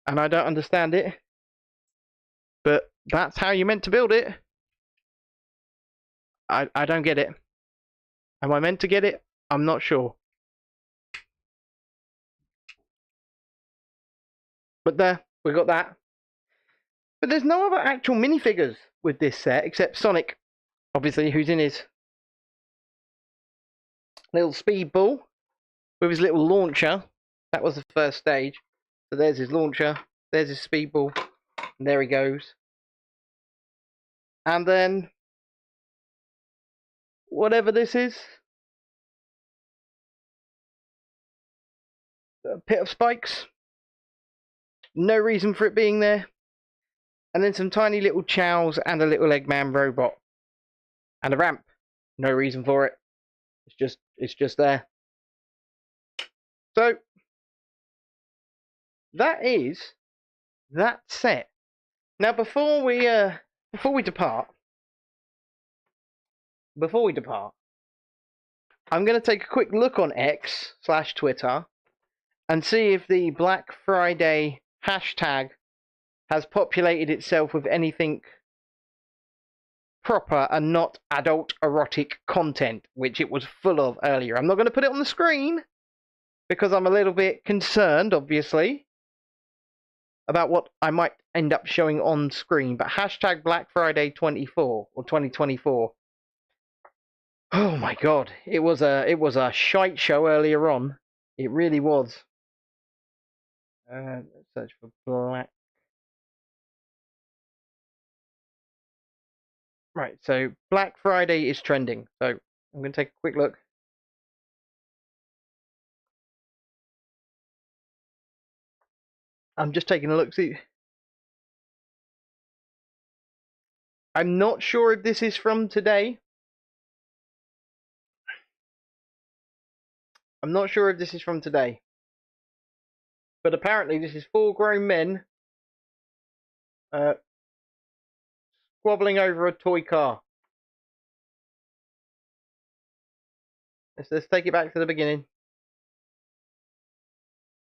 and I don't understand it. But that's how you meant to build it. I don't get it. Am I meant to get it? I'm not sure. But there, we got that. But there's no other actual minifigures with this set except Sonic, obviously, who's in his little speedball with his little launcher. That was the first stage. So there's his launcher, there's his speedball, and there he goes. And then whatever this is, a pit of spikes, no reason for it being there, and then some tiny little chows and a little Eggman robot, and a ramp, no reason for it. It's just there. So that is that set. Now before we depart, I'm going to take a quick look on X/Twitter and see if the Black Friday hashtag has populated itself with anything proper and not adult erotic content, which it was full of earlier. I'm not going to put it on the screen, because I'm a little bit concerned, obviously, about what I might end up showing on screen. But hashtag Black Friday 24 or 2024. Oh my god, it was a shite show earlier on. It really was. Let's search for Black. Right, so Black Friday is trending. So I'm going to take a quick look. I'm just taking a look. See, I'm not sure if this is from today. I'm not sure if this is from today. But apparently this is 4 grown men squabbling over a toy car. Let's take it back to the beginning.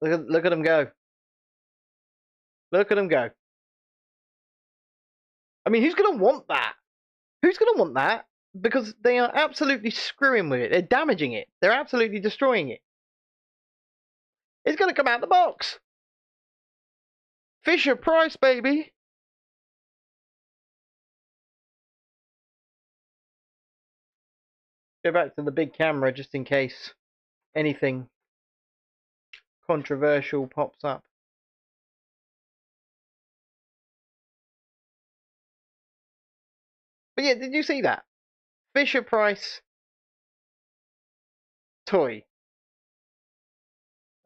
Look at them go. Look at them go. I mean, who's going to want that? Who's going to want that? Because they are absolutely screwing with it. They're damaging it. They're absolutely destroying it. It's going to come out the box. Fisher Price, baby. Go back to the big camera just in case anything controversial pops up. But yeah, did you see that? Fisher Price toy.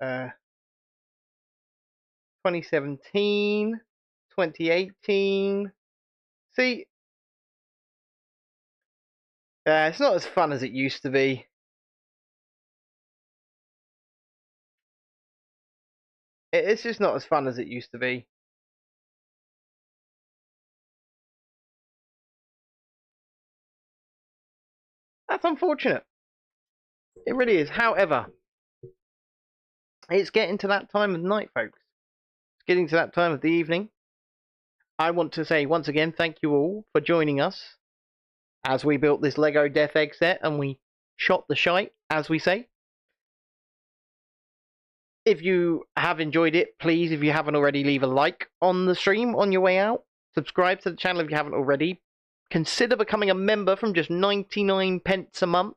2017, 2018. See, it's not as fun as it used to be. It's just not as fun as it used to be. That's unfortunate. It really is. However, it's getting to that time of night, folks. It's getting to that time of the evening. I want to say once again, thank you all for joining us as we built this Lego Death Egg set and we shot the shite, as we say. If you have enjoyed it, please, if you haven't already, leave a like on the stream on your way out. Subscribe to the channel if you haven't already. Consider becoming a member from just 99 pence a month.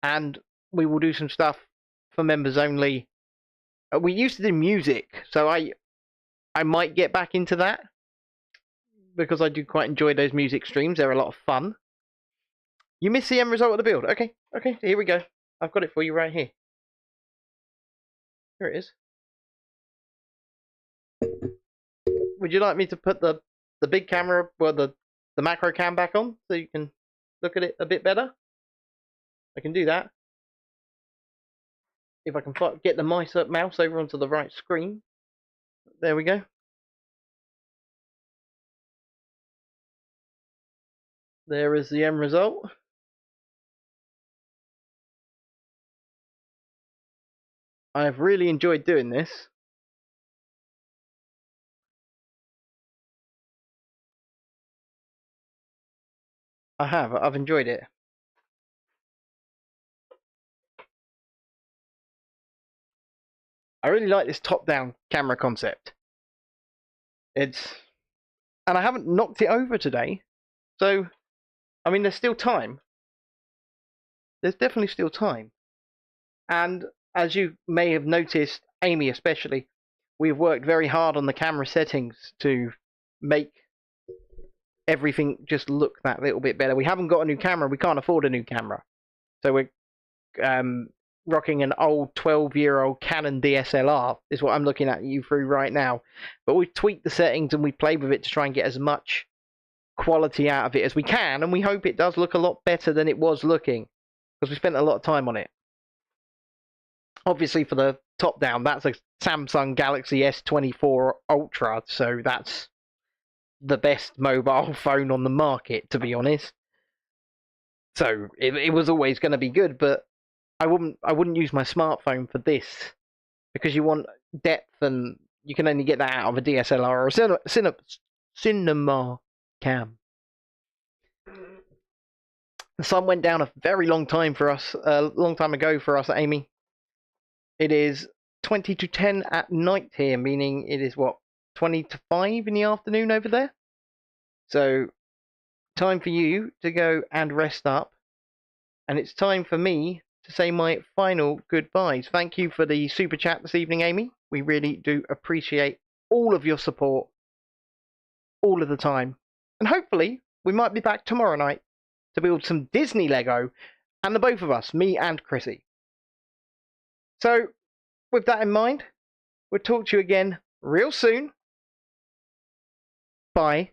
And we will do some stuff for members only. We used to do music, so I might get back into that. Because I do quite enjoy those music streams. They're a lot of fun. You missed the end result of the build. Okay, here we go. I've got it for you right here. Here it is. Would you like me to put the big camera, well, the macro cam back on so you can look at it a bit better? I can do that. If I can get the mouse over onto the right screen. There we go. There is the end result. I've really enjoyed doing this. I have. I've enjoyed it. I really like this top-down camera concept. And I haven't knocked it over today. So, I mean, there's still time. There's definitely still time. And as you may have noticed, Amy especially, we've worked very hard on the camera settings to make everything just look that little bit better. We haven't got a new camera. We can't afford a new camera. So we're rocking an old 12-year-old Canon DSLR is what I'm looking at you through right now. But we've tweaked the settings and we've played with it to try and get as much quality out of it as we can, and we hope it does look a lot better than it was looking, because we spent a lot of time on it. Obviously, for the top down, that's a Samsung Galaxy S24 Ultra, so that's the best mobile phone on the market, to be honest. So it was always going to be good, but I wouldn't use my smartphone for this, because you want depth, and you can only get that out of a DSLR or a cinema cam. The sun went down a very long time for us, a long time ago for us, Amy. It is 20 to 10 at night here, meaning it is what, 20 to 5 in the afternoon over there? So, time for you to go and rest up. And it's time for me to say my final goodbyes. Thank you for the super chat this evening, Amy. We really do appreciate all of your support all of the time. And hopefully, we might be back tomorrow night to build some Disney Lego, and the both of us, me and Chrissy. So, with that in mind, we'll talk to you again real soon. Bye.